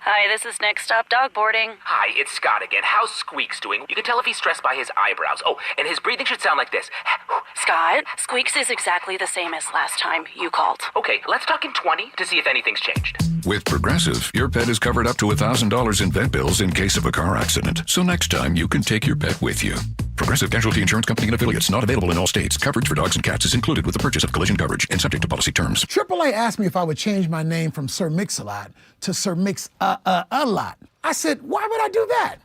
Hi, this is Next Stop Dog Boarding.
Hi, it's Scott again. How's Squeaks doing? You can tell if he's stressed by his eyebrows. Oh, and his breathing should sound like this.
Scott, Squeaks is exactly the same as last time you called.
Okay, let's talk in 20 to see if anything's changed.
With Progressive, your pet is covered up to $1,000 in vet bills in case of a car accident. So next time, you can take your pet with you. Progressive Casualty Insurance Company and affiliates. Not available in all states. Coverage for dogs and cats is included with the purchase of collision coverage and subject to policy terms.
AAA asked me if I would change my name from Sir Mix-a-Lot to Sir Mix-a-Lot. I said, why would I do that?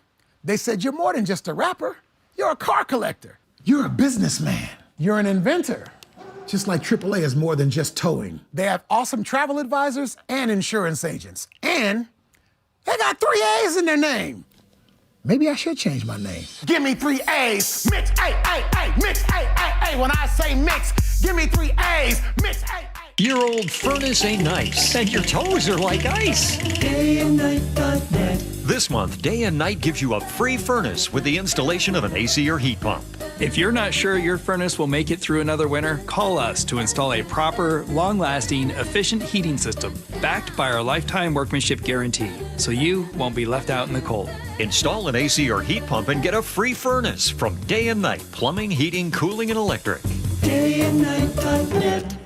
They said, you're more than just a rapper. You're a car collector. You're a businessman. You're an inventor. Just like AAA is more than just towing. They have awesome travel advisors and insurance agents. And they got 3 A's in their name. Maybe I should change my name. Give me 3 A's. Mix, A. Mix, A. When I say mix, give me 3 A's. Mix, A.
Your old furnace ain't nice, and your toes are like ice.
DayandNight.net. This month, Day and Night gives you a free furnace with the installation of an AC or heat pump.
If you're not sure your furnace will make it through another winter, call us to install a proper, long-lasting, efficient heating system backed by our lifetime workmanship guarantee, so you won't be left out in the cold.
Install an AC or heat pump and get a free furnace from Day and Night Plumbing, Heating, Cooling, and Electric. DayandNight.net.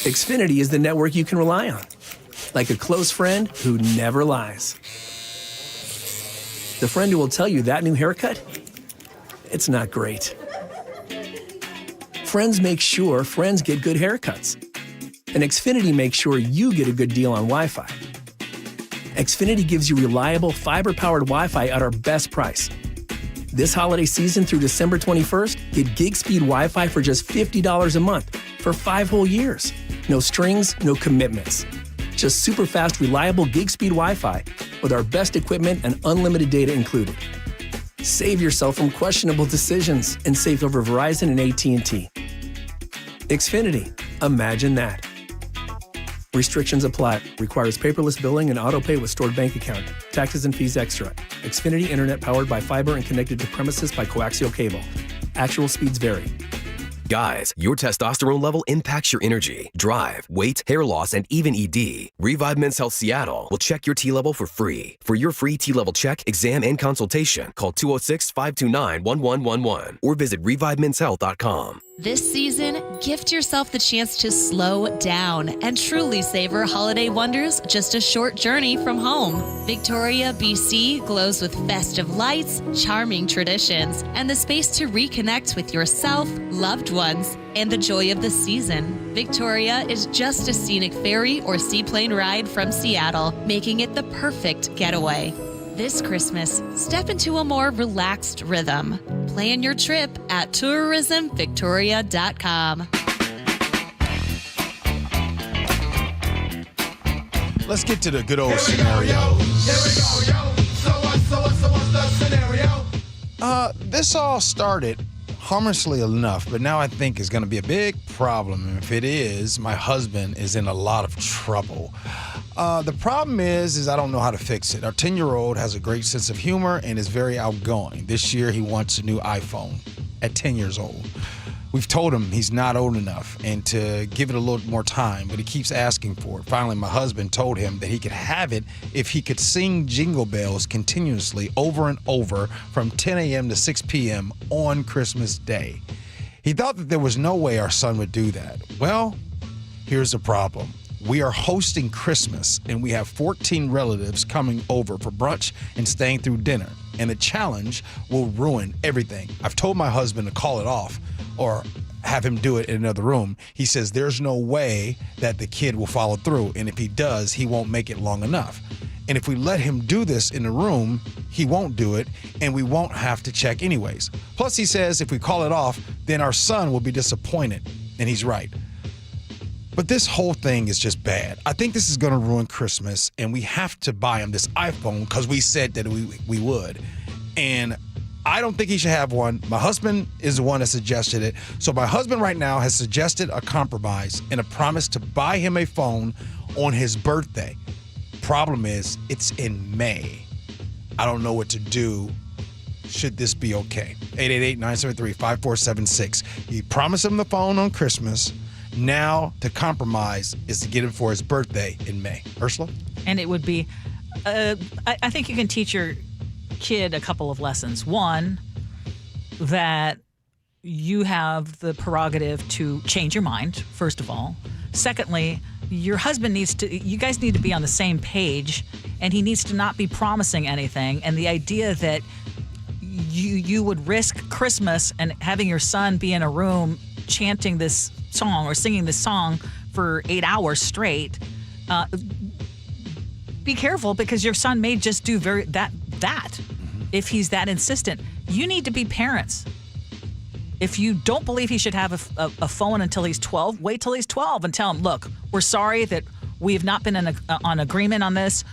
Xfinity is the network you can rely on. Like a close friend who never lies. The friend who will tell you that new haircut, it's not great. Friends make sure friends get good haircuts. And Xfinity makes sure you get a good deal on Wi-Fi. Xfinity gives you reliable fiber-powered Wi-Fi at our best price. This holiday season through December 21st, get gig speed Wi-Fi for just $50 a month for 5 whole years. No strings, no commitments. Just super fast, reliable gig speed Wi-Fi with our best equipment and unlimited data included. Save yourself from questionable decisions and save over Verizon and AT&T. Xfinity. Imagine that. Restrictions apply. Requires paperless billing and auto-pay with stored bank account. Taxes and fees extra. Xfinity Internet powered by fiber and connected to premises by coaxial cable. Actual speeds vary.
Guys, your testosterone level impacts your energy, drive, weight, hair loss, and even ED. Revive Men's Health Seattle will check your T level for free. For your free T level check, exam, and consultation, call 206-529-1111 or visit ReviveMen'sHealth.com.
This season, gift yourself the chance to slow down and truly savor holiday wonders just a short journey from home. Victoria, BC glows with festive lights, charming traditions, and the space to reconnect with yourself, loved ones, and the joy of the season. Victoria is just a scenic ferry or seaplane ride from Seattle, making it the perfect getaway. This Christmas, step into a more relaxed rhythm. Plan your trip at tourismvictoria.com.
Let's get to the good old scenario.
Here we go, yo. So what's the scenario?
This all started harmlessly enough, but now I think it's going to be a big problem. And if it is, my husband is in a lot of trouble. The problem is I don't know how to fix it. Our 10-year-old has a great sense of humor and is very outgoing. This year, he wants a new iPhone at 10 years old. We've told him he's not old enough and to give it a little more time, but he keeps asking for it. Finally, my husband told him that he could have it if he could sing Jingle Bells continuously over and over from 10 a.m. to 6 p.m. on Christmas Day. He thought that there was no way our son would do that. Well, here's the problem. We are hosting Christmas, and we have 14 relatives coming over for brunch and staying through dinner, and the challenge will ruin everything. I've told my husband to call it off or have him do it in another room. He says there's no way that the kid will follow through, and if he does, he won't make it long enough. And if we let him do this in the room, he won't do it, and we won't have to check anyways. Plus, he says if we call it off, then our son will be disappointed, and he's right. But this whole thing is just bad. I think this is going to ruin Christmas, and we have to buy him this iPhone because we said that we would. And I don't think he should have one. My husband is the one that suggested it. So my husband right now has suggested a compromise and a promise to buy him a phone on his birthday. Problem is, it's in May. I don't know what to do. Should this be okay? 888-973-5476. He promised him the phone on Christmas. Now, to compromise is to get him for his birthday in May. Ursula?
And it would be, I think you can teach your kid a couple of lessons. One, that you have the prerogative to change your mind, first of all. Secondly, your husband you guys need to be on the same page, and he needs to not be promising anything. And the idea that you would risk Christmas and having your son be in a room chanting this song or singing this song for 8 hours straight. Be careful, because your son may just do that if he's that insistent. You need to be parents. If you don't believe he should have a phone until he's 12, wait till he's 12 and tell him, look, we're sorry that we have not been on agreement on this.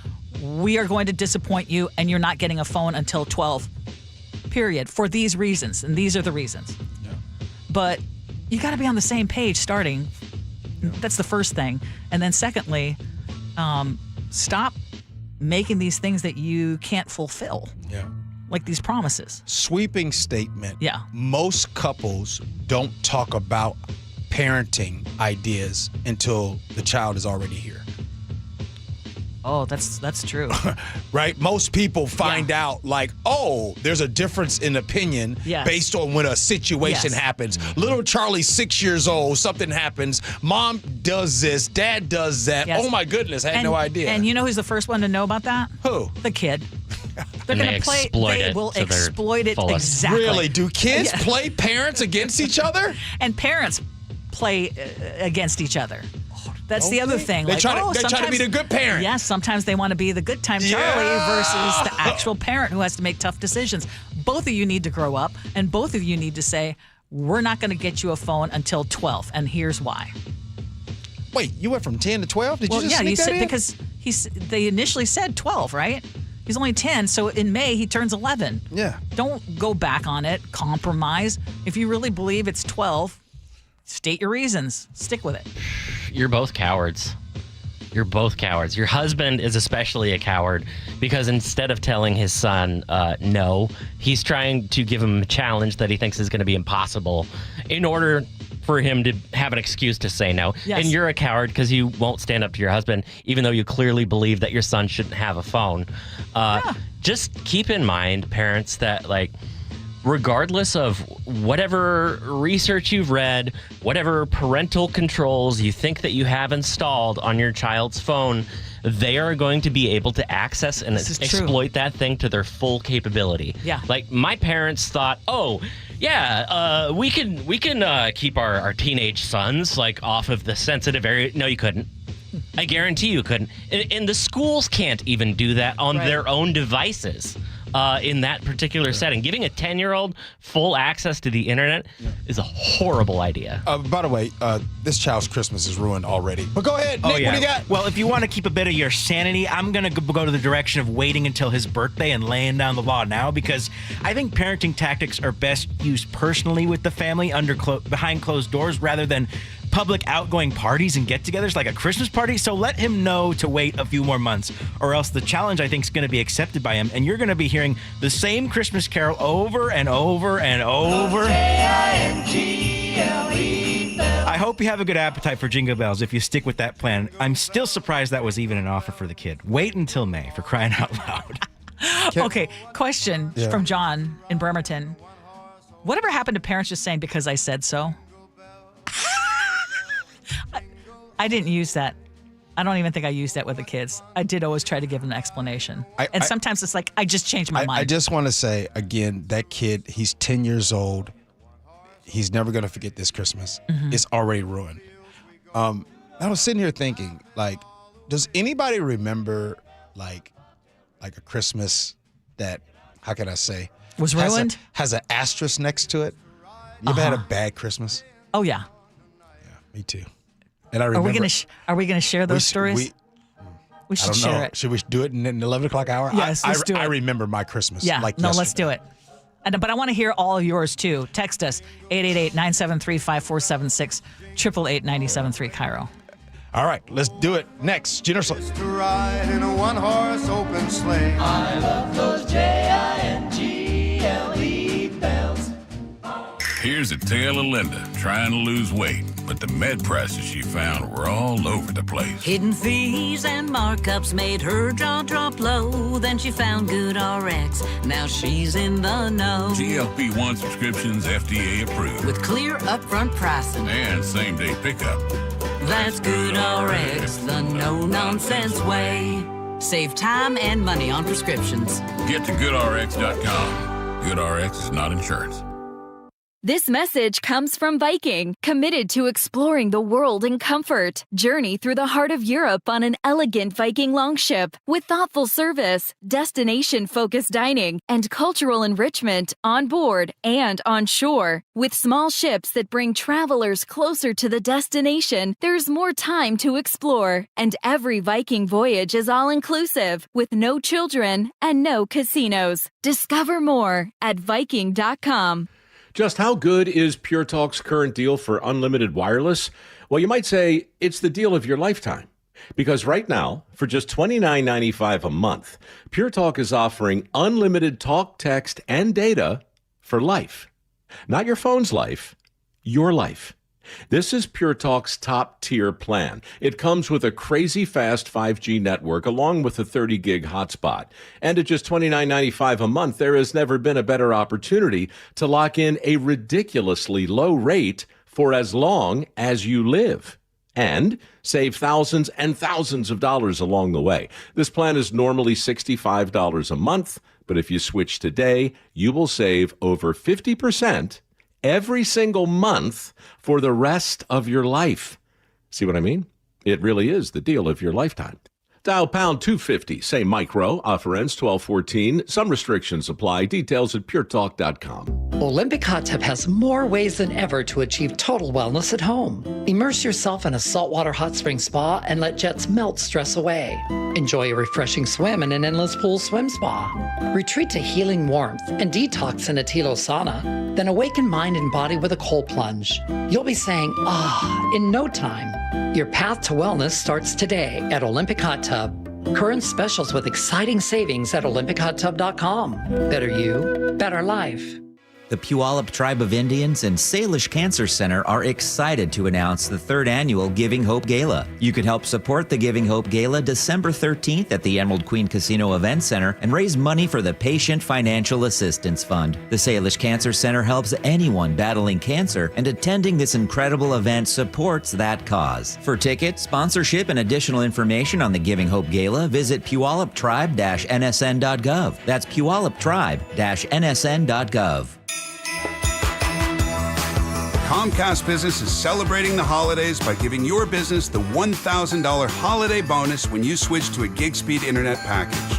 We are going to disappoint you, and you're not getting a phone until 12, period, for these reasons. And these are the reasons. Yeah. But you got to be on the same page starting. Yeah. That's the first thing. And then secondly, stop making these things that you can't fulfill.
Yeah.
Like these promises.
Sweeping statement.
Yeah.
Most couples don't talk about parenting ideas until the child is already here.
Oh, that's true.
Right? Most people find out like, oh, there's a difference in opinion based on when a situation happens. Little Charlie's 6 years old, something happens. Mom does this, dad does that.
Yes.
Oh my goodness, I had no idea.
And you know who's the first one to know about that?
Who?
The kid. They're going to play. They will exploit it exactly.
Really? Do kids play parents against each other?
And parents play against each other. That's the other thing.
They try to be the good parent.
Yes, sometimes they want to be the good time Charlie versus the actual parent who has to make tough decisions. Both of you need to grow up, and both of you need to say, we're not going to get you a phone until 12, and here's why.
Wait, you went from 10 to 12? Did you just sneak that in?
Because they initially said 12, right? He's only 10, so in May he turns 11.
Yeah.
Don't go back on it. Compromise. If you really believe it's 12, state your reasons. Stick with it.
You're both cowards. You're both cowards. Your husband is especially a coward because instead of telling his son no, he's trying to give him a challenge that he thinks is going to be impossible in order for him to have an excuse to say no.
Yes.
And you're a coward because you won't stand up to your husband, even though you clearly believe that your son shouldn't have a phone. Just keep in mind, parents, that regardless of whatever research you've read, whatever parental controls you think that you have installed on your child's phone, they are going to be able to access and exploit that thing to their full capability.
Yeah.
Like my parents thought, we can keep our teenage sons off of the sensitive area. No, you couldn't. I guarantee you couldn't. And the schools can't even do that on their own devices. In that particular setting. Giving a 10-year-old full access to the internet is a horrible idea.
By the way, this child's Christmas is ruined already. But go ahead, Nick, what do you got?
Well, if you want to keep a bit of your sanity, I'm going to go to the direction of waiting until his birthday and laying down the law now, because I think parenting tactics are best used personally with the family behind closed doors rather than public outgoing parties and get-togethers like a Christmas party. So let him know to wait a few more months, or else the challenge, I think, is going to be accepted by him, and you're going to be hearing the same Christmas carol over and over and over. I hope you have a good appetite for Jingle Bells if you stick with that plan. I'm still surprised that was even an offer for the kid. Wait until May, for crying out loud.
Okay, question from John in Bremerton. Whatever happened to parents just saying, because I said so? I didn't use that. I don't even think I used that with the kids. I did always try to give them an explanation. Sometimes it's I just changed my mind.
I just want to say, again, that kid, he's 10 years old. He's never going to forget this Christmas. Mm-hmm. It's already ruined. I was sitting here thinking, does anybody remember, a Christmas that, how can I say?
Was ruined?
Has an asterisk next to it? You ever had a bad Christmas?
Oh, yeah.
Yeah, me too. And I remember.
Are we gonna share those stories? We should share it.
Should we do it in the 11 o'clock hour?
Yes, let's do it.
I remember my Christmas.
Yeah,
yesterday.
Let's do it. But I want to hear all of yours too. Text us 888-973-5476 888-973 KIRO.
All right, let's do it. Next, Gee Ursula.
To ride in a one-horse open sleigh. I love those Jingle bells.
Here's a tale of Linda trying to lose weight, but the med prices she found were all over the place.
Hidden fees and markups made her jaw drop low. Then she found Good RX. Now she's in the know.
GLP-1 prescriptions FDA approved.
With clear upfront pricing.
And same-day pickup.
That's Good RX, the no-nonsense way. Save time and money on prescriptions.
Get to GoodRx.com. GoodRx is not insurance.
This message comes from Viking, committed to exploring the world in comfort. Journey through the heart of Europe on an elegant Viking longship with thoughtful service, destination-focused dining, and cultural enrichment on board and on shore. With small ships that bring travelers closer to the destination, there's more time to explore. And every Viking voyage is all-inclusive, with no children and no casinos. Discover more at Viking.com.
Just how good is Pure Talk's current deal for unlimited wireless? Well, you might say it's the deal of your lifetime. Because right now, for just $29.95 a month, Pure Talk is offering unlimited talk, text, and data for life. Not your phone's life, your life. This is Pure Talk's top-tier plan. It comes with a crazy fast 5G network along with a 30-gig hotspot. And at just $29.95 a month, there has never been a better opportunity to lock in a ridiculously low rate for as long as you live. And save thousands and thousands of dollars along the way. This plan is normally $65 a month, but if you switch today, you will save over 50% every single month for the rest of your life. See what I mean? It really is the deal of your lifetime. Dial pound 250, say micro, offer ends 12/14. Some restrictions apply. Details at puretalk.com.
Olympic Hot Tub has more ways than ever to achieve total wellness at home. Immerse yourself in a saltwater hot spring spa and let jets melt stress away. Enjoy a refreshing swim in an endless pool swim spa. Retreat to healing warmth and detox in a Tilo sauna. Then awaken mind and body with a cold plunge. You'll be saying, ah, in no time. Your path to wellness starts today at Olympic Hot Tub. Current specials with exciting savings at olympichottub.com. Better you, better life.
The Puyallup Tribe of Indians and Salish Cancer Center are excited to announce the third annual Giving Hope Gala. You can help support the Giving Hope Gala December 13th at the Emerald Queen Casino Event Center and raise money for the Patient Financial Assistance Fund. The Salish Cancer Center helps anyone battling cancer, and attending this incredible event supports that cause. For tickets, sponsorship, and additional information on the Giving Hope Gala, visit puyalluptribe-nsn.gov. That's puyalluptribe-nsn.gov.
Comcast Business is celebrating the holidays by giving your business the $1,000 holiday bonus when you switch to a gig speed internet package.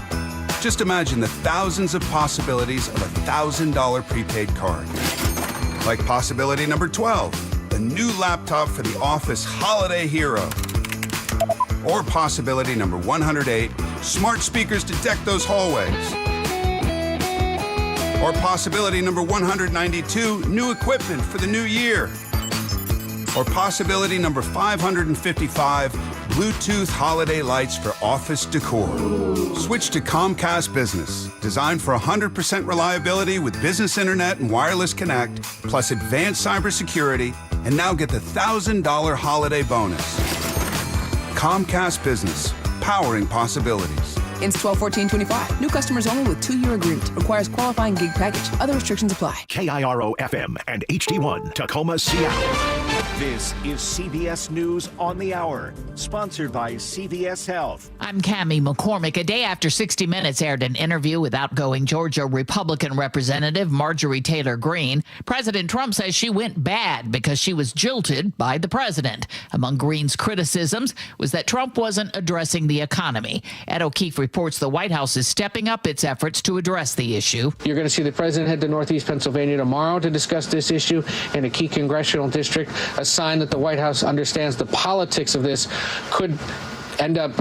Just imagine the thousands of possibilities of a $1,000 prepaid card. Like possibility number 12, the new laptop for the office holiday hero. Or possibility number 108, smart speakers to deck those hallways. Or possibility number 192, new equipment for the new year. Or possibility number 555, Bluetooth holiday lights for office decor. Switch to Comcast Business, designed for 100% reliability with business internet and wireless connect, plus advanced cybersecurity, and now get the $1,000 holiday bonus. Comcast Business, powering possibilities.
Ends 12/14/25. New customers only with 2-year agreement. Requires qualifying gig package. Other restrictions apply.
KIRO FM and HD1 Tacoma, Seattle. This is CBS News on the Hour, sponsored by CVS Health.
I'm Cammie McCormick. A day after 60 Minutes aired an interview with outgoing Georgia Republican Representative Marjorie Taylor Greene, President Trump says she went bad because she was jilted by the president. Among Greene's criticisms was that Trump wasn't addressing the economy. Ed O'Keefe reports the White House is stepping up its efforts to address the issue.
You're going to see the president head to Northeast Pennsylvania tomorrow to discuss this issue in a key congressional district, a sign that the White House understands the politics of this could end up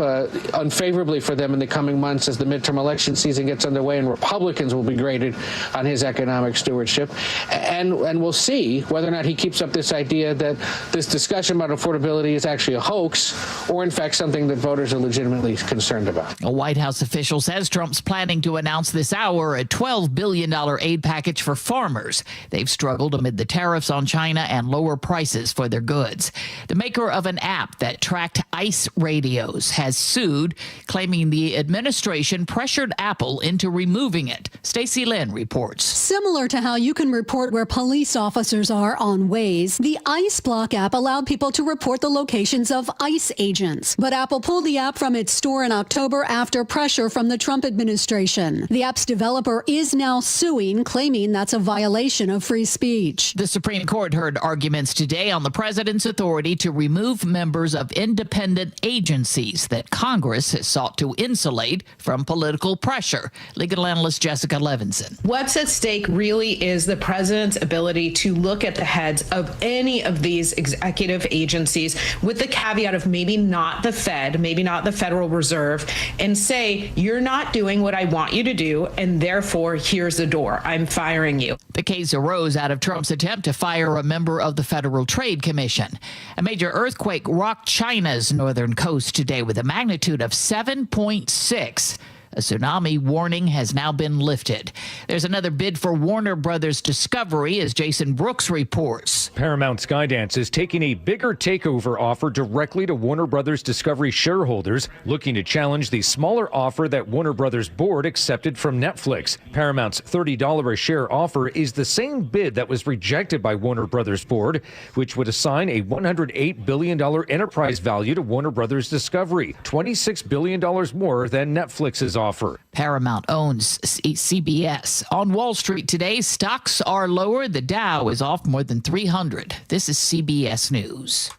unfavorably for them in the coming months as the midterm election season gets underway and Republicans will be graded on his economic stewardship. And we'll see whether or not he keeps up this idea that this discussion about affordability is actually a hoax or, in fact, something that voters are legitimately concerned about.
A White House official says Trump's planning to announce this hour a $12 billion aid package for farmers. They've struggled amid the tariffs on China and lower prices for their goods. The maker of an app that tracked ICE radio
Windows has sued, claiming the administration pressured Apple into removing it. Stacey Lynn reports.
Similar to how you can report where police officers are on Waze, the Ice Block app allowed people to report the locations of ICE agents. But Apple pulled the app from its store in October after pressure from the Trump administration. The app's developer is now suing, claiming that's a violation of free speech.
The Supreme Court heard arguments today on the president's authority to remove members of independent agencies that Congress has sought to insulate from political pressure. Legal analyst Jessica Levinson.
What's at stake really is the president's ability to look at the heads of any of these executive agencies with the caveat of maybe not the Fed, maybe not the Federal Reserve, and say, you're not doing what I want you to do, and therefore, here's the door. I'm firing you.
The case arose out of Trump's attempt to fire a member of the Federal Trade Commission. A major earthquake rocked China's northern coast today with a magnitude of 7.6. A tsunami warning has now been lifted. There's another bid for Warner Brothers Discovery, as Jason Brooks reports.
Paramount Skydance is taking a bigger takeover offer directly to Warner Brothers Discovery shareholders, looking to challenge the smaller offer that Warner Brothers board accepted from Netflix. Paramount's $30 a share offer is the same bid that was rejected by Warner Brothers board, which would assign a $108 billion enterprise value to Warner Brothers Discovery, $26 billion more than Netflix's offer.
Paramount owns CBS. On Wall Street today, stocks are lower. The Dow is off more than 300. This is CBS News.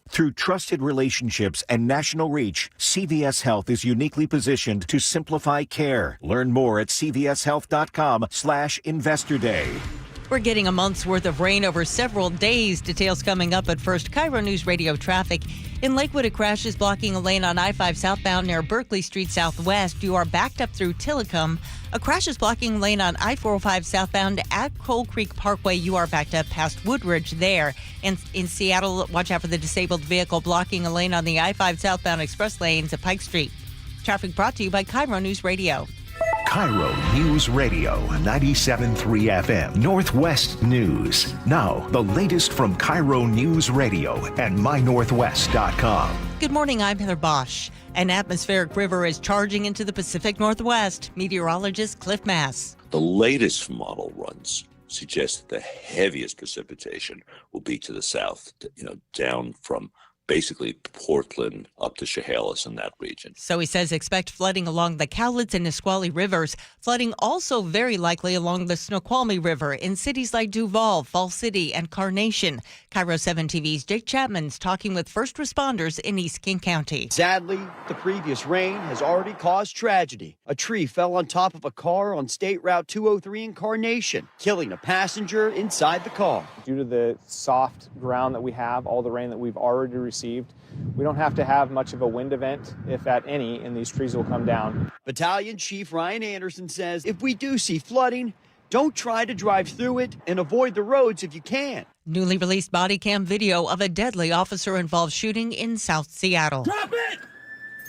Through trusted relationships and national reach, CVS Health is uniquely positioned to simplify care. Learn more at cvshealth.com/Investor Day.
We're getting a month's worth of rain over several days. Details coming up, at first, KIRO News Radio traffic. In Lakewood, a crash is blocking a lane on I-5 southbound near Berkeley Street Southwest. You are backed up through Tillicum. A crash is blocking a lane on I-405 southbound at Coal Creek Parkway. You are backed up past Woodridge there. And in Seattle, watch out for the disabled vehicle blocking a lane on the I-5 southbound express lanes at Pike Street. Traffic brought to you by KIRO News Radio.
KIRO News Radio, 97.3 FM, Northwest News. Now, the latest from KIRO News Radio and mynorthwest.com.
Good morning, I'm Heather Bosch. An atmospheric river is charging into the Pacific Northwest. Meteorologist Cliff Mass.
The latest model runs suggest that the heaviest precipitation will be to the south, down from basically Portland up to Chehalis in that region.
So he says expect flooding along the Cowlitz and Nisqually rivers. Flooding also very likely along the Snoqualmie River in cities like Duval, Falls City, and Carnation. KIRO 7 TV's Jake Chapman's talking with first responders in East King County.
Sadly, the previous rain has already caused tragedy. A tree fell on top of a car on State Route 203 in Carnation, killing a passenger inside the car.
Due to the soft ground that we have, all the rain that we've already received, we don't have to have much of a wind event, if at any, and these trees will come down.
Battalion Chief Ryan Anderson says if we do see flooding, don't try to drive through it and avoid the roads if you can.
Newly released body cam video of a deadly officer-involved shooting in South Seattle.
Drop it!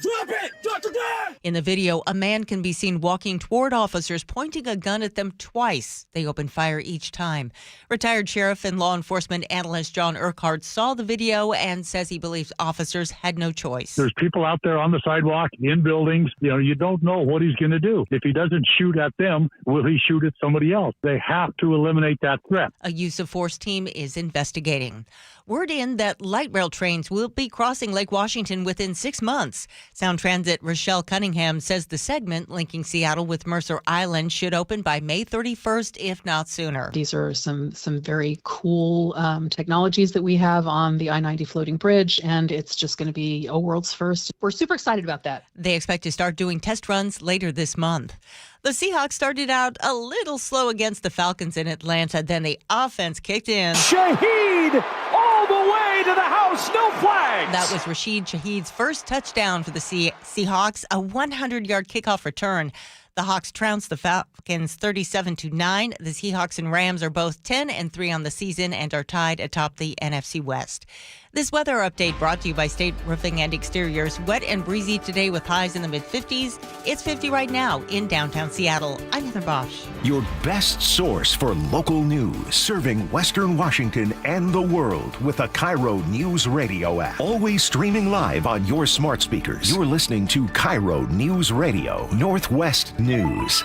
Drop it! Drop the gun!
In the video, a man can be seen walking toward officers, pointing a gun at them twice. They open fire each time. Retired sheriff and law enforcement analyst John Urquhart saw the video and says he believes officers had no choice.
There's people out there on the sidewalk, in buildings. You don't know what he's going to do. If he doesn't shoot at them, will he shoot at somebody else? They have to eliminate that threat.
A use of force team is investigating. Word in that light rail trains will be crossing Lake Washington within 6 months. Sound Transit Rochelle Cunningham says the segment linking Seattle with Mercer Island should open by May 31st, if not sooner.
These are some very cool technologies that we have on the I-90 floating bridge, and it's just going to be a world's first. We're super excited about that.
They expect to start doing test runs later this month. The Seahawks started out a little slow against the Falcons in Atlanta, then the offense kicked in.
Shaheed all the way to the house, no flags.
That was Rashid Shaheed's first touchdown for the Seahawks, a 100-yard kickoff return. The Hawks trounced the Falcons 37-9. The Seahawks and Rams are both 10-3 on the season and are tied atop the NFC West. This weather update brought to you by State Roofing and Exteriors. Wet and breezy today with highs in the mid-50s. It's 50 right now in downtown Seattle. I'm Heather Bosch.
Your best source for local news, serving Western Washington and the world with the KIRO Newsradio App. Always streaming live on your smart speakers. You're listening to KIRO Newsradio, Northwest News.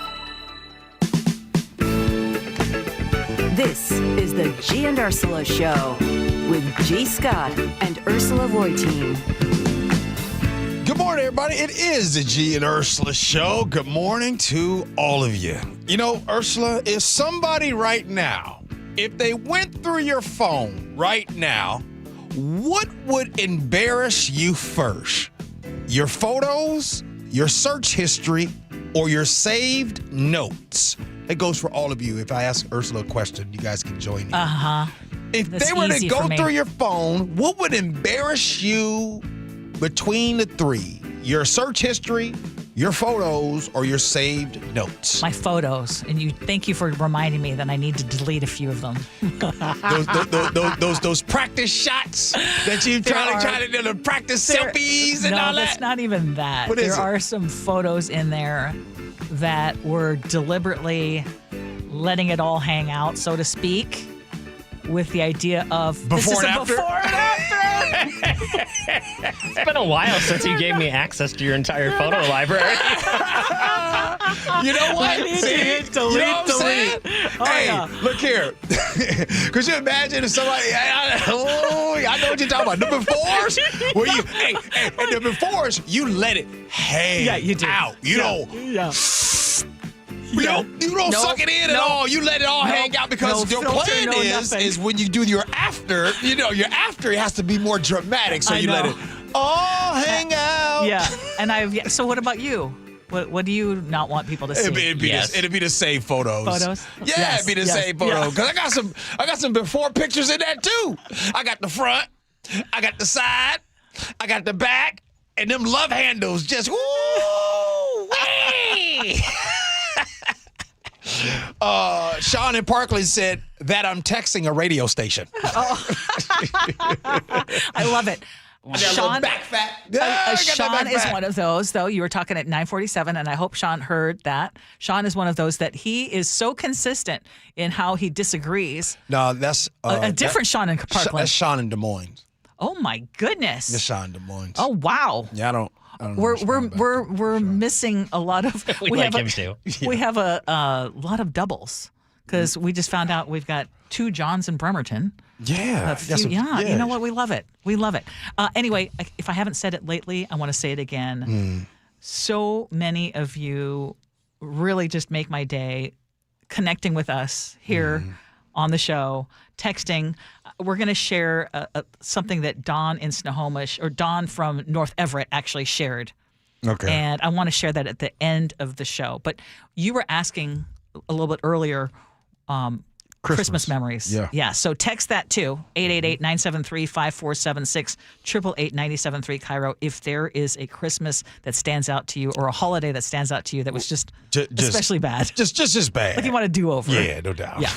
This is the Gee and Ursula Show with G. Scott and Ursula Reutin.
Good morning, everybody. It is the Gee and Ursula Show. Good morning to all of you. You know, Ursula, if somebody right now, if they went through your phone right now, what would embarrass you first? Your photos, your search history, or your saved notes? It goes for all of you. If I ask Ursula a question, you guys can join in. If they were to go through your phone, what would embarrass you between the three? Your search history, your photos, or your saved notes?
My photos. And thank you for reminding me that I need to delete a few of them.
those practice shots that you try to practice selfies and all that?
No, that's not even that.
What is
there
it?
are some photos in there that were deliberately letting it all hang out, so to speak, with the idea of
before and after.
It's been a while since you gave me access to your entire photo library.
You know what?
Delete.
Hey, look here. Could you imagine if somebody? I know what you're talking about. The befores, where you, and the befores, you let it hang out. You don't suck it in at all. You let it all hang out because your plan is when you do your after. Your after has to be more dramatic. So you let it all hang out.
Yeah, and so what about you? What do you not want people to see?
It'd be the same photos.
Photos?
Yeah,
Yes,
it'd be the same photo. Because I got some before pictures in that too. I got the front, I got the side, I got the back, and them love handles just woo-wee. Sean in Parkland said that I'm texting a radio station.
I love it. Sean, Sean is one of those, though. You were talking at 9:47, and I hope Sean heard that. Sean is one of those that he is so consistent in how he disagrees.
No, that's
a different Sean in Parkland.
That's Sean in Des Moines.
Oh my goodness.
That's Sean in Des Moines.
Oh wow.
Yeah, I don't
We're missing a lot of.
We like him too.
We have a lot of doubles because we just found out we've got 2 Johns in Bremerton.
Yeah.
You know what? We love it. We love it. Anyway, if I haven't said it lately, I want to say it again. So many of you really just make my day connecting with us here on the show, texting. We're going to share something that Dawn in Snohomish, or Dawn from North Everett, actually shared.
Okay.
And I want to share that at the end of the show. But you were asking a little bit earlier, Christmas memories. Yeah. So text that too, 888-973-5476, 888-973 KIRO, if there is a Christmas that stands out to you or a holiday that stands out to you that was just especially bad.
Just bad.
Like you want to do over.
Yeah, no doubt.
Yeah.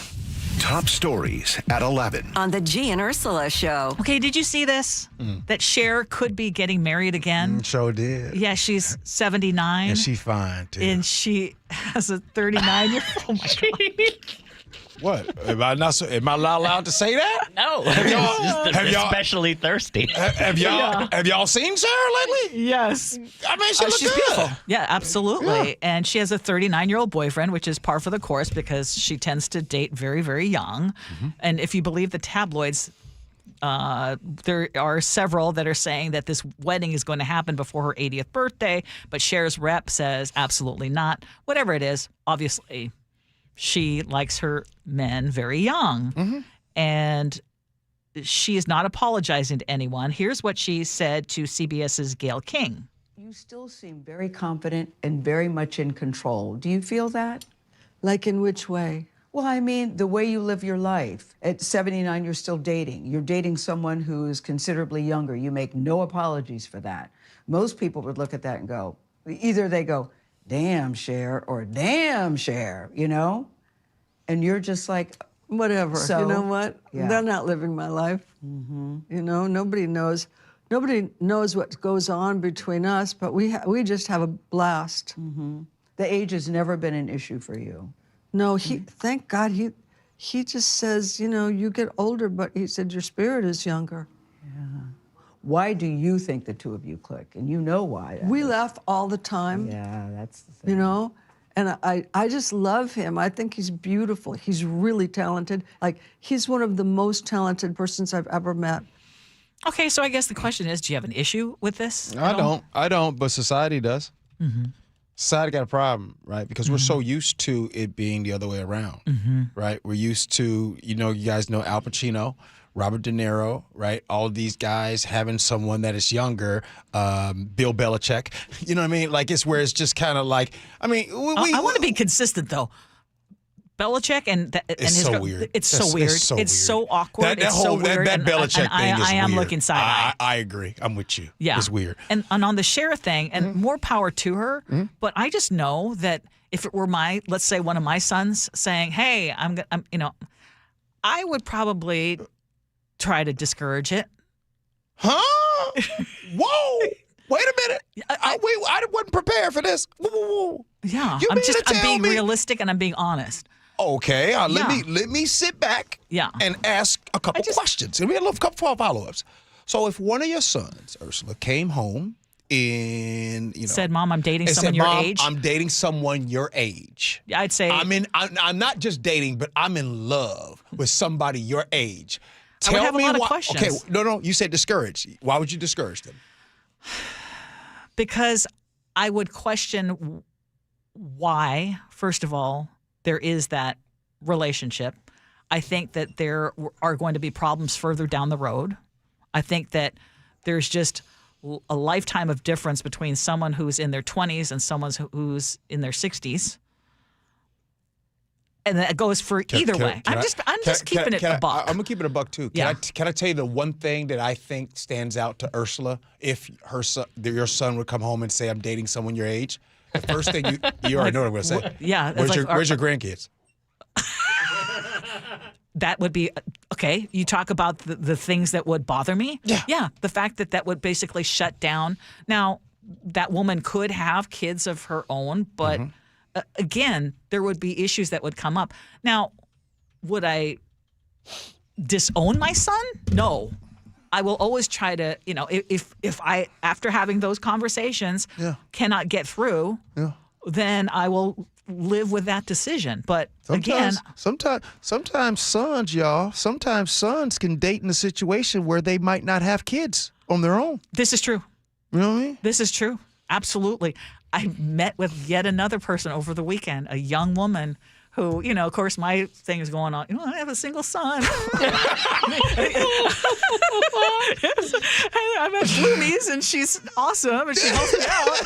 Top stories at 11.
On the Gee and Ursula Show.
Okay, did you see this? That Cher could be getting married again.
Sure did.
Yeah, she's 79.
And she's fine too.
And she has a 39-year-old. Oh my God.
What? Am I not allowed to say that?
No. Especially thirsty.
Have y'all seen Sarah lately?
Yes.
I mean, she's
good.
beautiful.
Yeah, absolutely.
Yeah.
And she has a 39-year-old boyfriend, which is par for the course because she tends to date very, very young. And if you believe the tabloids, there are several that are saying that this wedding is going to happen before her 80th birthday, but Cher's rep says absolutely not. Whatever it is, obviously, she likes her men very young. And she is not apologizing to anyone. Here's what she said to CBS's Gayle King.
You still seem very confident and very much in control. Do you feel that? Like in which way? Well, I mean, the way you live your life. At 79, you're still dating. You're dating someone who is considerably younger. You make no apologies for that. Most people would look at that and go, either they go, damn, Cher, or damn, Cher, you know? And you're just like, Whatever.
So,
you know what?
yeah.
They're not living my life.
Mm-hmm.
You know, nobody knows what goes on between us, but we just have a blast.
Mm-hmm. The age has never been an issue for you.
No, thank God, he just says, you know, you get older, but he said your spirit is younger.
Yeah. Why do you think the two of you click? And you know why.
We laugh all the time.
Yeah, that's the thing.
You know? And I just love him. I think he's beautiful. He's really talented. Like, he's one of the most talented persons I've ever met.
Okay, so I guess the question is, do you have an issue with this?
I don't, but society does.
Mm-hmm.
Society got a problem, right? Because we're so used to it being the other way around, right? We're used to, you guys know Al Pacino, Robert De Niro, right? All of these guys having someone that is younger, Bill Belichick. You know what I mean? Like, it's where it's just kind of like, I mean,
I want to be consistent, though. Belichick and his
so weird.
It's so weird. It's so awkward.
That whole
weird.
That Belichick thing is weird.
I am looking side eye.
I agree. I'm with you.
Yeah,
it's weird.
And on the Cher thing, and more power to her. But I just know that if it were let's say one of my sons saying, "Hey, I'm I would probably try to discourage it."
Huh? Whoa! Wait a minute. I wasn't prepared for this. Whoa.
Yeah, I'm being realistic and I'm being honest.
Okay, let me sit back and ask a couple questions. And we had a couple of follow-ups. So if one of your sons, Ursula, came home and
said, "Mom, I'm dating someone your age."
I'm dating someone your age.
I'd say
I'm not just dating, but I'm in love with somebody your age.
I would have a lot of questions.
Okay, no, you said discourage. Why would you discourage them?
Because I would question why, first of all, there is that relationship. I think that there are going to be problems further down the road. I think that there's just a lifetime of difference between someone who's in their 20s and someone who's in their 60s. And that goes for either way. I'm just keeping it a buck.
I'm gonna keep it a buck too. Can I tell you the one thing that I think stands out to Ursula if your son would come home and say, "I'm dating someone your age"? The first thing you already know what I'm gonna say.
Yeah.
Where's your grandkids?
That would be okay. You talk about the things that would bother me. Yeah. The fact that would basically shut down. Now, that woman could have kids of her own, but. Again, there would be issues that would come up. Now, would I disown my son? No. I will always try to, if I, after having those conversations, cannot get through, then I will live with that decision. But
sometimes sons can date in a situation where they might not have kids on their own.
This is true.
You know what I mean?
This is true. Absolutely. I met with yet another person over the weekend, a young woman who, of course, my thing is going on. I have a single son. I'm at Bloomies, and she's awesome, and she helps me out.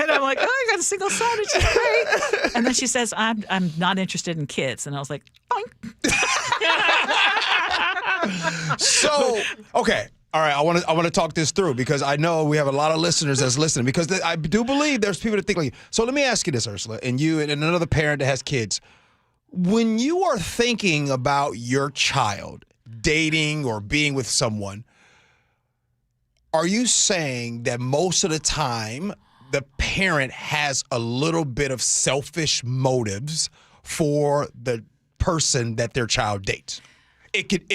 And I'm like, oh, I got a single son, and she's great. And then she says, I'm not interested in kids. And I was like, boink.
So, okay. All right, I want to talk this through because I know we have a lot of listeners that's listening because I do believe there's people that think like. So let me ask you this, Ursula, and you and another parent that has kids. When you are thinking about your child dating or being with someone, are you saying that most of the time the parent has a little bit of selfish motives for the person that their child dates? It could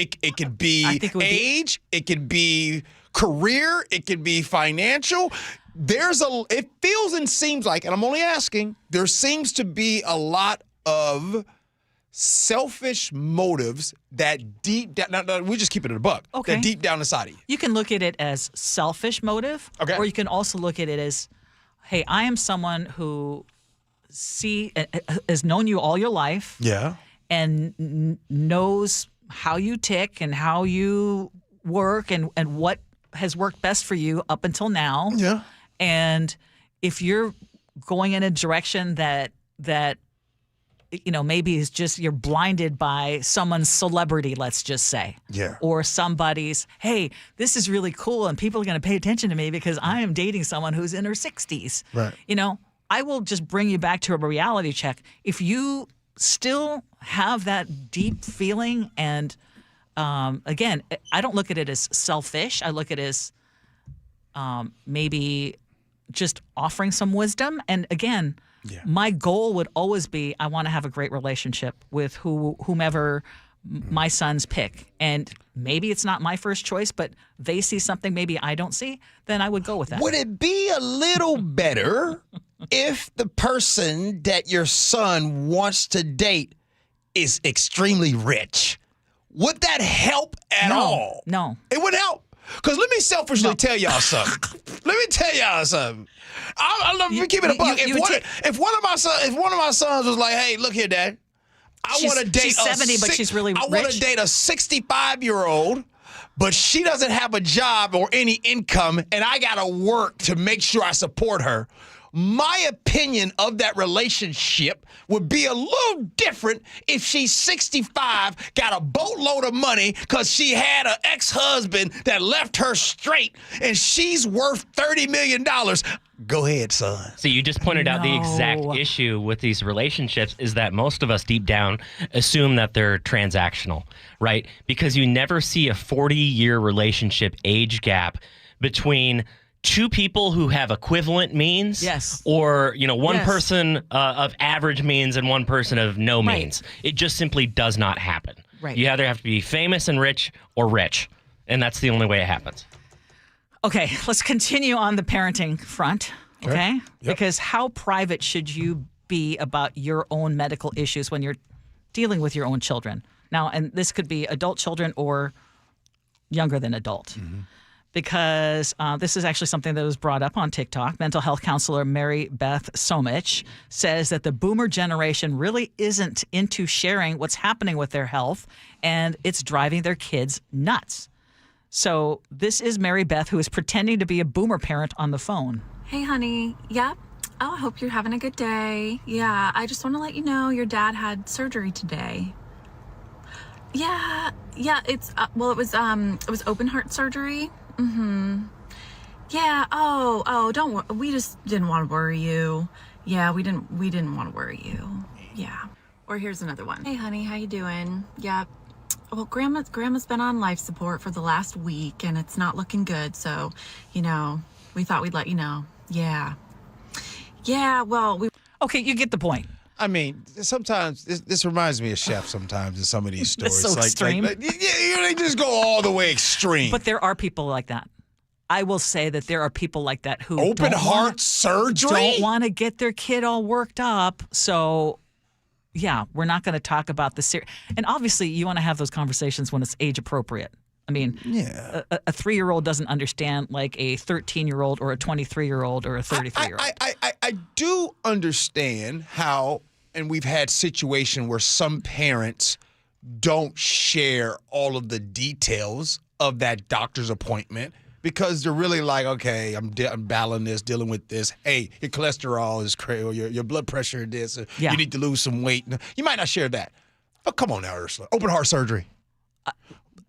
be age, it could be career, it could be financial. It feels and seems like, and I'm only asking, there seems to be a lot of selfish motives that deep down, no, we just keep it in a buck, that deep down inside of you.
You can look at it as selfish motive, or you can also look at it as, hey, I am someone who has known you all your life.
Yeah.
And knows how you tick and how you work and what has worked best for you up until now.
Yeah.
And if you're going in a direction that maybe is just you're blinded by someone's celebrity, let's just say.
Yeah.
Or somebody's, hey, this is really cool and people are going to pay attention to me because I am dating someone who's in her 60s.
Right.
I will just bring you back to a reality check. If you still have that deep feeling. And again, I don't look at it as selfish. I look at it as maybe just offering some wisdom. And again, my goal would always be I want to have a great relationship with whomever my sons pick. And maybe it's not my first choice, but they see something maybe I don't see, then I would go with that.
Would it be a little better if the person that your son wants to date is extremely rich? Would that help at all?
No.
It would help. Because let me selfishly tell y'all something. Let me tell y'all something. Let me keep it a buck. If one of my sons was like, hey, look here, Dad. I want to date
she's 70, but she's really rich.
I want to date a 65-year-old, but she doesn't have a job or any income, and I got to work to make sure I support her. My opinion of that relationship would be a little different if she's 65, got a boatload of money because she had an ex-husband that left her straight, and she's worth $30 million. Go ahead, son.
So you just pointed out the exact issue with these relationships is that most of us deep down assume that they're transactional, right? Because you never see a 40-year relationship age gap between two people who have equivalent means, or one person of average means and one person of no means. It just simply does not happen.
Right.
You either have to be famous and rich or rich, and that's the only way it happens.
Okay, let's continue on the parenting front, okay? Yep. Because how private should you be about your own medical issues when you're dealing with your own children? Now, and this could be adult children or younger than adult. Mm-hmm. Because this is actually something that was brought up on TikTok. Mental health counselor Mary Beth Somich says that the boomer generation really isn't into sharing what's happening with their health, and it's driving their kids nuts. So this is Mary Beth, who is pretending to be a boomer parent on the phone.
Hey, honey. Yep. Oh, I hope you're having a good day. Yeah, I just want to let you know your dad had surgery today. Yeah, it's it was open heart surgery. Mm-hmm. Yeah. Oh, don't worry. We just didn't want to worry you. Yeah, we didn't want to worry you. Yeah. Or here's another one. Hey, honey, how you doing? Yeah. Well, Grandma's been on life support for the last week, and it's not looking good. So, we thought we'd let you know. Yeah. Yeah. Well,
Okay, you get the point.
I mean, sometimes this reminds me of Chef. Sometimes in some of these stories,
so extreme.
They just go all the way extreme.
But there are people like that. I will say that there are people like that who
open heart surgery
don't want to get their kid all worked up. So, yeah, we're not going to talk about the and obviously, you want to have those conversations when it's age appropriate. I mean, a 3-year-old doesn't understand like a 13-year-old or a 23-year-old or a 33-year-old.
I do understand how, and we've had situations where some parents don't share all of the details of that doctor's appointment because they're really like, okay, I'm battling this, dealing with this. Hey, your cholesterol is crazy, or your blood pressure is this. You need to lose some weight. You might not share that. But come on now, Ursula. Open heart surgery.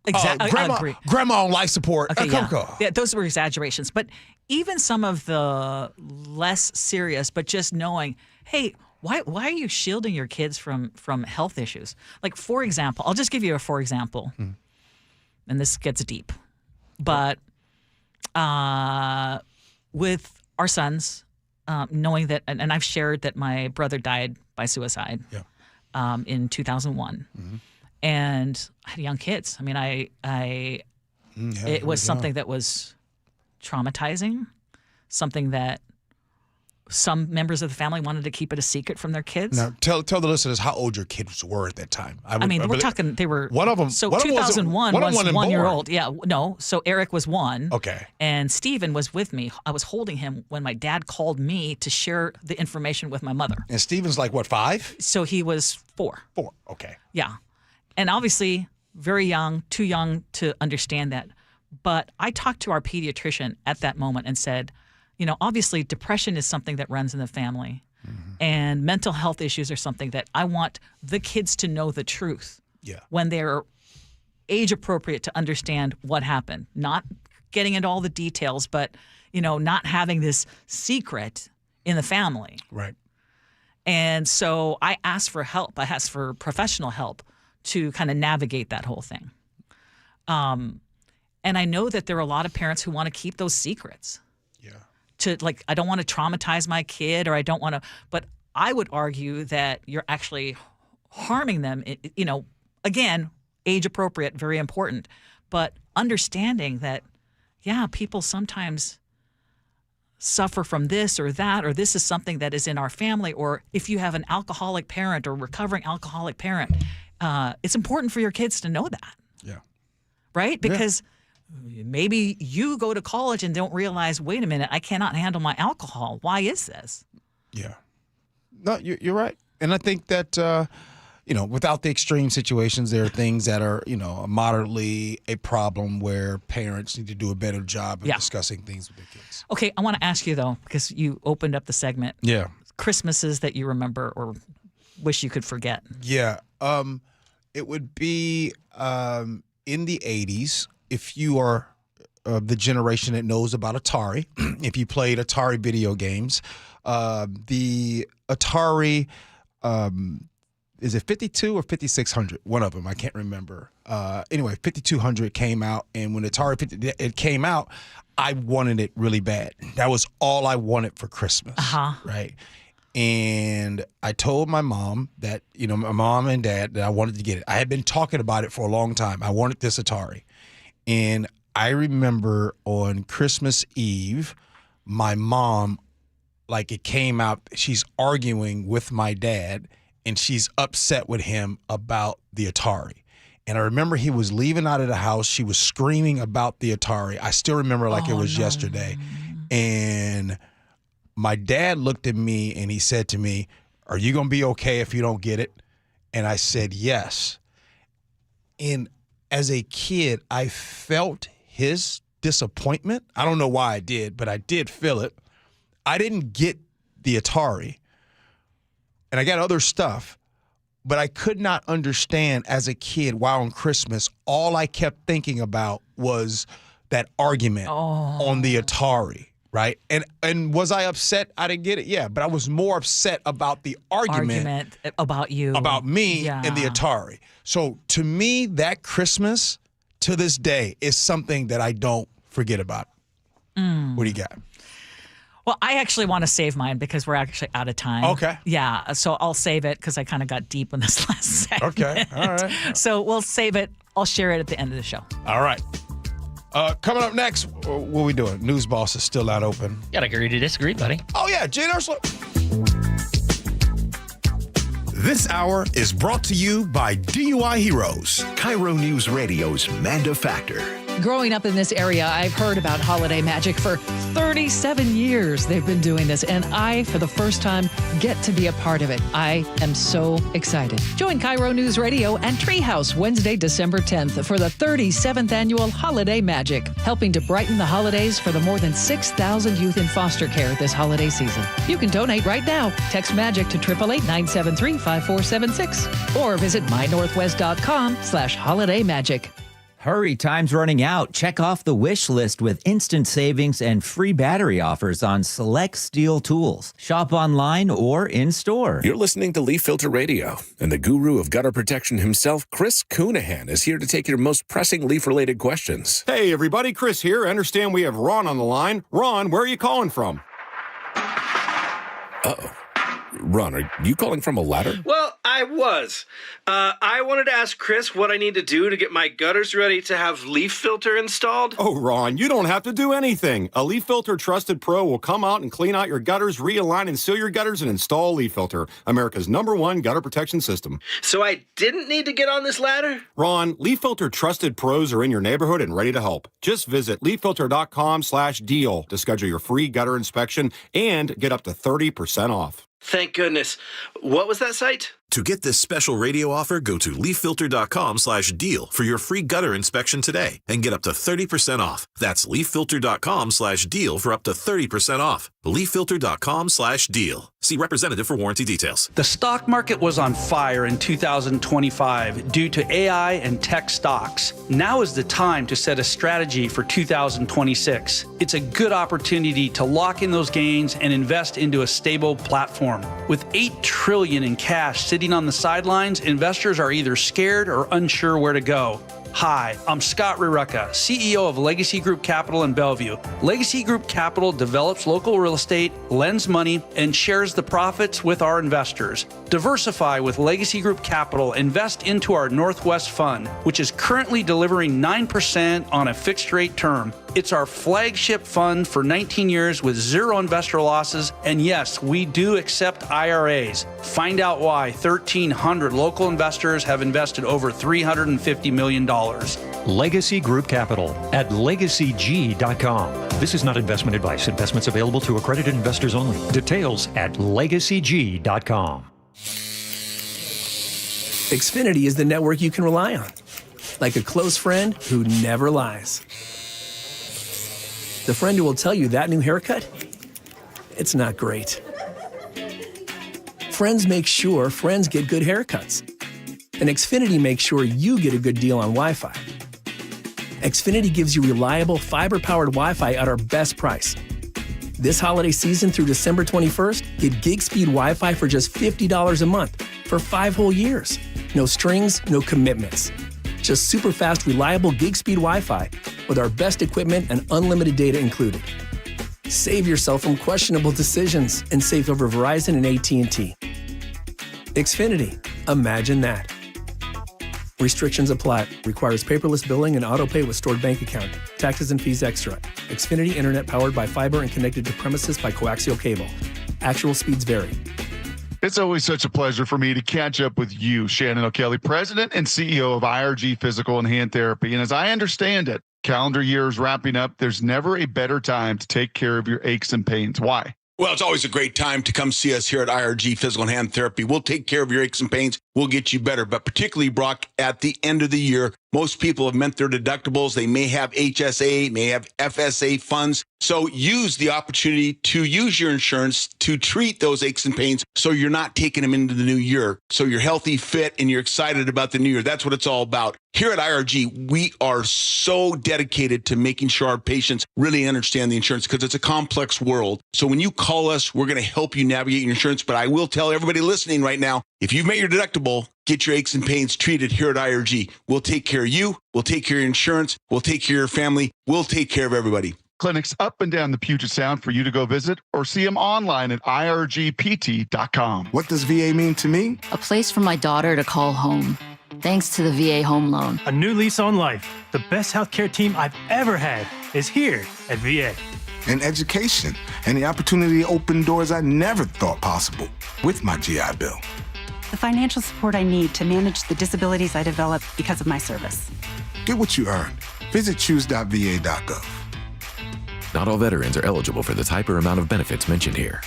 Exactly.
Grandma on life support.
Okay, yeah, those were exaggerations. But even some of the less serious, but just knowing, hey, why are you shielding your kids from health issues? Like, for example, I'll just give you a for example, and this gets deep. But with our sons, knowing that, and I've shared that my brother died by suicide in 2001. Mm-hmm. And I had young kids. I mean, it was something that was traumatizing, something that some members of the family wanted to keep it a secret from their kids.
Now, tell the listeners how old your kids were at that time.
We're talking, they were...
One of them...
So 2001 was 1 year old. Yeah, no. So Eric was 1.
Okay.
And Steven was with me. I was holding him when my dad called me to share the information with my mother.
And Steven's like, what, 5?
So he was 4.
4, okay.
Yeah. And obviously, very young, too young to understand that. But I talked to our pediatrician at that moment and said, obviously depression is something that runs in the family. Mm-hmm. And mental health issues are something that I want the kids to know the truth when they're age appropriate to understand what happened. Not getting into all the details, but, not having this secret in the family.
Right.
And so I asked for help. I asked for professional help to kind of navigate that whole thing. And I know that there are a lot of parents who want to keep those secrets.
Yeah.
I don't want to traumatize my kid, or I don't want to, but I would argue that you're actually harming them. Again, age appropriate, very important, but understanding that, people sometimes suffer from this or that, or this is something that is in our family, or if you have an alcoholic parent or recovering alcoholic parent, it's important for your kids to know that.
Yeah.
Right? Because maybe you go to college and don't realize, wait a minute, I cannot handle my alcohol. Why is this?
Yeah. No, you're right. And I think that, without the extreme situations, there are things that are, moderately a problem where parents need to do a better job of discussing things with their kids.
Okay, I want to ask you, though, because you opened up the segment.
Yeah.
Christmases that you remember or wish you could forget.
Yeah. It would be in the 80s, if you are the generation that knows about Atari, if you played Atari video games, the Atari... is it 52 or 5600? One of them, I can't remember. Anyway, 5200 came out, and when it came out, I wanted it really bad. That was all I wanted for Christmas, right? And I told my mom that, my mom and dad, that I wanted to get it. I had been talking about it for a long time. I wanted this Atari. And I remember on Christmas Eve, my mom, it came out, she's arguing with my dad, and she's upset with him about the Atari. And I remember he was leaving out of the house. She was screaming about the Atari. I still remember it was yesterday. And my dad looked at me and he said to me, "Are you going to be okay if you don't get it?" And I said, "Yes." And as a kid, I felt his disappointment. I don't know why I did, but I did feel it. I didn't get the Atari. And I got other stuff, but I could not understand as a kid why on Christmas, all I kept thinking about was that argument on the Atari, right? And was I upset I didn't get it? Yeah, but I was more upset about the argument
about you.
About me and the Atari. So to me, that Christmas to this day is something that I don't forget about. What do you got?
Well, I actually want to save mine because we're actually out of time.
Okay.
Yeah, so I'll save it because I kind of got deep in this last segment.
Okay, all right.
So we'll save it. I'll share it at the end of the show.
All right. Coming up next, what are we doing? News Boss is still not open.
Gotta agree to disagree, buddy.
Oh, yeah, Gee Ursula.
This hour is brought to you by DUI Heroes, KIRO News Radio's Manda Factor.
Growing up in this area, I've heard about Holiday Magic for 37 years. They've been doing this, and I, for the first time, get to be a part of it. I am so excited. Join KIRO News Radio and Treehouse Wednesday, December 10th for the 37th annual Holiday Magic, helping to brighten the holidays for the more than 6,000 youth in foster care this holiday season. You can donate right now. Text MAGIC to 888-973-5476 or visit mynorthwest.com/holidaymagic.
Hurry, time's running out. Check off the wish list with instant savings and free battery offers on select steel tools. Shop online or in store.
You're listening to Leaf Filter Radio, and the guru of gutter protection himself, Chris Coonahan, is here to take your most pressing leaf-related questions.
Hey, everybody, Chris here. I understand we have Ron on the line. Ron, where are you calling from?
Uh-oh. Ron, are you calling from a ladder?
Well, I was. I wanted to ask Chris what I need to do to get my gutters ready to have leaf filter installed.
Oh, Ron, you don't have to do anything. A Leaf Filter Trusted Pro will come out and clean out your gutters, realign and seal your gutters, and install Leaf Filter, America's #1 gutter protection system.
So I didn't need to get on this ladder?
Ron, Leaf Filter Trusted Pros are in your neighborhood and ready to help. Just visit leaffilter.com/deal to schedule your free gutter inspection and get up to 30% off.
Thank goodness. What was that site?
To get this special radio offer, go to leaffilter.com/deal for your free gutter inspection today and get up to 30% off. That's leaffilter.com/deal for up to 30% off. Leaffilter.com/deal. See representative for warranty details.
The stock market was on fire in 2025 due to AI and tech stocks. Now is the time to set a strategy for 2026. It's a good opportunity to lock in those gains and invest into a stable platform. With $8 trillion in cash sitting on the sidelines, investors are either scared or unsure where to go. Hi, I'm Scott Rurecka, CEO of Legacy Group Capital in Bellevue. Legacy Group Capital develops local real estate, lends money, and shares the profits with our investors. Diversify with Legacy Group Capital. Invest into our Northwest Fund, which is currently delivering 9% on a fixed rate term. It's our flagship fund for 19 years with zero investor losses. And yes, we do accept IRAs. Find out why 1,300 local investors have invested over $350 million.
Legacy Group Capital at LegacyG.com. This is not investment advice. Investments available to accredited investors only. Details at LegacyG.com.
Xfinity is the network you can rely on. Like a close friend who never lies. The friend who will tell you that new haircut? It's not great. Friends make sure friends get good haircuts. And Xfinity makes sure you get a good deal on Wi-Fi. Xfinity gives you reliable, fiber-powered Wi-Fi at our best price. This holiday season through December 21st, get gig speed Wi-Fi for just $50 a month for 5 whole years. No strings, no commitments. Just super fast, reliable gig speed Wi-Fi with our best equipment and unlimited data included. Save yourself from questionable decisions and save over Verizon and AT&T. Xfinity. Imagine that. Restrictions apply. Requires paperless billing and autopay with stored bank account. Taxes and fees extra. Xfinity Internet powered by fiber and connected to premises by coaxial cable. Actual speeds vary.
It's always such a pleasure for me to catch up with you, Shannon O'Kelly, President and CEO of IRG Physical and Hand Therapy. And as I understand it, calendar year is wrapping up. There's never a better time to take care of your aches and pains. Why?
Well, it's always a great time to come see us here at IRG Physical and Hand Therapy. We'll take care of your aches and pains. We'll get you better. But particularly, Brock, at the end of the year, most people have met their deductibles. They may have HSA, may have FSA funds. So use the opportunity to use your insurance to treat those aches and pains so you're not taking them into the new year. So you're healthy, fit, and you're excited about the new year. That's what it's all about. Here at IRG, we are so dedicated to making sure our patients really understand the insurance because it's a complex world. So when you call us, we're going to help you navigate your insurance. But I will tell everybody listening right now, if you've met your deductible, get your aches and pains treated here at IRG. We'll take care of you. We'll take care of your insurance. We'll take care of your family. We'll take care of everybody.
Clinics up and down the Puget Sound for you to go visit or see them online at irgpt.com.
What does VA mean to me?
A place for my daughter to call home. Thanks to the VA Home Loan.
A new lease on life. The best healthcare team I've ever had is here at VA.
And education and the opportunity to open doors I never thought possible with my GI Bill.
The financial support I need to manage the disabilities I developed because of my service.
Get what you earned. Visit choose.va.gov.
Not all veterans are eligible for the type or amount of benefits mentioned here.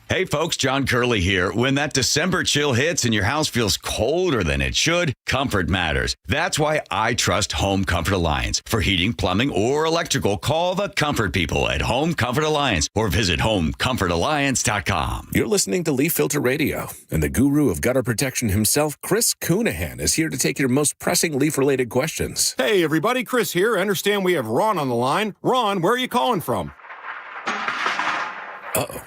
Hey folks, John Curley here. When that December chill hits and your house feels colder than it should, comfort matters. That's why I trust Home Comfort Alliance. For heating, plumbing, or electrical, call the comfort people at Home Comfort Alliance or visit homecomfortalliance.com.
You're listening to Leaf Filter Radio, and the guru of gutter protection himself, Chris Cunahan, is here to take your most pressing leaf-related questions.
Hey everybody, Chris here. I understand we have Ron on the line. Ron, where are you calling from?
Uh-oh.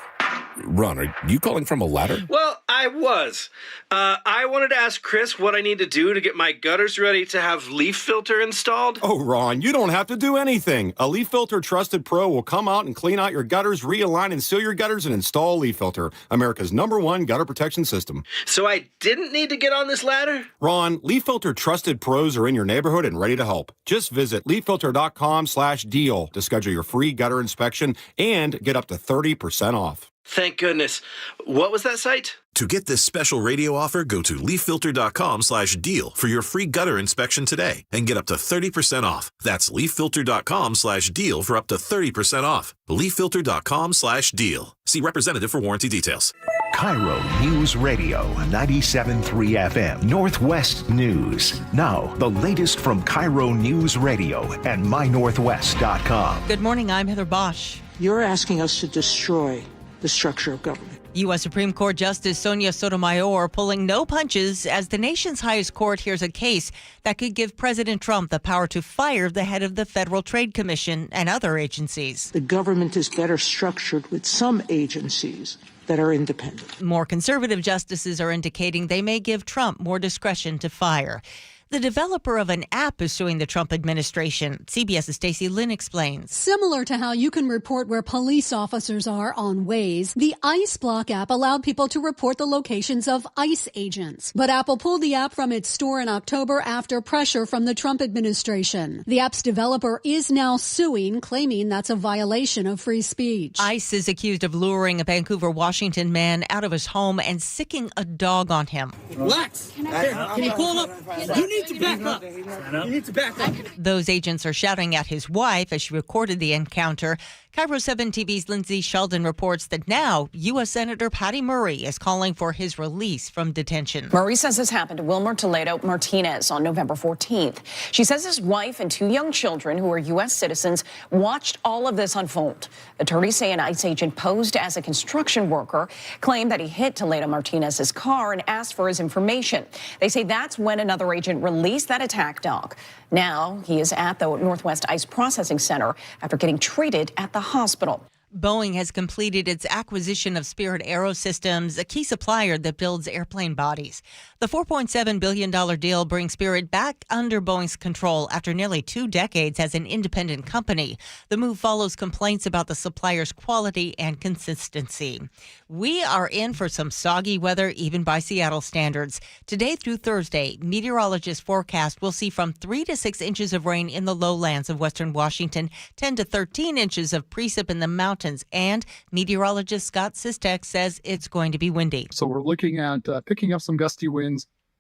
Ron, are you calling from a ladder?
Well, I was. I wanted to ask Chris what I need to do to get my gutters ready to have leaf filter installed.
Oh, Ron, you don't have to do anything. A Leaf Filter Trusted Pro will come out and clean out your gutters, realign and seal your gutters, and install Leaf Filter, America's #1 gutter protection system.
So I didn't need to get on this ladder?
Ron, Leaf Filter Trusted Pros are in your neighborhood and ready to help. Just visit leaffilter.com/deal to schedule your free gutter inspection and get up to 30% off.
Thank goodness. What was that site?
To get this special radio offer, go to leaffilter.com/deal for your free gutter inspection today and get up to 30% off. That's leaffilter.com/deal for up to 30% off. leaffilter.com/deal. See representative for warranty details.
KIRO News Radio 97.3 FM, Northwest News. Now, the latest from KIRO News Radio and mynorthwest.com.
Good morning, I'm Heather Bosch.
You're asking us to destroy
the structure of government.
U.S. Supreme Court Justice Sonia Sotomayor pulling no punches as the nation's highest court hears a case that could give President Trump the power to fire the head of the Federal Trade Commission and other agencies.
The government is better structured with some agencies that are independent.
More conservative justices are indicating they may give Trump more discretion to fire. The developer of an app is suing the Trump administration. CBS's Stacey Lynn explains.
Similar to how you can report where police officers are on Waze, the ICE Block app allowed people to report the locations of ICE agents. But Apple pulled the app from its store in October after pressure from the Trump administration. The app's developer is now suing, claiming that's a violation of free speech.
ICE is accused of luring a Vancouver, Washington man out of his home and sicking a dog on him.
Relax. Can you pull him up? You need to back up. You need to back up.
Those agents are shouting at his wife as she recorded the encounter. KIRO 7 TV's Lindsay Sheldon reports that now U.S. Senator Patty Murray is calling for his release from detention.
Murray says this happened to Wilmer Toledo Martinez on November 14th. She says his wife and 2 young children who are U.S. citizens watched all of this unfold. Attorneys say an ICE agent posed as a construction worker, claimed that he hit Toledo Martinez's car and asked for his information. They say that's when another agent released that attack dog. Now he is at the Northwest ICE Processing Center after getting treated at the hospital.
Boeing has completed its acquisition of Spirit Aerosystems, a key supplier that builds airplane bodies. The $4.7 billion deal brings Spirit back under Boeing's control after nearly 2 decades as an independent company. The move follows complaints about the supplier's quality and consistency. We are in for some soggy weather, even by Seattle standards. Today through Thursday, meteorologists forecast we'll see from 3 to 6 inches of rain in the lowlands of western Washington, 10 to 13 inches of precip in the mountains, and meteorologist Scott Sistek says it's going to be windy.
So we're looking at picking up some gusty winds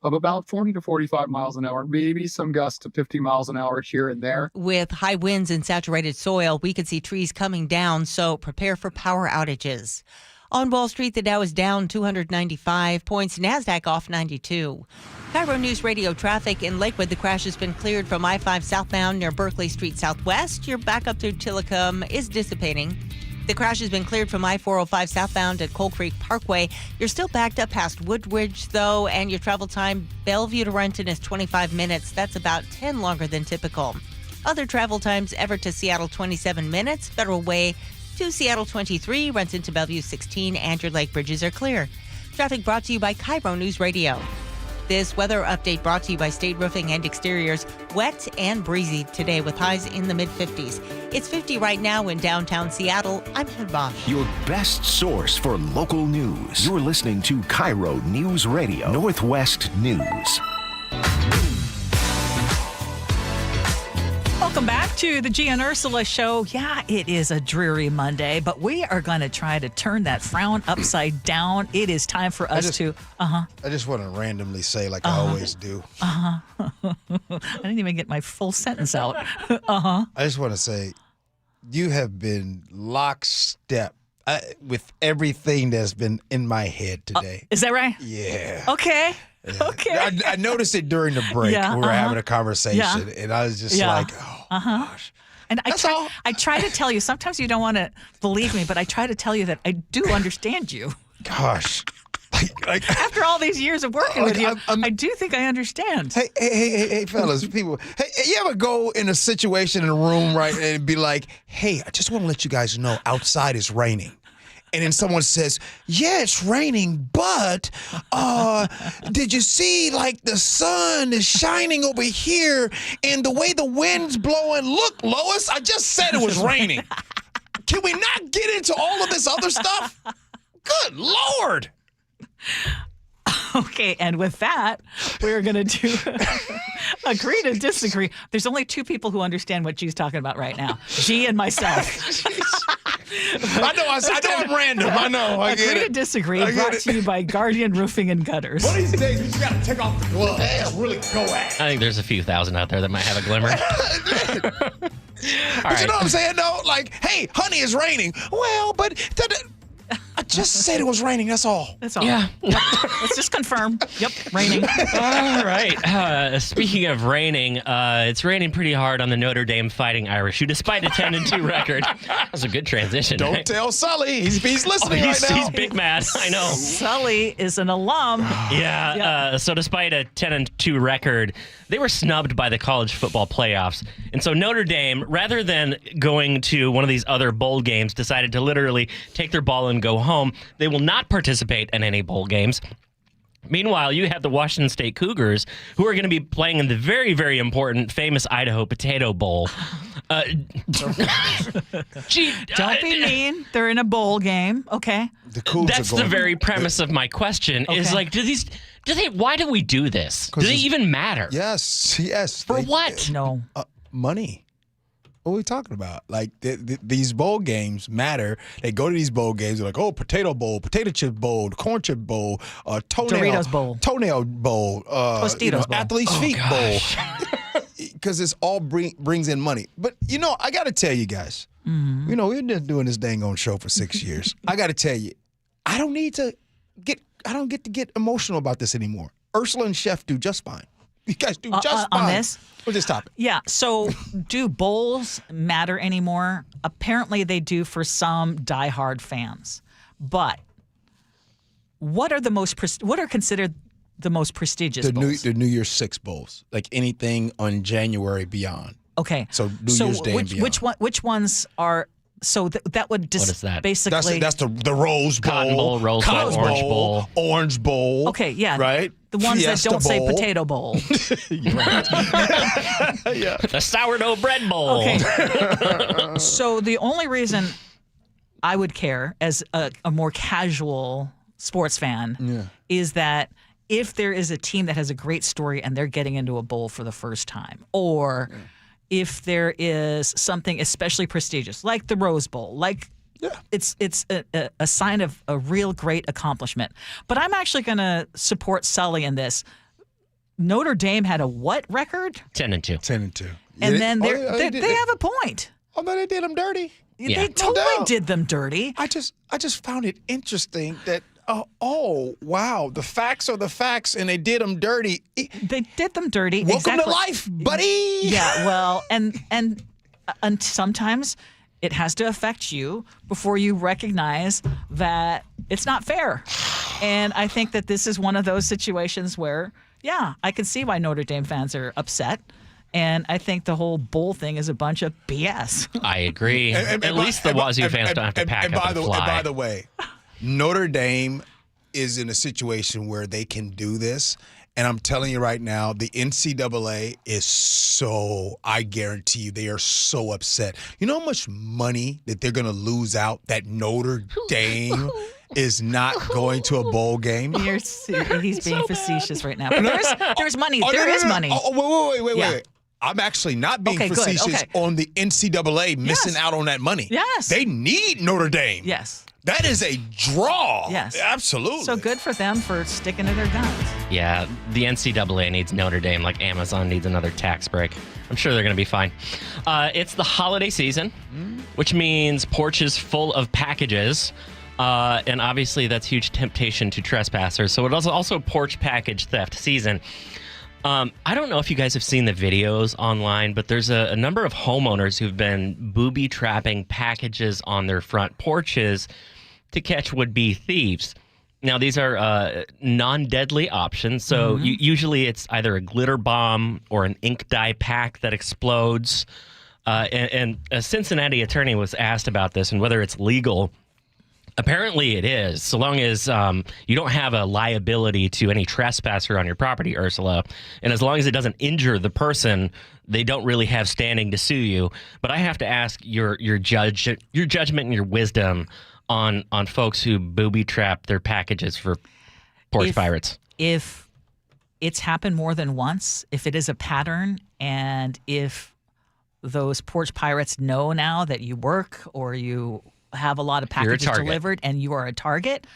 of about 40 to 45 miles an hour, maybe some gusts to 50 miles an hour here and there.
With high winds and saturated soil, we could see trees coming down, so prepare for power outages. On Wall Street, the Dow is down 295 points, NASDAQ off 92. KIRO Newsradio traffic in Lakewood. The crash has been cleared from I-5 southbound near Berkeley Street Southwest. Your backup through Tillicum is dissipating. The crash has been cleared from I-405 southbound at Coal Creek Parkway. You're still backed up past Woodridge, though, and your travel time Bellevue to Renton is 25 minutes. That's about 10 longer than typical. Other travel times, Everett to Seattle, 27 minutes. Federal Way to Seattle, 23. Renton to Bellevue, 16. And your lake bridges are clear. Traffic brought to you by KIRO News Radio. This weather update brought to you by State Roofing and Exteriors. Wet and breezy today with highs in the mid-50s. It's 50 right now in downtown Seattle. I'm Head Bosch.
Your best source for local news. You're listening to KIRO News Radio, Northwest News.
Welcome back to the Gee and Ursula Show. Yeah, it is a dreary Monday, but we are going to try to turn that frown upside down. It is time for us to...
I just want to randomly say, like I always do.
I didn't even get my full sentence out. I
just want to say, you have been lockstep with everything that's been in my head today.
Is that right?
Yeah.
Okay.
Yeah.
Okay.
I noticed it during the break.
Yeah,
we were having a conversation, and I was just like, gosh.
And I try to tell you, sometimes you don't want to believe me, but I try to tell you that I do understand you.
Gosh.
After all these years of working with you, I do think I understand.
Hey, fellas, people. Hey, you ever go in a situation in a room, right, and be like, hey, I just want to let you guys know outside is raining. And then someone says, yeah, it's raining, but did you see, like, the sun is shining over here and the way the wind's blowing? Look, Lois, I just said it was raining. Can we not get into all of this other stuff? Good Lord.
Okay, and with that, we're going to do agree to disagree. There's only 2 people who understand what Gee's talking about right now, Gee and myself.
I know I'm random. I know. I get
Agree
it.
to disagree, brought to you by Guardian Roofing and Gutters.
One of these days, we just got to take off the gloves and really go at it.
I think there's a few thousand out there that might have a glimmer.
But you know what I'm saying, though? Like, hey, honey, it's raining. Well, but... I just said it was raining. That's all.
That's all.
Yeah.
Yep. Let's just confirm. Yep, raining.
All right. Speaking of raining, it's raining pretty hard on the Notre Dame Fighting Irish, who, despite a 10-2 record, that's a good transition.
Don't
right?
tell Sully. He's listening right now.
He's big mad. I know.
Sully is an alum.
Yeah. So despite a 10-2 record, they were snubbed by the college football playoffs. And so Notre Dame, rather than going to one of these other bowl games, decided to literally take their ball and go home. They will not participate in any bowl games. Meanwhile, you have the Washington State Cougars, who are going to be playing in the very, very important, famous Idaho Potato Bowl.
Gee, don't be mean. They're in a bowl game. Okay.
The Cougars
That's the very premise of my question. Is like, why do we do this? Do they even matter?
Yes.
For what?
No.
Money. What are we talking about? Like, these bowl games matter. They go to these bowl games. They're like, oh, potato bowl, potato chip bowl, corn chip bowl,
Doritos bowl,
toenail bowl,
Tostitos bowl,
athlete's feet bowl. Because it's all brings in money. But, I got to tell you guys, we've been doing this dang on show for 6 years. I got to tell you, I don't get to get emotional about this anymore. Ursula and Chef do just fine. You guys do just fine.
On this?
With this topic.
Yeah. So do bowls matter anymore? Apparently they do for some diehard fans. But what are considered the most prestigious bowls?
The New Year's Six bowls. Like anything on January beyond.
Okay.
So New Year's Day and beyond.
Which ones are... So that would just
what is that?
Basically...
That's the Rose Bowl.
Cotton Bowl, Rose Bowl, Orange Bowl.
Orange Bowl.
Okay, yeah.
Right?
The ones
Fiesta
that don't
Bowl.
say potato bowl.
Yeah.
The sourdough bread bowl.
Okay. So the only reason I would care as a more casual sports fan is that if there is a team that has a great story and they're getting into a bowl for the first time, or if there is something especially prestigious like the Rose Bowl, like it's a sign of a real great accomplishment. But I'm actually going to support Sully in this. Notre Dame had a what record?
10-2.
10-2.
And then they have a point.
Oh, no, they did them dirty.
Yeah.
They totally did them dirty.
I just found it interesting that wow, the facts are the facts, and they did them dirty.
They did them dirty.
Welcome to life, buddy.
Yeah, well, and sometimes it has to affect you before you recognize that it's not fair. And I think that this is one of those situations where, I can see why Notre Dame fans are upset. And I think the whole bowl thing is a bunch of BS.
I agree. At least the Wazoo fans don't have to pack up and fly.
And by the way, Notre Dame is in a situation where they can do this. And I'm telling you right now, the NCAA is I guarantee you, they are so upset. You know how much money that they're going to lose out that Notre Dame is not going to a bowl game?
He's being facetious right now. But there's money. There is money.
Oh, wait. I'm actually not being facetious on the NCAA missing out on that money.
Yes.
They need Notre Dame.
Yes.
That is a draw.
Yes.
Absolutely.
So good for them for sticking to their guns.
Yeah, the NCAA needs Notre Dame like Amazon needs another tax break. I'm sure they're going to be fine. It's the holiday season, which means porches full of packages. And obviously that's huge temptation to trespassers. So it is also porch package theft season. I don't know if you guys have seen the videos online, but there's a number of homeowners who've been booby trapping packages on their front porches to catch would-be thieves. Now, these are non-deadly options. So usually it's either a glitter bomb or an ink dye pack that explodes. And a Cincinnati attorney was asked about this and whether it's legal. Apparently it is, so long as you don't have a liability to any trespasser on your property, Ursula. And as long as it doesn't injure the person, they don't really have standing to sue you. But I have to ask your judgment and your wisdom on folks who booby trap their packages for porch pirates.
If it's happened more than once, if it is a pattern, and if those porch pirates know now that you work or you have a lot of packages delivered and you are a target,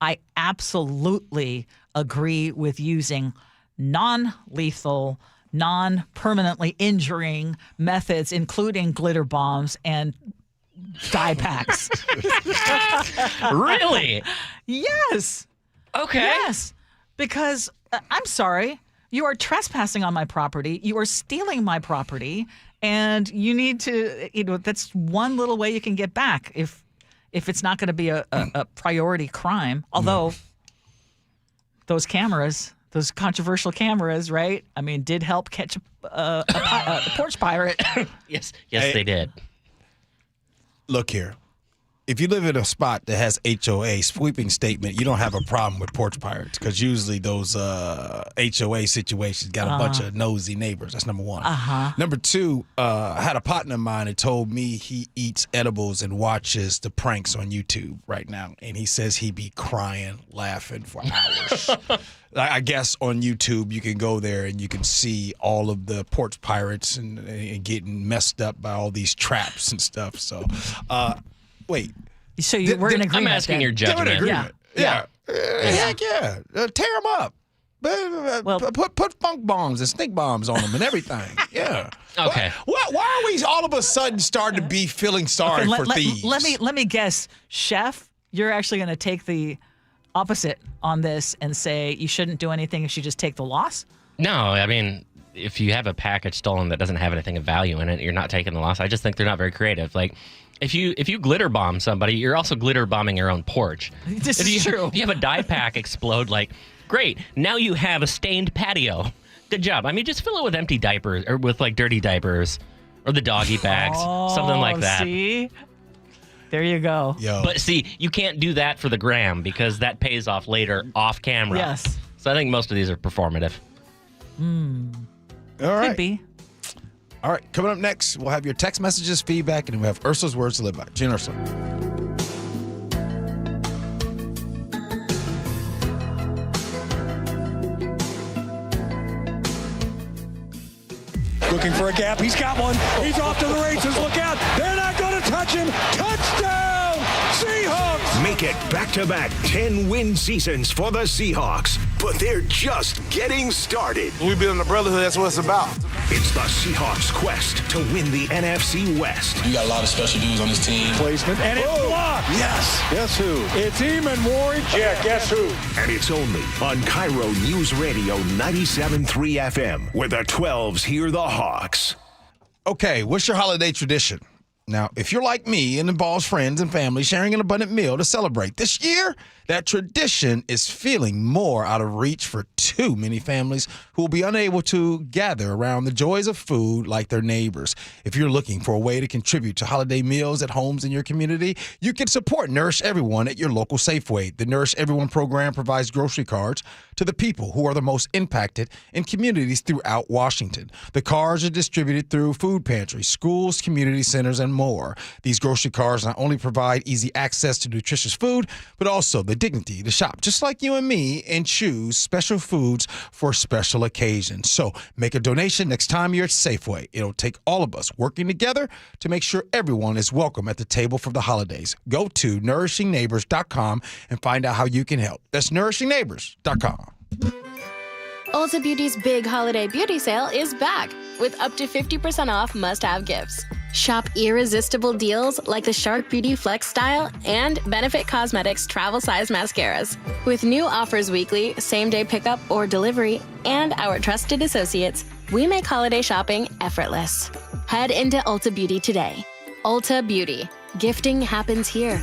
I absolutely agree with using non-lethal, non-permanently injuring methods, including glitter bombs, and dye packs.
Really?
Yes.
Okay.
Yes. Because I'm sorry, you are trespassing on my property. You are stealing my property, and you need to. That's one little way you can get back if it's not going to be a priority crime. Although those cameras. Those controversial cameras, right? I mean, did help catch a porch pirate.
Yes, they did.
Look here. If you live in a spot that has HOA, sweeping statement, you don't have a problem with porch pirates because usually those HOA situations got a bunch of nosy neighbors. That's number one. Number two, I had a partner of mine that told me he eats edibles and watches the pranks on YouTube right now. And he says he be crying, laughing for hours. I guess on YouTube you can go there and you can see all of the porch pirates and getting messed up by all these traps and stuff. So, wait.
So we're in agreement.
I'm asking your judgment.
Yeah. Heck yeah. Tear them up. Put funk bombs and stink bombs on them and everything. Yeah.
Okay.
Why are we all of a sudden starting to be feeling sorry for thieves?
Let me guess, Chef. You're actually going to take the opposite on this and say you shouldn't do anything. You should just take the loss.
No, I mean, if you have a package stolen that doesn't have anything of value in it, you're not taking the loss. I just think they're not very creative. Like, if you glitter bomb somebody, you're also glitter bombing your own porch.
This is true.
If you have a dye pack explode, like, great, now you have a stained patio. Good job. I mean, just fill it with empty diapers or with like dirty diapers or the doggy bags, something like that.
See? There you go.
Yo.
But see, you can't do that for the gram because that pays off later off camera.
Yes.
So I think most of these are performative.
All right.
Could be.
All right. Coming up next, we'll have your text messages, feedback, and we have Ursula's words to live by. Gee and Ursula.
Looking for a gap. He's got one. He's off to the races. Look out. They're not going to touch him. Touchdown, Seahawks.
Make it back-to-back 10-win seasons for the Seahawks. But they're just getting started.
We building a brotherhood. That's what it's about.
It's the Seahawks' quest to win the NFC West.
We got a lot of special dudes on this team.
Placement. And it's blocked.
Yes.
Guess who? It's Eamon Warwick. Yeah, guess who?
And it's only on KIRO Newsradio 97.3 FM, where the 12s hear the Hawks.
Okay, what's your holiday tradition? Now, if you're like me and involves friends and family sharing an abundant meal to celebrate this year, that tradition is feeling more out of reach for too many families who will be unable to gather around the joys of food like their neighbors. If you're looking for a way to contribute to holiday meals at homes in your community, you can support Nourish Everyone at your local Safeway. The Nourish Everyone program provides grocery cards to the people who are the most impacted in communities throughout Washington. The cards are distributed through food pantries, schools, community centers, and more. These grocery cards not only provide easy access to nutritious food, but also the dignity to shop just like you and me and choose special foods for special occasions. So make a donation next time you're at Safeway. It'll take all of us working together to make sure everyone is welcome at the table for the holidays. Go to nourishingneighbors.com and find out how you can help. That's nourishingneighbors.com.
Ulta Beauty's big holiday beauty sale is back with up to 50% off must-have gifts. Shop irresistible deals like the Shark Beauty Flex Style and Benefit Cosmetics travel size mascaras. With new offers weekly, same-day pickup or delivery, and our trusted associates, we make holiday shopping effortless. Head into Ulta Beauty today. Ulta Beauty. Gifting happens here.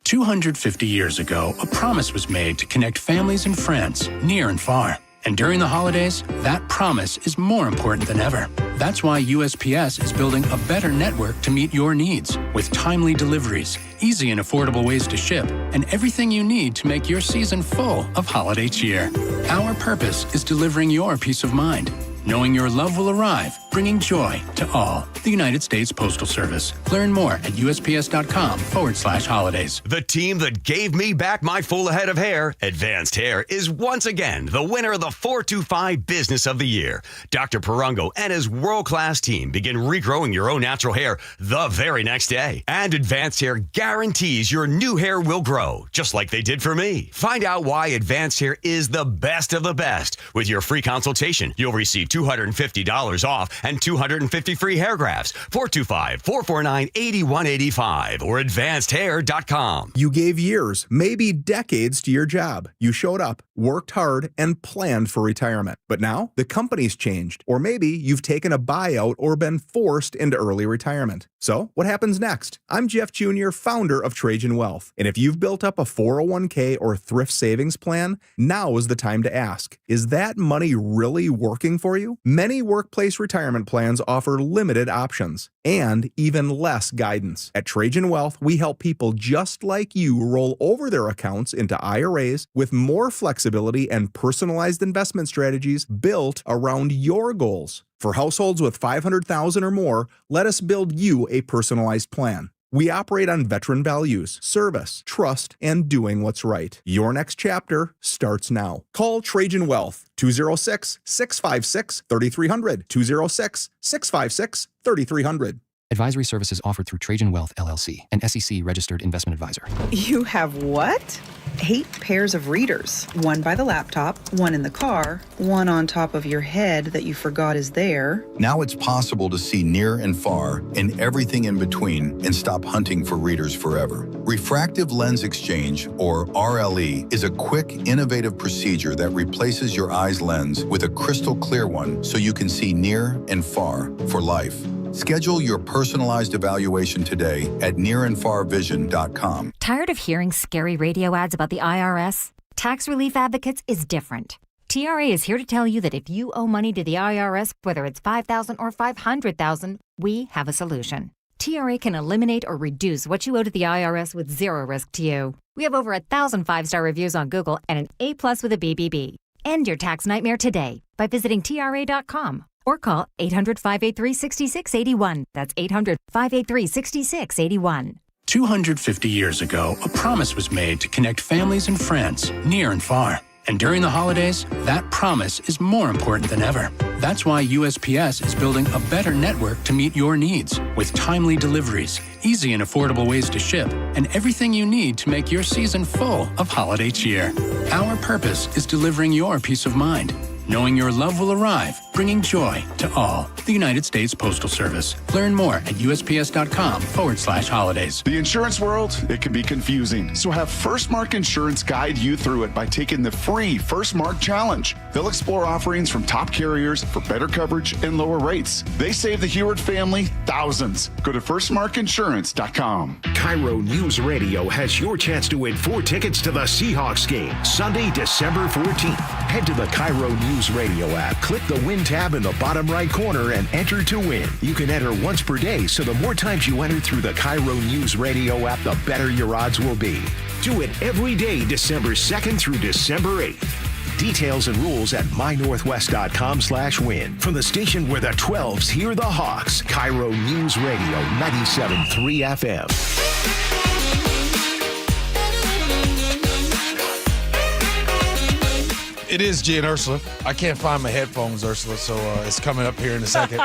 "250 years ago, a promise was made to connect families and friends near and far. And during the holidays, that promise is more important than ever. That's why USPS is building a better network to meet your needs with timely deliveries, easy and affordable ways to ship, and everything you need to make your season full of holiday cheer. Our purpose is delivering your peace of mind, knowing your love will arrive, bringing joy to all. The United States Postal Service. Learn more at USPS.com/holidays.
The team that gave me back my full head of hair, Advanced Hair, is once again the winner of the 425 Business of the Year. Dr. Perungo and his world-class team begin regrowing your own natural hair the very next day. And Advanced Hair guarantees your new hair will grow, just like they did for me. Find out why Advanced Hair is the best of the best. With your free consultation, you'll receive $250 off and 250 free hair grafts. 425-449-8185 or advancedhair.com.
You gave years, maybe decades to your job. You showed up, worked hard, and planned for retirement. But now the company's changed, or maybe you've taken a buyout or been forced into early retirement. So what happens next? I'm Jeff Jr., founder of Trajan Wealth. And if you've built up a 401k or thrift savings plan, now is the time to ask, is that money really working for you? Many workplace retirement plans offer limited options and even less guidance. At Trajan Wealth, we help people just like you roll over their accounts into IRAs with more flexibility and personalized investment strategies built around your goals. For households with $500,000 or more, let us build you a personalized plan. We operate on veteran values, service, trust, and doing what's right. Your next chapter starts now. Call Trajan Wealth, 206-656-3300, 206-656-3300.
Advisory services offered through Trajan Wealth, LLC, an SEC-registered investment advisor.
You have what? 8 pairs of readers. One by the laptop, one in the car, one on top of your head that you forgot is there.
Now it's possible to see near and far and everything in between and stop hunting for readers forever. Refractive lens exchange, or RLE, is a quick, innovative procedure that replaces your eye's lens with a crystal clear one so you can see near and far for life. Schedule your personalized evaluation today at nearandfarvision.com.
Tired of hearing scary radio ads about the IRS? Tax Relief Advocates is different. TRA is here to tell you that if you owe money to the IRS, whether it's $5,000 or $500,000, we have a solution. TRA can eliminate or reduce what you owe to the IRS with zero risk to you. We have over 1,000 5-star reviews on Google and an A+ with a BBB. End your tax nightmare today by visiting TRA.com. Or call 800-583-6681. That's 800-583-6681.
250 years ago, a promise was made to connect families and friends near and far. And during the holidays, that promise is more important than ever. That's why USPS is building a better network to meet your needs with timely deliveries, easy and affordable ways to ship, and everything you need to make your season full of holiday cheer. Our purpose is delivering your peace of mind, knowing your love will arrive, bringing joy to all. The United States Postal Service. Learn more at USPS.com/holidays.
The insurance world, it can be confusing. So have First Mark Insurance guide you through it by taking the free First Mark Challenge. They'll explore offerings from top carriers for better coverage and lower rates. They save the Heward family thousands. Go to firstmarkinsurance.com.
KIRO News Radio has your chance to win 4 tickets to the Seahawks game, Sunday, December 14th. Head to the KIRO News Radio app, click the Win tab in the bottom right corner, and enter to win. You can enter once per day, so the more times you enter through the KIRO News Radio app, the better your odds will be. Do it every day, December 2nd through December 8th. Details and rules at mynorthwest.com/win. From the station where the 12s hear the Hawks, KIRO News Radio 97.3 FM.
It is Gee and Ursula. I can't find my headphones, Ursula, so it's coming up here in a second.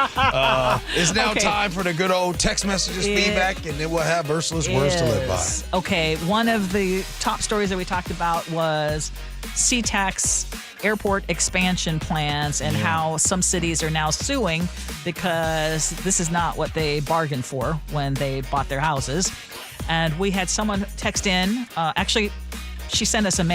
It's now time for the good old text messages, feedback, and then we'll have Ursula's words to live by.
Okay, one of the top stories that we talked about was SeaTac's airport expansion plans and how some cities are now suing because this is not what they bargained for when they bought their houses. And we had someone text in, actually, she sent us an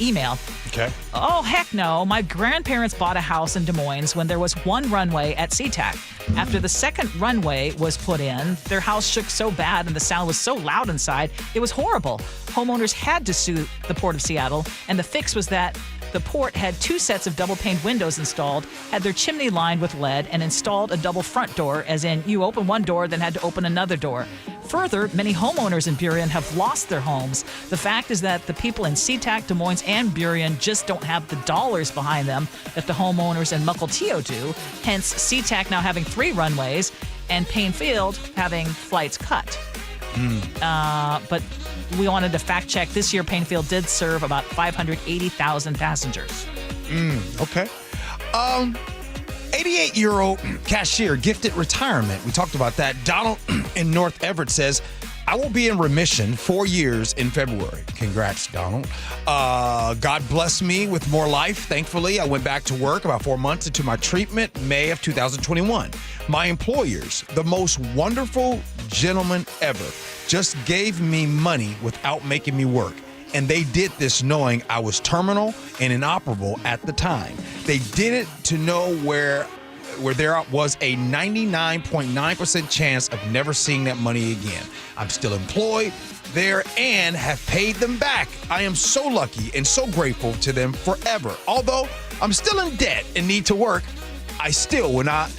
email.
Okay.
Oh, heck no. My grandparents bought a house in Des Moines when there was one runway at SeaTac. After the second runway was put in, their house shook so bad and the sound was so loud inside, it was horrible. Homeowners had to sue the Port of Seattle, and the fix was that the port had 2 sets of double-paned windows installed, had their chimney lined with lead, and installed a double front door, as in you open one door, then had to open another door. Further, many homeowners in Burien have lost their homes. The fact is that the people in SeaTac, Des Moines, and Burien just don't have the dollars behind them that the homeowners in Mukilteo do, hence SeaTac now having 3 runways and Payne Field having flights cut. But we wanted to fact check. This year, Payne Field did serve about 580,000 passengers.
Okay. 88-year-old cashier gifted retirement. We talked about that. Donald in North Everett says, I will be in remission 4 years in February. Congrats, Donald. God blessed me with more life. Thankfully, I went back to work about 4 months into my treatment, May of 2021. My employers, the most wonderful gentlemen ever, just gave me money without making me work. And they did this knowing I was terminal and inoperable at the time. They did it to know where there was a 99.9% chance of never seeing that money again. I'm still employed there and have paid them back. I am so lucky and so grateful to them forever. Although I'm still in debt and need to work, I still will not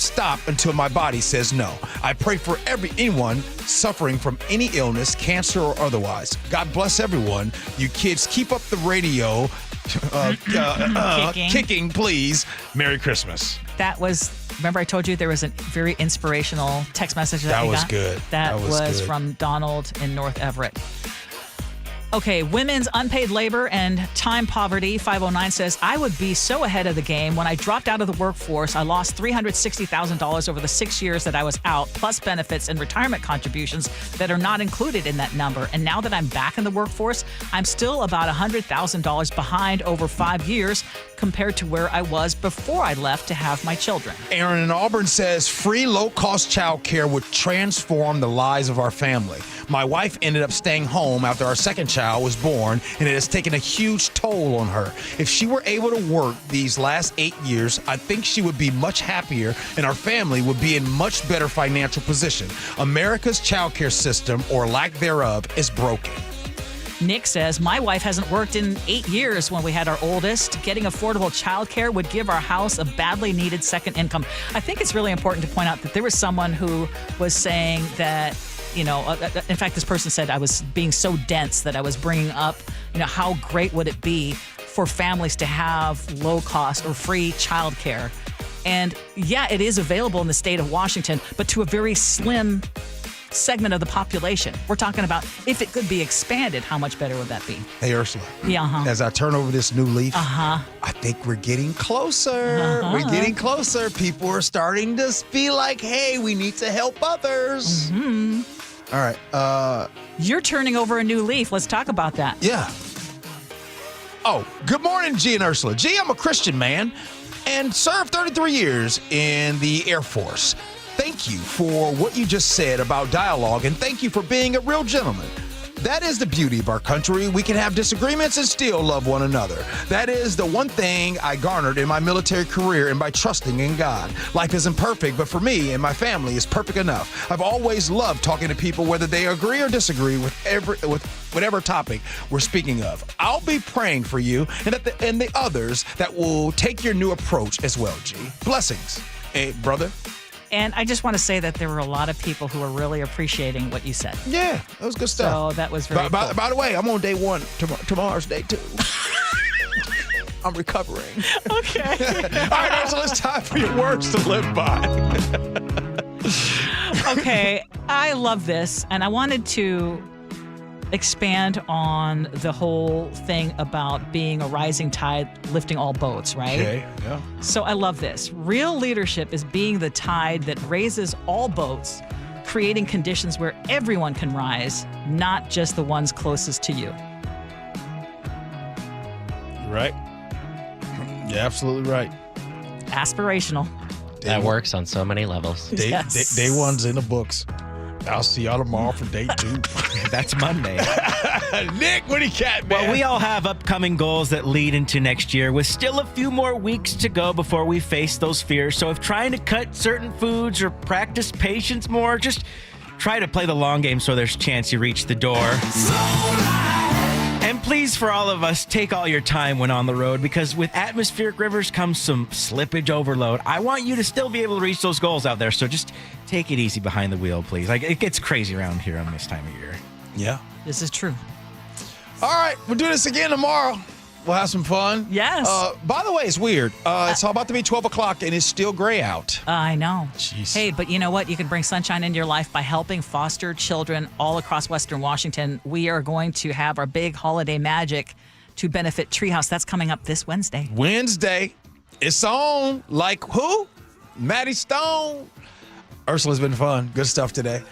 stop until my body says no. I pray for anyone suffering from any illness, cancer or otherwise. God bless everyone. You kids keep up the radio kicking, please. Merry Christmas.
That was, remember I told you there was a very inspirational text message that we got?
Good.
That was from Donald in North Everett. Okay, women's unpaid labor and time poverty. 509 says, I would be so ahead of the game. When I dropped out of the workforce, I lost $360,000 over the 6 years that I was out, plus benefits and retirement contributions that are not included in that number. And now that I'm back in the workforce, I'm still about $100,000 behind over 5 years compared to where I was before I left to have my children.
Aaron in Auburn says, free low-cost child care would transform the lives of our family. My wife ended up staying home after our second child was born, and it has taken a huge toll on her. If she were able to work these last 8 years, I think she would be much happier, and our family would be in much better financial position. America's child care system, or lack thereof, is broken.
Nick says, my wife hasn't worked in 8 years when we had our oldest. Getting affordable childcare would give our house a badly needed second income. I think it's really important to point out that there was someone who was saying that, in fact, this person said I was being so dense that I was bringing up, how great would it be for families to have low cost or free childcare. And yeah, it is available in the state of Washington, but to a very slim segment of the population. We're talking about if it could be expanded, how much better would that be?
Hey, Ursula.
Yeah,
As I turn over this new leaf, I think we're getting closer. We're getting closer. People are starting to be like, hey, we need to help others.
Mm-hmm.
All right.
You're turning over a new leaf. Let's talk about that.
Yeah. Oh, good morning, Gee and Ursula. Gee, I'm a Christian man and served 33 years in the Air Force. Thank you for what you just said about dialogue, and thank you for being a real gentleman. That is the beauty of our country. We can have disagreements and still love one another. That is the one thing I garnered in my military career and by trusting in God. Life isn't perfect, but for me and my family, it's perfect enough. I've always loved talking to people, whether they agree or disagree with whatever topic we're speaking of. I'll be praying for you and the others that will take your new approach as well, G. Blessings, hey, brother.
And I just want to say that there were a lot of people who were really appreciating what you said.
Yeah, that was good stuff.
So that was very cool.
By the way, I'm on day 1. Tomorrow's day 2. I'm recovering.
Okay.
All right, so it's time for your words to live by.
Okay, I love this. And I wanted to expand on the whole thing about being a rising tide lifting all boats, right?
Okay, yeah.
So I love this. Real leadership is being the tide that raises all boats, creating conditions where everyone can rise, not just the ones closest to you.
You're right. You're absolutely right.
Aspirational.
That works on so many levels.
Day 1's in the books. I'll see y'all tomorrow for day 2.
That's Monday.
Nick, what do you got, man?
Well, we all have upcoming goals that lead into next year with still a few more weeks to go before we face those fears. So if trying to cut certain foods or practice patience more, just try to play the long game so there's a chance you reach the door. And please, for all of us, take all your time when on the road, because with atmospheric rivers comes some slippage overload. I want you to still be able to reach those goals out there, so just take it easy behind the wheel, please. Like, it gets crazy around here on this time of year.
Yeah.
This is true.
All right, we'll do this again tomorrow. We'll have some fun.
Yes.
By the way, it's weird. It's about to be 12 o'clock, and it's still gray out.
I know.
Jeez.
Hey, but you know what? You can bring sunshine into your life by helping foster children all across Western Washington. We are going to have our big holiday magic to benefit Treehouse. That's coming up this Wednesday.
Wednesday. It's on. Like who? Maddie Stone. Ursula's been fun. Good stuff today.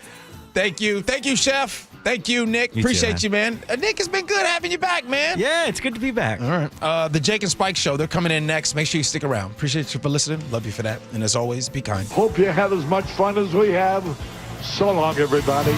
Thank you. Thank you, Chef. Thank you, Nick. Appreciate you, man. Nick, it's been good having you back, man.
Yeah, it's good to be back.
All right. The Jake and Spike Show, they're coming in next. Make sure you stick around. Appreciate you for listening. Love you for that. And as always, be kind.
Hope you have as much fun as we have. So long, everybody.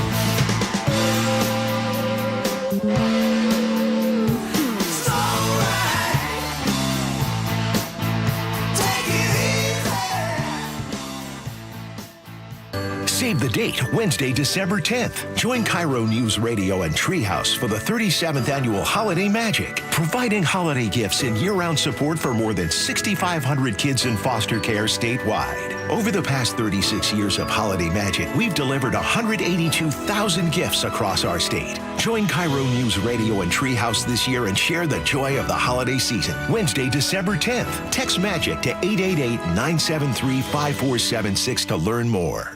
Save the date, Wednesday, December 10th. Join KIRO News Radio and Treehouse for the 37th Annual Holiday Magic, providing holiday gifts and year-round support for more than 6,500 kids in foster care statewide. Over the past 36 years of Holiday Magic, we've delivered 182,000 gifts across our state. Join KIRO News Radio and Treehouse this year and share the joy of the holiday season. Wednesday, December 10th. Text MAGIC to 888-973-5476 to learn more.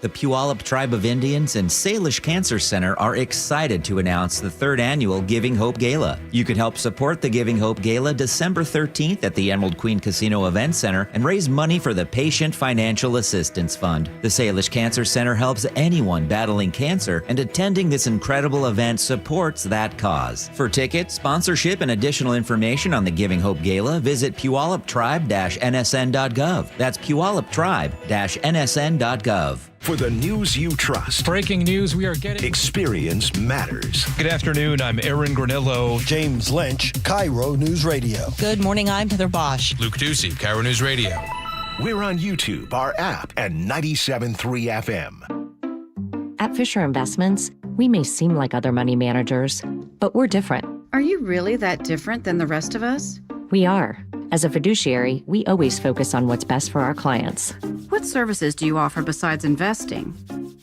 The Puyallup Tribe of Indians and Salish Cancer Center are excited to announce the 3rd annual Giving Hope Gala. You can help support the Giving Hope Gala December 13th at the Emerald Queen Casino Event Center and raise money for the Patient Financial Assistance Fund. The Salish Cancer Center helps anyone battling cancer, and attending this incredible event supports that cause. For tickets, sponsorship, and additional information on the Giving Hope Gala, visit puyalluptribe-nsn.gov. That's puyalluptribe-nsn.gov.
For the news you trust.
Breaking news we are getting.
Experience matters.
Good afternoon. I'm Aaron Granillo.
James Lynch, KIRO News Radio.
Good morning. I'm Heather Bosch.
Luke Ducey, KIRO News Radio.
We're on YouTube, our app, and 97.3 FM.
At Fisher Investments, we may seem like other money managers, but we're different.
Are you really that different than the rest of us?
We are. As a fiduciary, we always focus on what's best for our clients.
What services do you offer besides investing?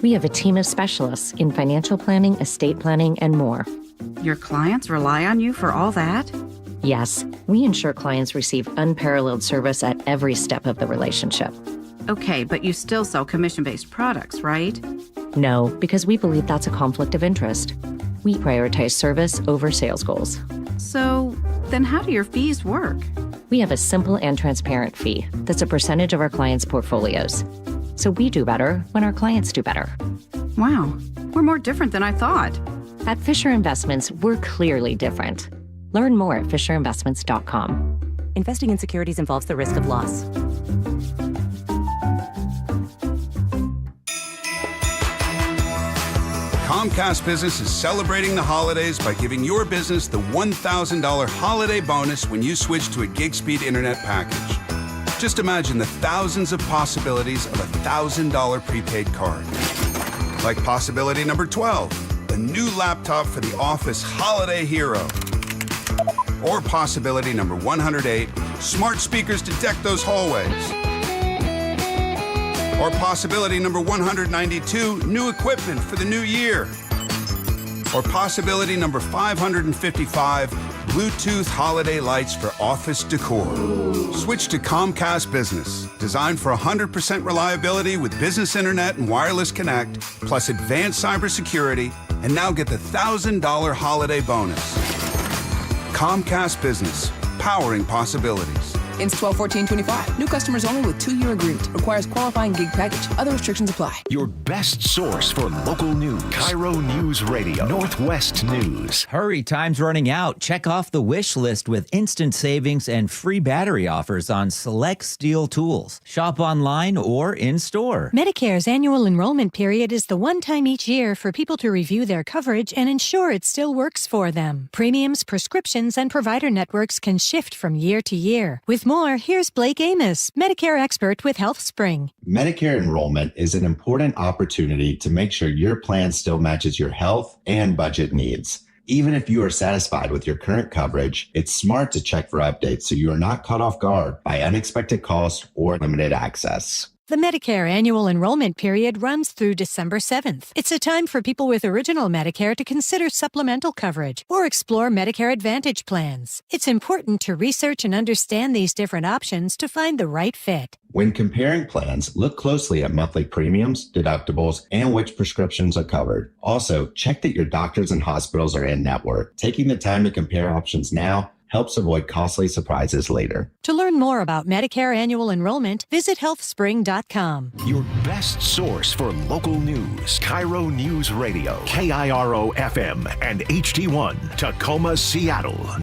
We have a team of specialists in financial planning, estate planning, and more.
Your clients rely on you for all that?
Yes, we ensure clients receive unparalleled service at every step of the relationship.
Okay, but you still sell commission-based products, right?
No, because we believe that's a conflict of interest. We prioritize service over sales goals.
So, then how do your fees work?
We have a simple and transparent fee that's a percentage of our clients' portfolios. So we do better when our clients do better.
Wow, we're more different than I thought.
At Fisher Investments, we're clearly different. Learn more at fisherinvestments.com. Investing in securities involves the risk of loss.
Comcast Business is celebrating the holidays by giving your business the $1,000 holiday bonus when you switch to a gig speed internet package. Just imagine the thousands of possibilities of a $1,000 prepaid card. Like possibility number 12, a new laptop for the office holiday hero. Or possibility number 108, smart speakers to deck those hallways. Or possibility number 192, new equipment for the new year. Or possibility number 555, Bluetooth holiday lights for office decor. Switch to Comcast Business, designed for 100% reliability with business internet and wireless connect, plus advanced cybersecurity, and now get the $1,000 holiday bonus. Comcast Business, powering possibilities.
Ends 12/14/25. New customers only with 2-year agreement. Requires qualifying gig package. Other restrictions apply.
Your best source for local news. KIRO News Radio. Northwest News.
Hurry, time's running out. Check off the wish list with instant savings and free battery offers on select steel tools. Shop online or in-store.
Medicare's annual enrollment period is the one time each year for people to review their coverage and ensure it still works for them. Premiums, prescriptions, and provider networks can shift from year to year. With more, here's Blake Amos, Medicare expert with HealthSpring.
Medicare enrollment is an important opportunity to make sure your plan still matches your health and budget needs. Even if you are satisfied with your current coverage, it's smart to check for updates so you are not caught off guard by unexpected costs or limited access.
The Medicare annual enrollment period runs through December 7th. It's a time for people with original Medicare to consider supplemental coverage or explore Medicare Advantage plans. It's important to research and understand these different options to find the right fit.
When comparing plans, look closely at monthly premiums, deductibles, and which prescriptions are covered. Also, check that your doctors and hospitals are in network. Taking the time to compare options now helps avoid costly surprises later.
To learn more about Medicare annual enrollment, visit healthspring.com.
Your best source for local news. KIRO News Radio, KIRO FM and HD1, Tacoma, Seattle.